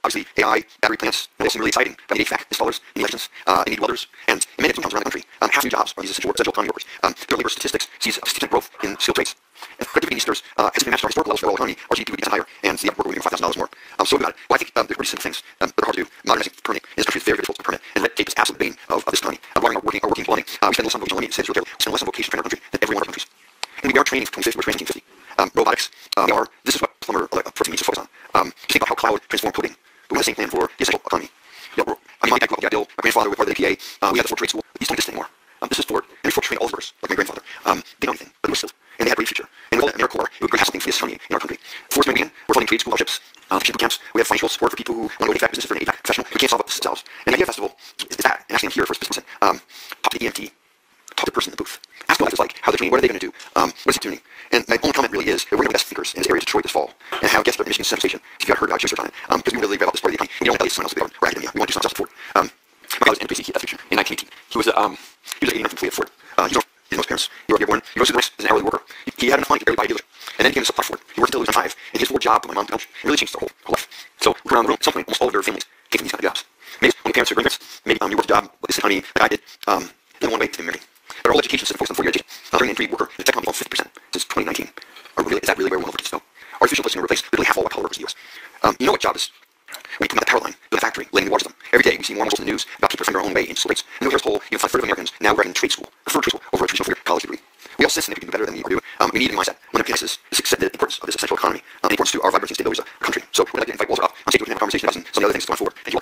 Obviously, AI, battery plants, and they seem really exciting. But you need HVAC installers, you need electricians, you need welders, and in many towns around the country, half new jobs are these essential economy workers. Their labor statistics sees a 60% growth in skilled trades. And productivity in these sectors has been matched our historical levels for the whole economy. Our GDP would be higher, and the worker would be $5,000 more. So about it. Well, I think there's pretty simple things that are hard to do. Modernizing permanent in this country is very, very difficult to permanent, and red tape is absolute bane of this economy. Running our working plumbing. We spend less on vocation learning, we spend less on vocation training in our country than every one of our countries. And we are training from 2050, we're training 1950. Robotics, this is what plumber protein needs to focus on. Just think about how cloud transformed coding. We have the same plan for the essential economy. My dad grew up with Bill, my grandfather was part of the APA. We had the Ford Trade School. These don't exist anymore. This is Ford. And Ford trained all of us, like my grandfather. They don't know anything, but they were skilled. And they had a great future. And with all that AmeriCorps, it would be something for this economy in our country. Force maybe in, we're funding trade scholarships, teaching boot camps. We have financial support for people who want to go to HVAC business for an HVAC professional. We can't solve it themselves. And the idea festival is that. And actually I'm here for a specific person. Talk to the EMT. Talk to the person in the booth. Ask them what it's like, how they're training, what are they going to do, what is it doing? And my only comment really is, we're going to be best thinkers in this area of Detroit this fall, and have guests at the Michigan Central Station, if you haven't heard about research on it, because we really read about this part of the economy. We don't want to someone else or academia. We want to do something else at Ford. My father was NPC at that future in 1918. He was 89 employee at Ford. His parents, he worked born. He rose to the ranks as an hourly worker. He had enough money to barely buy a dealer. And then he became a supply Ford. He worked until he was 5. And his Ford job put my mom to lunch. It really changed their whole life. So we around the room, at some point, almost all of their families came from these kind of jobs. Maybe one of your parents or grandparents, maybe you worked a job like this economy that I did. Then one way to marry. But our whole education system focused on 4-year education. During entry worker, the tech company fell 50% since 2019. Is that really where we want to go? Artificial intelligence is going to replace literally half all white collar workers in the U.S. You know what job is? We put them on the power line, build a factory, laying the water system. Every day we see more and more in the news about people finding their own way in school rates. And here's whole, a third of Americans now graduating trade school, prefer trade school over a traditional 4-year college degree. We all insist that we can do better than we are doing. We need a mindset. One of the is the importance of this essential economy, the importance to our vibrancy and stability as a country. So we'd like to invite Walter up on stage to have a conversation about some of the other things going forward. Thank you.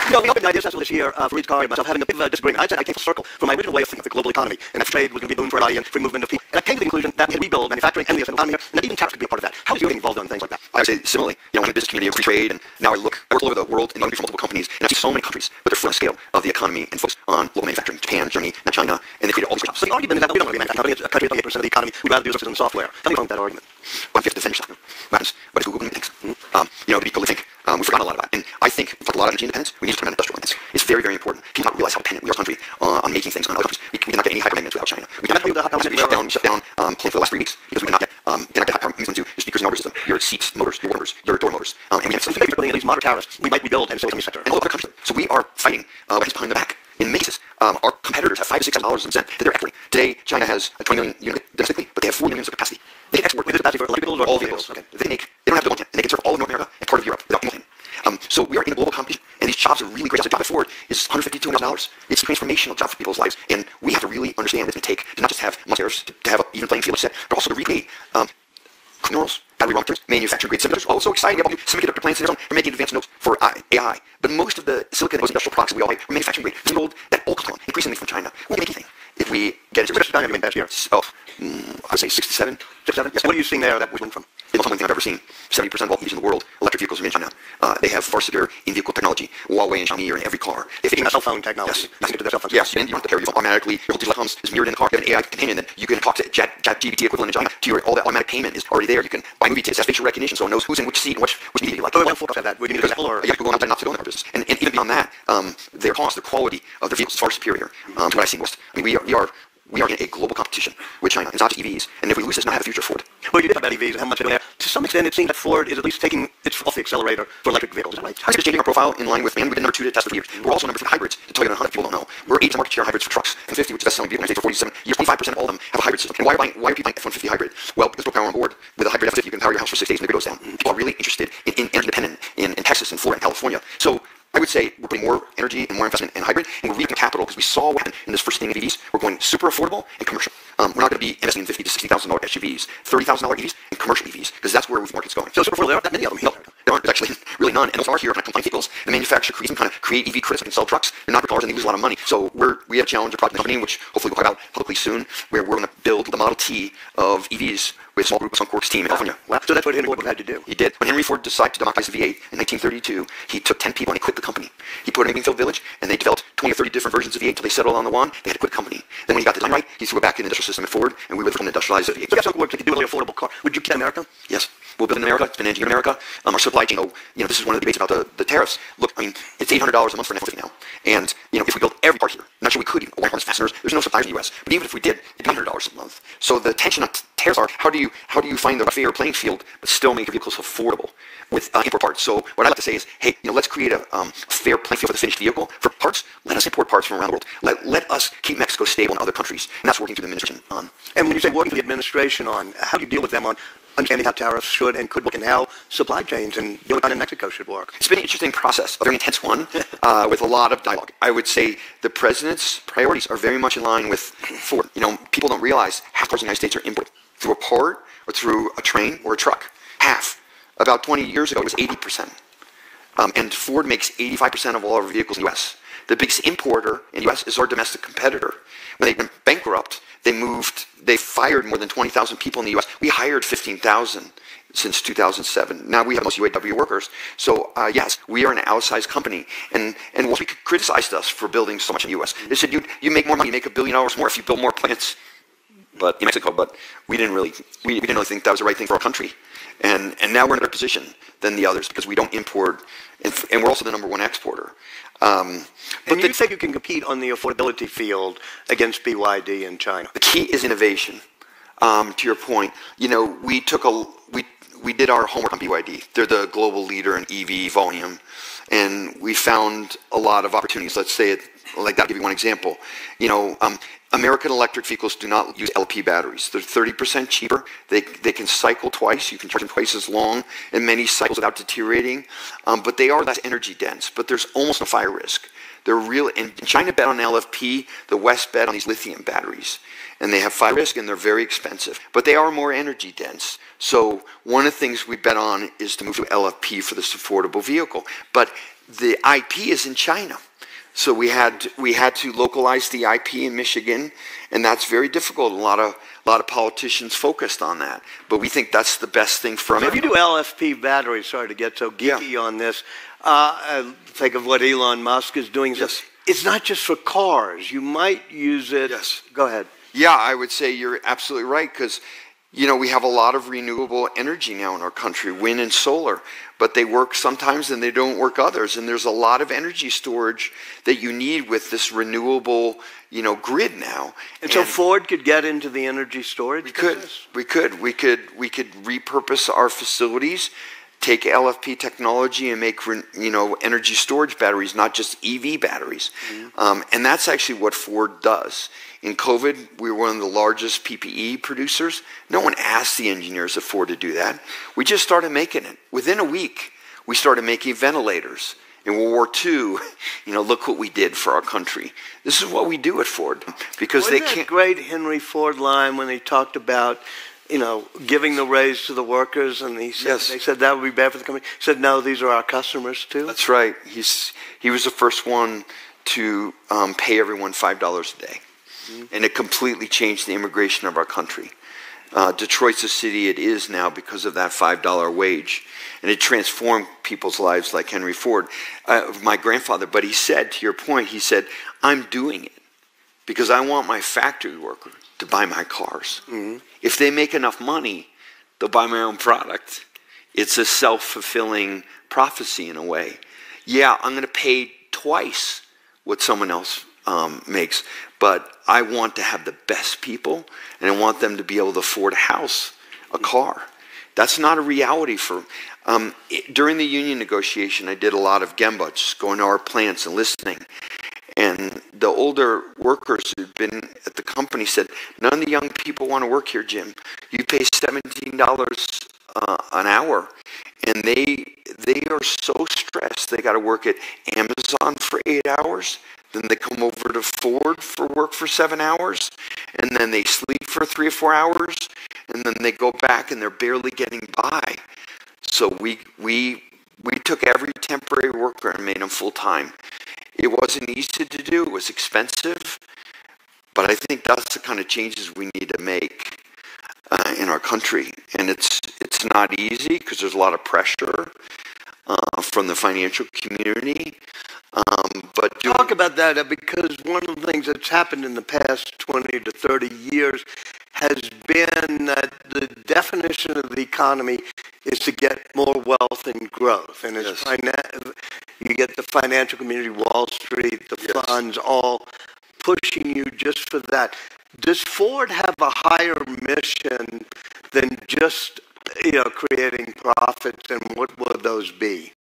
We opened the Ideas Festival this year for Reed Carr and myself having a bit of a disagreement. I came full circle from my original way of thinking of the global economy, and that trade was going to be a boon for everybody and free movement of people. And I came to the conclusion that we had to rebuild manufacturing and the economy, and that even tariffs could be a part of that. How is you getting involved in things like that? I would say similarly, I'm in the business community of free trade, and now I work all over the world and for multiple companies, and I see so many countries with their full scale of the economy and focus on global manufacturing. Japan, Germany, and China, and they created all these jobs. So the argument is that we don't want to be a manufacturing company. It's a country with 28% of the economy. We'd rather do services and software. Tell me about that argument. Well, if you have to defend yourself, what happens? What is Google doing? Thanks. People think we've forgotten a lot about it. And I think, like a lot of energy independence, we need to turn on industrial independence. It's very, very important. People don't realize how dependent we are as a country on making things on other countries. We cannot get any hyper maintenance without China. We cannot shut down for the last 3 weeks because we cannot get power into your speakers and your system, your seats motors, your motors, your door motors. And we have some building these modern tariffs. We might rebuild and save sector. And all other countries. So we are fighting behind the back. In many cases, our competitors have $5 to $6 that they're exporting. Today, China has 20 million units domestically, but they have 4 million of capacity. They can export capacity for electric vehicles or all vehicles. Okay. They don't have to go and they can serve all of North America and part of Europe without anything. So we are in a global competition, and these jobs are really great. The job at Ford is $150,000 to $200,000. It's a transformational job for people's lives, and we have to really understand it's going to take to not just have tariffs to have an even playing field, but also to repay minerals, battery raw materials, manufacturing grade semiconductors. Oh, it's so exciting. They have all new semiconductor plants in Arizona. They're making advanced nodes for AI. But most of the silicon and those industrial products that we all buy are manufacturing grade. It's gold that all comes increasingly from China. We won't make anything if we get it. What's the time past year? Oh, I would say 67. 67? Yes. What are you seeing there that we went from? The most thing I've ever seen. 70% of all EVs in the world, electric vehicles are in China. They have far superior in-vehicle technology. Huawei and Xiaomi are in every car. They have cell phone technology. Yes. Nothing to do with cell phones. Yes, and you don't have to carry your phone automatically. Your whole digital outcomes is mirrored in the car. You have an AI companion that you can talk to ChatGPT equivalent in China. To your, all that automatic payment is already there. You can buy movie tickets, have facial recognition, so it knows who's in which seat and which media you like. Well, for that, we need to explore. You have to go outside not to go in our business. And even beyond that, their cost, the quality of their vehicles is far superior to what I see in West. I mean, we are in a global competition with China. It's not just EVs. And if we lose this, not have a future Ford. Well, you did talk about EVs and how much they're doing there. To some extent, it seems that Ford is at least taking its off the accelerator for electric vehicles. Is that right? I think it's changing our profile in line with, man, we've been number 2 to test for years. We're also number 3 hybrids. To Toyota and Honda, people don't know. We're 8% market share on hybrids for trucks. F-150, which is the best-selling vehicle in the United States for 47 years. 25% of all of them have a hybrid system. And why are people buying F-150 hybrid? Well, because we're power on board. With a hybrid F-150, you can power your house for 6 days and the grid goes down. People are really interested in energy independent in Texas and Florida and California. So I would say we're putting more energy and more investment in hybrid, and we're reaping capital because we saw what happened in this first thing of EVs. We're going super affordable and commercial. We're not going to be investing in $50,000 to $60,000 SUVs, $30,000 EVs, and commercial EVs, because that's where the market's going. So super affordable. There aren't that many of them here. No, there aren't. There's actually really none. And those are here kind of compliant vehicles. The manufacturer kind of create EV credits and sell trucks. They're not for cars and they lose a lot of money. So we have a challenge, a project company, which hopefully we'll talk about publicly soon, where we're going to build the Model T of EVs with a small group of Suncorp's team in California. Wow. So that's what Henry Ford had to do. He did. When Henry Ford decided to democratize the V8 in 1932, he took 10 people and he quit the company. He put it in Greenfield Village, and they developed 20 or 30 different versions of V8 until they settled on the one. They had to quit the company. Then when he got the design right, he threw it back in the industrial system at Ford, and we were going to industrialize the V8. So that's what we could do a really affordable car. Would you keep that in America? Yes. We'll build in America. It's been engineered in America. Our supply chain, this is one of the debates about the tariffs. Look, I mean, it's $800 a month for an F-150 now. And, if we build every part here, I'm not sure we could even, wire harness fasteners, there's no suppliers in the U.S. But even if we did, it'd be $900 a month. So the tension on tariffs are, how do you find the fair playing field, but still make your vehicles affordable with import parts? So what I'd like to say is, hey, let's create a fair playing field for the finished vehicle. For parts, let us import parts from around the world. Let us keep Mexico stable in other countries. And that's working through the administration on. And when you say working through the administration on, how do you deal with them on understanding how tariffs should and could work and how supply chains and the in Mexico should work? It's been an interesting process, a very intense one, with a lot of dialogue. I would say the president's priorities are very much in line with Ford. People don't realize half cars in the United States are imported through a port or through a train or a truck. Half. About 20 years ago, it was 80%. And Ford makes 85% of all our vehicles in the U.S. The biggest importer in the U.S. is our domestic competitor. When they went bankrupt, they fired more than 20,000 people in the U.S. We hired 15,000 since 2007. Now we have most UAW workers. So yes, we are an outsized company. And Wall Street criticized us for building so much in the U.S. They said, you make more money, you make $1 billion more if you build more plants in Mexico. But we didn't really think that was the right thing for our country. And now we're in a better position than the others because we don't import, and we're also the number 1 exporter. And you think you can compete on the affordability field against BYD in China? The key is innovation. To your point, we did our homework on BYD. They're the global leader in EV volume, and we found a lot of opportunities. Let's say it like that. I'll give you one example. American electric vehicles do not use LP batteries. They're 30% cheaper. They can cycle twice. You can charge them twice as long in many cycles without deteriorating. But they are less energy dense. But there's almost no fire risk. They're real. And China bet on LFP. The West bet on these lithium batteries. And they have fire risk and they're very expensive. But they are more energy dense. So one of the things we bet on is to move to LFP for this affordable vehicle. But the IP is in China. So we had to localize the IP in Michigan, and that's very difficult. A lot of politicians focused on that, but we think that's the best thing for America. So if you do LFP batteries, sorry to get so geeky on this, think of what Elon Musk is doing. Yes. It's not just for cars. You might use it. Yes. Go ahead. Yeah, I would say you're absolutely right because we have a lot of renewable energy now in our country, wind and solar, but they work sometimes and they don't work others. And there's a lot of energy storage that you need with this renewable, grid now. And so Ford could get into the energy storage business? We could repurpose our facilities, take LFP technology and make, energy storage batteries, not just EV batteries. Mm-hmm. And that's actually what Ford does. In COVID, we were one of the largest PPE producers. No one asked the engineers at Ford to do that. We just started making it. Within a week, we started making ventilators In World War II, look what we did for our country. This is what we do at Ford because Wasn't they can't. That great Henry Ford line when he talked about, giving the raise to the workers, and he said, Yes. they said that would be bad for the company. He said, no, these are our customers too. That's right. He was the first one to pay everyone $5 a day, and it completely changed the immigration of our country. Detroit's a city it is now because of that $5 wage. And it transformed people's lives like Henry Ford, my grandfather. But he said, to your point, he said, I'm doing it because I want my factory worker to buy my cars. If they make enough money, they'll buy my own product. It's a self-fulfilling prophecy in a way. Yeah, I'm going to pay twice what someone else makes, but I want to have the best people, and I want them to be able to afford a house, a car. That's not a reality for. During the union negotiation, I did a lot of gemba, just going to our plants and listening. And the older workers who'd been at the company said, none of the young people want to work here, Jim. You pay $17 an hour. And they are so stressed. They got to work at Amazon for 8 hours. Then they come over to Ford for work for 7 hours. And then they sleep for 3 or 4 hours. And then they go back and they're barely getting by. So we took every temporary worker and made them full-time. It wasn't easy to do. It was expensive. But I think that's the kind of changes we need to make in our country. And it's not easy because there's a lot of pressure from the financial community. But talk about that, because one of the things that's happened in the past 20 to 30 years has been that the definition of the economy is to get more wealth and growth. And it's you get the financial community, Wall Street, the funds, all pushing you just for that. Does Ford have a higher mission than just creating profits, and what will those be?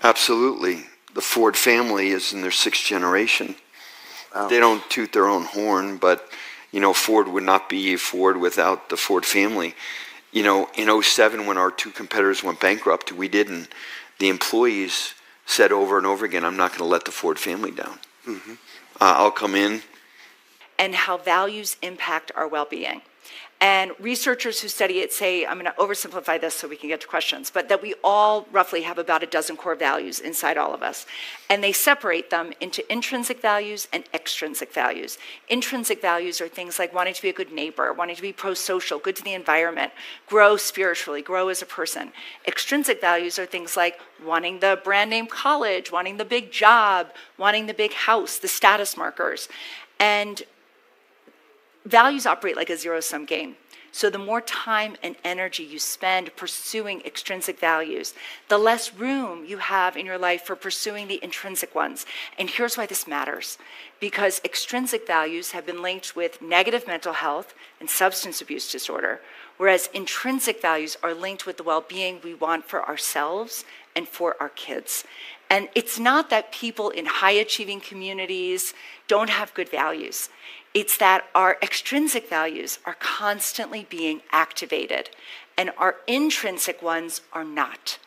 Absolutely. The Ford family is in their 6th generation. They don't toot their own horn, but, you know, Ford would not be Ford without the Ford family. You know, in 2007, when our 2 competitors went bankrupt, we didn't. The employees said over and over again, I'm not going to let the Ford family down. Mm-hmm. I'll come in. And how values impact our well-being. And researchers who study it say, I'm going to oversimplify this so we can get to questions, but that we all roughly have about a dozen core values inside all of us. And they separate them into intrinsic values and extrinsic values. Intrinsic values are things like wanting to be a good neighbor, wanting to be pro-social, good to the environment, grow spiritually, grow as a person. Extrinsic values are things like wanting the brand name college, wanting the big job, wanting the big house, the status markers. And values operate like a zero-sum game. So the more time and energy you spend pursuing extrinsic values, the less room you have in your life for pursuing the intrinsic ones. And here's why this matters. Because extrinsic values have been linked with negative mental health and substance abuse disorder, whereas intrinsic values are linked with the well-being we want for ourselves and for our kids. And it's not that people in high-achieving communities don't have good values. It's that our extrinsic values are constantly being activated, and our intrinsic ones are not.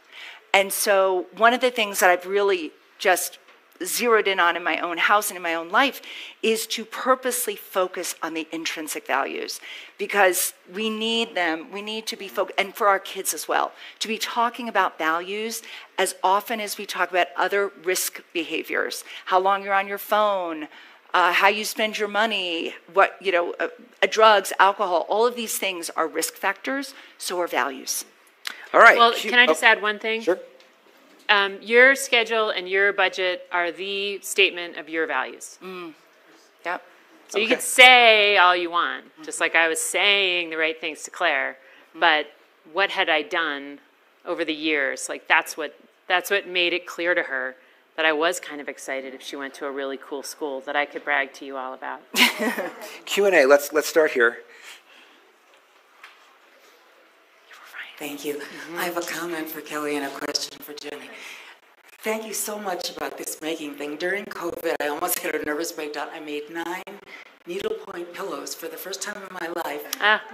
And so one of the things that I've really just zeroed in on in my own house and in my own life is to purposely focus on the intrinsic values, because we need them. We need to be focused, and for our kids as well, to be talking about values as often as we talk about other risk behaviors, how long you're on your phone, how you spend your money, what, you know, drugs, alcohol, all of these things are risk factors, so are values. All right. Well, can I just add one thing? Sure. Your schedule and your budget are the statement of your values. Yep. So you can say all you want, just like I was saying the right things to Claire, but what had I done over the years? Like that's what made it clear to her that I was kind of excited if she went to a really cool school that I could brag to you all about. Q&A, let's start here. Thank you. I have a comment for Kelly and a question for Jenny. Thank you so much about this making thing. During COVID, I almost had a nervous breakdown. I made 9 needlepoint pillows for the first time in my life.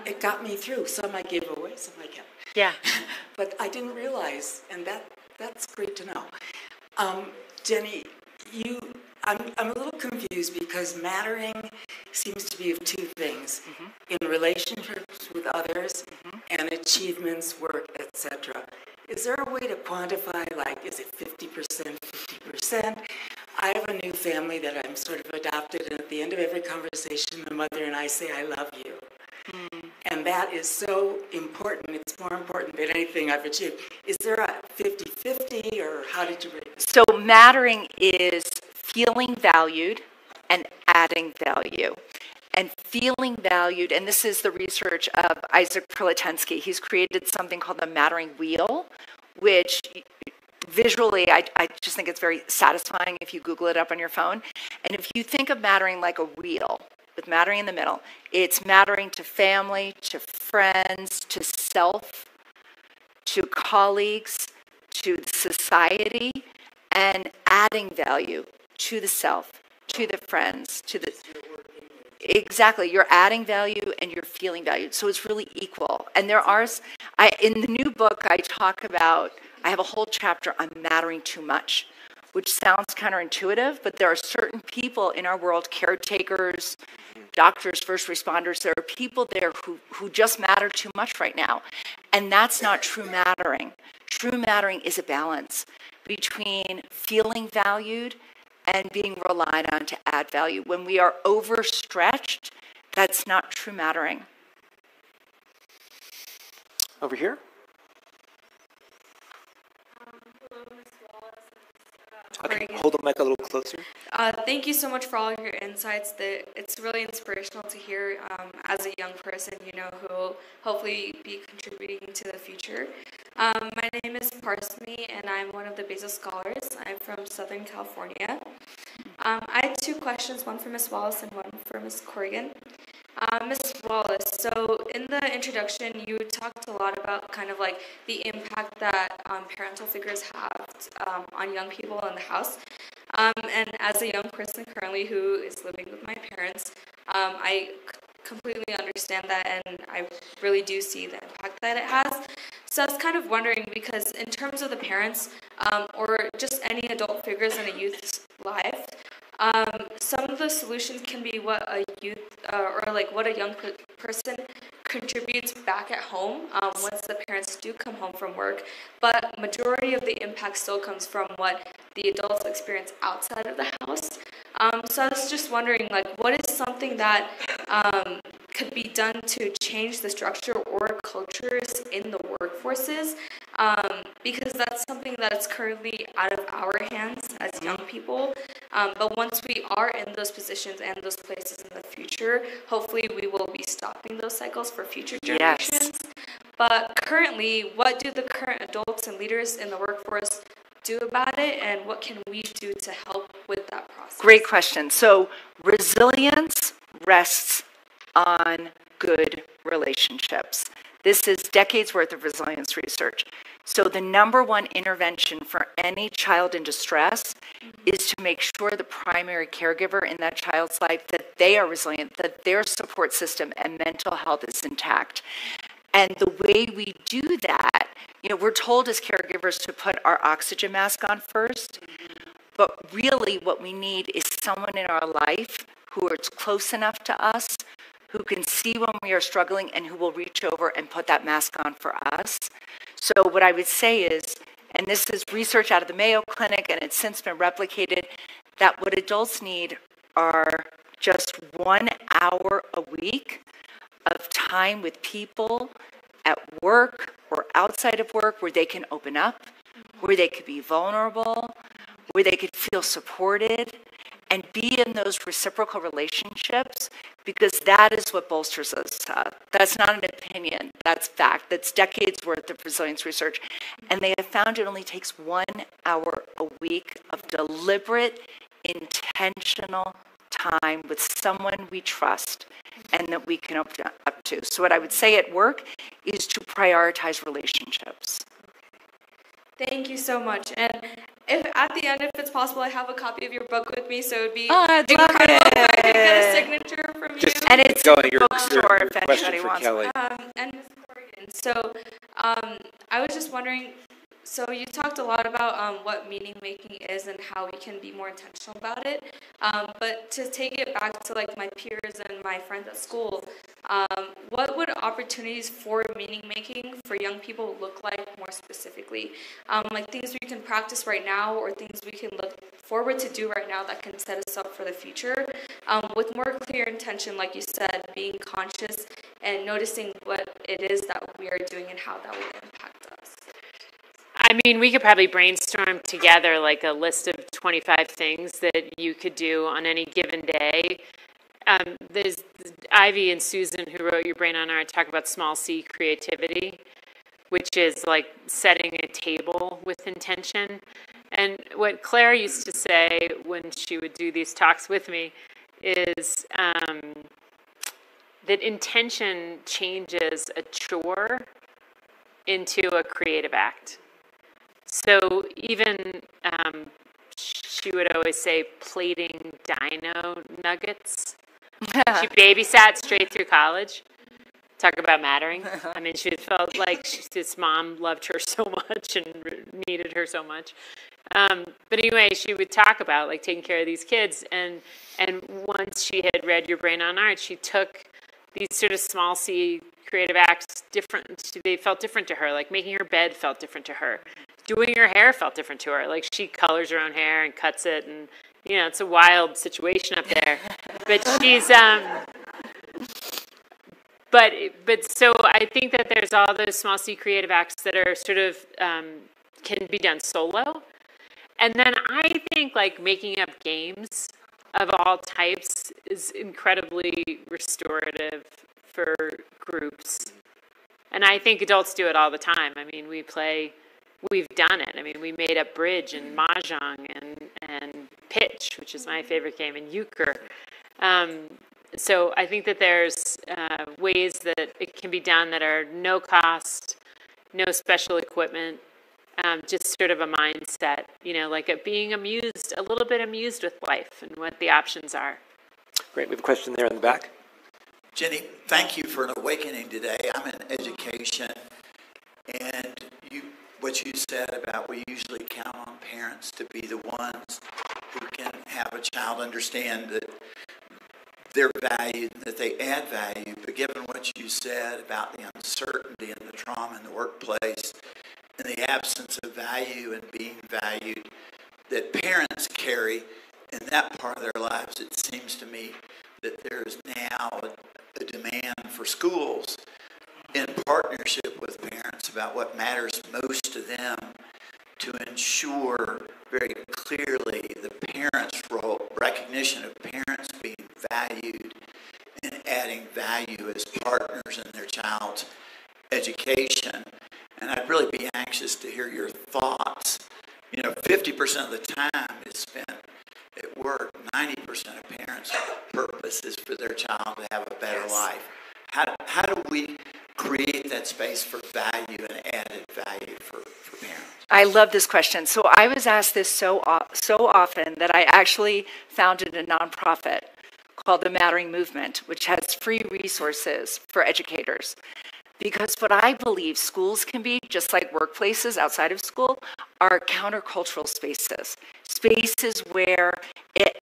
It got me through. Some I gave away, some I kept. Yeah. But I didn't realize, and that's great to know. Jenny, I'm a little confused because mattering seems to be of 2 things, in relationships with others and achievements, work, etc. Is there a way to quantify, like, is it 50%, 50%? I have a new family that I'm sort of adopted, and at the end of every conversation, the mother and I say, I love you. And that is so important. It's more important than anything I've achieved. Is there a 50-50, or how did you break it? So mattering is feeling valued and adding value. And feeling valued, and this is the research of Isaac Prolotensky. He's created something called the mattering wheel, which visually, I just think it's very satisfying if you Google it up on your phone. And if you think of mattering like a wheel, with mattering in the middle, it's mattering to family, to friends, to self, to colleagues, to society, and adding value to the self, to the friends, to the... Exactly, you're adding value and you're feeling valued, so it's really equal. And there are, in the new book I talk about, I have a whole chapter on mattering too much, which sounds counterintuitive, but there are certain people in our world, caretakers, doctors, first responders, there are people there who just matter too much right now. And that's not true mattering. True mattering is a balance between feeling valued and being relied on to add value. When we are overstretched, that's not true mattering. Over here. Okay, hold the mic a little closer. Thank you so much for all your insights. It's really inspirational to hear as a young person, you know, who will hopefully be contributing to the future. My name is Parsmi, and I'm one of the Bezos Scholars. I'm from Southern California. I had 2 questions, one for Ms. Wallace and one for Ms. Corrigan. Ms. Wallace, so in the introduction, you talked talked a lot about kind of like the impact that parental figures have on young people in the house. And as a young person currently who is living with my parents, I completely understand that, and I really do see the impact that it has. So I was kind of wondering, because in terms of the parents, or just any adult figures in a youth's life, some of the solutions can be what a youth, or like what a young person contributes back at home once the parents do come home from work, but majority of the impact still comes from what the adults experience outside of the house. So I was just wondering, like, what is something that could be done to change the structure or cultures in the workforces? Because that's something that's currently out of our hands as young people. But once we are in those positions and those places in the future, hopefully we will be stopping those cycles for future generations. Yes. But currently, what do the current adults and leaders in the workforce do about it, and what can we do to help with that process? Great question. So resilience rests on good relationships. This is decades worth of resilience research. So the number one intervention for any child in distress is to make sure the primary caregiver in that child's life, that they are resilient, that their support system and mental health is intact. And the way we do that, you know, we're told as caregivers to put our oxygen mask on first, but really what we need is someone in our life who is close enough to us, who can see when we are struggling, and who will reach over and put that mask on for us. So what I would say is, and this is research out of the Mayo Clinic, and it's since been replicated, that what adults need are just 1 hour a week of time with people at work or outside of work where they can open up, where they could be vulnerable, where they could feel supported, and be in those reciprocal relationships, because that is what bolsters us. That's not an opinion, that's fact. That's decades worth of resilience research. And they have found it only takes 1 hour a week of deliberate, intentional time with someone we trust and that we can open up to. So what I would say at work is to prioritize relationships. Thank you so much. And if at the end, if it's possible, I have a copy of your book with me, so it would be I'd incredible love if I could get a it. signature from you. And it's Go, in the bookstore if anybody wants Kelly. And Ms. Corrigan. So I was just wondering, so you talked a lot about what meaning making is and how we can be more intentional about it. But to take it back to like my peers and my friends at school, what would opportunities for meaning making for young people look like more specifically? Like things we can practice right now, or things we can look forward to do right now that can set us up for the future with more clear intention, like you said, being conscious and noticing what it is that we are doing and how that will impact us. I mean, we could probably brainstorm together like a list of 25 things that you could do on any given day. There's Ivy and Susan, who wrote Your Brain on Art, talk about small C creativity, which is like setting a table with intention. And what Claire used to say when she would do these talks with me is that intention changes a chore into a creative act. So even she would always say plating dino nuggets. She babysat straight through college. Talk about mattering. I mean, she felt like this mom loved her so much and needed her so much. But anyway, she would talk about like taking care of these kids. And once she had read Your Brain on Art, she took these sort of small C creative acts different. They felt different to her. Like making her bed felt different to her. Doing her hair felt different to her. Like she colors her own hair and cuts it, and you know it's a wild situation up there. But she's but so I think that there's all those small C creative acts that are sort of can be done solo, and then I think like making up games of all types is incredibly restorative for groups, and I think adults do it all the time. I mean, we've done it. I mean, we made up bridge and mahjong and pitch, which is my favorite game, and euchre. So I think that there's ways that it can be done that are no cost, no special equipment, just sort of a mindset, like being amused, a little bit amused with life and what the options are. Great. We have a question there in the back. Jenny, thank you for an awakening today. I'm in education, and what you said about we usually count on parents to be the ones who can have a child understand that they're valued and that they add value. But given what you said about the uncertainty and the trauma in the workplace and the absence of value and being valued that parents carry in that part of their lives, it seems to me that there is now a demand for schools in partnership with parents about what matters most to them to ensure very clearly the parents' role, recognition of parents being valued and adding value as partners in their child's education. And I'd really be anxious to hear your thoughts. 50% of the time is spent at work. 90% of parents' purpose is for their child to have a better life. How do we create that space for value and added value for parents? I love this question. So I was asked this so often that I actually founded a nonprofit called the Mattering Movement, which has free resources for educators. Because what I believe schools can be, just like workplaces outside of school, are countercultural spaces. Spaces where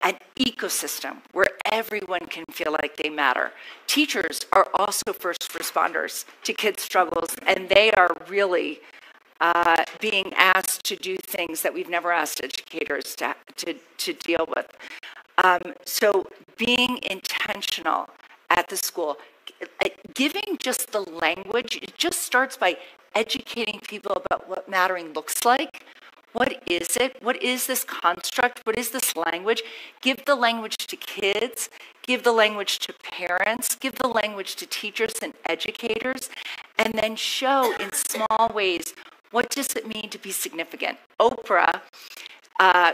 an ecosystem where everyone can feel like they matter. Teachers are also first responders to kids' struggles, and they are really being asked to do things that we've never asked educators to deal with. So being intentional at the school, giving just the language, it just starts by educating people about what mattering looks like. What is it? What is this construct? What is this language? Give the language to kids, give the language to parents, give the language to teachers and educators, and then show in small ways, what does it mean to be significant? Oprah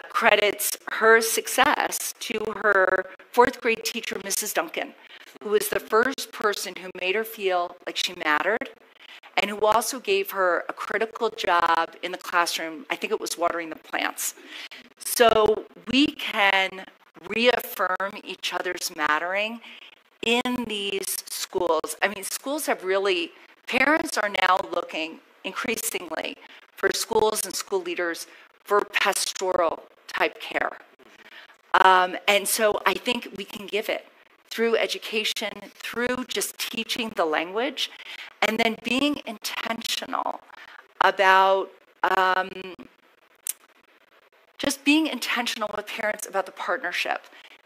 credits her success to her fourth grade teacher, Mrs. Duncan, who was the first person who made her feel like she mattered, and who also gave her a critical job in the classroom. I think it was watering the plants. So we can reaffirm each other's mattering in these schools. I mean, schools have really, parents are now looking increasingly for schools and school leaders for pastoral type care. And so I think we can give it through education, through just teaching the language, and then being intentional about just being intentional with parents about the partnership.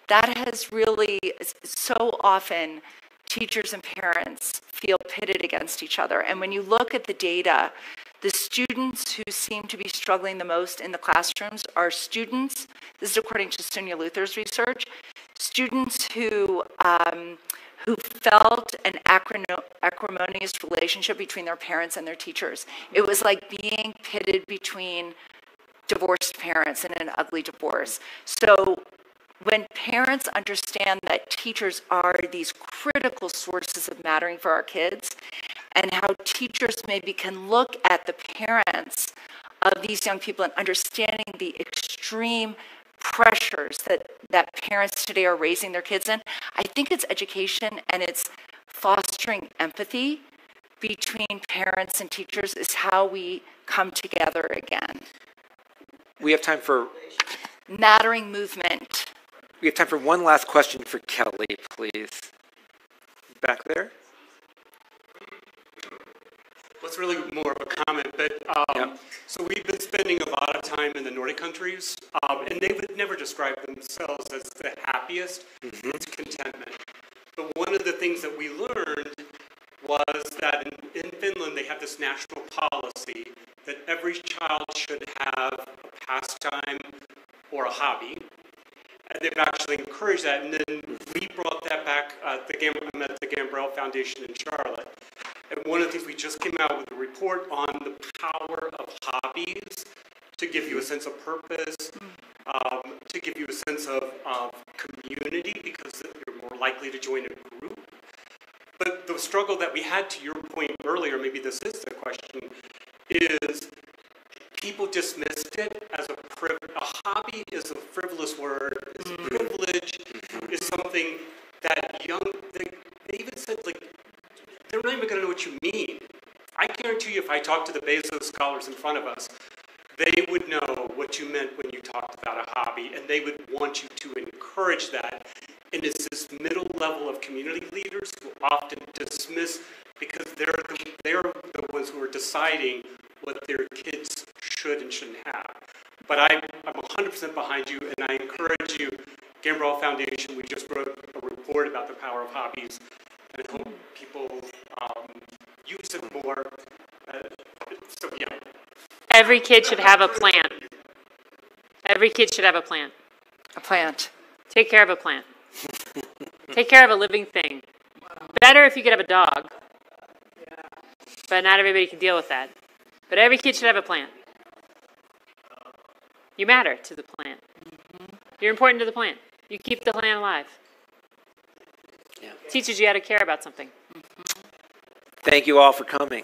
That has really, so often, teachers and parents feel pitted against each other. And when you look at the data, the students who seem to be struggling the most in the classrooms are students, this is according to Sonia Luther's research, students who felt an acrimonious relationship between their parents and their teachers. It was like being pitted between divorced parents in an ugly divorce. So when parents understand that teachers are these critical sources of mattering for our kids, and how teachers maybe can look at the parents of these young people and understanding the extreme pressures that parents today are raising their kids in, I think it's education and it's fostering empathy between parents and teachers is how we come together again. We have time for... Mattering Movement. We have time for one last question for Kelly, please. Back there. What's really more of a comment, but so we've been spending a lot of time in the Nordic countries, and they would never describe themselves as the happiest. It's contentment. But one of the things that we learned was that in Finland they have this national policy that every child should have a pastime or a hobby. And they've actually encouraged that, and then we brought that back at the Gambrell Foundation in Charlotte. And one of the things, we just came out with a report on the power of hobbies to give you a sense of purpose, to give you a sense of community, because you're more likely to join a group. But the struggle that we had, to your point earlier, maybe this is the question, is people dismissed it as a hobby is a frivolous word, is a privilege, is something that they even said, like, they're not even going to know what you mean. I guarantee you if I talk to the Bezos scholars in front of us, they would know what you meant when you talked about a hobby, and they would want you to encourage that. And it's this middle level of community leaders who often dismiss, because they're the ones who are deciding what their kids should and shouldn't have. But I'm 100% behind you, and I encourage you. Gambrell Foundation, we just wrote a report about the power of hobbies, and I hope people use it more. So yeah. Every kid should have a plant. Every kid should have a plant. A plant. Take care of a plant. Take care of a living thing. Better if you could have a dog. But not everybody can deal with that. But every kid should have a plant. You matter to the plant. You're important to the plant. You keep the plant alive. Yeah. Teaches you how to care about something. Thank you all for coming.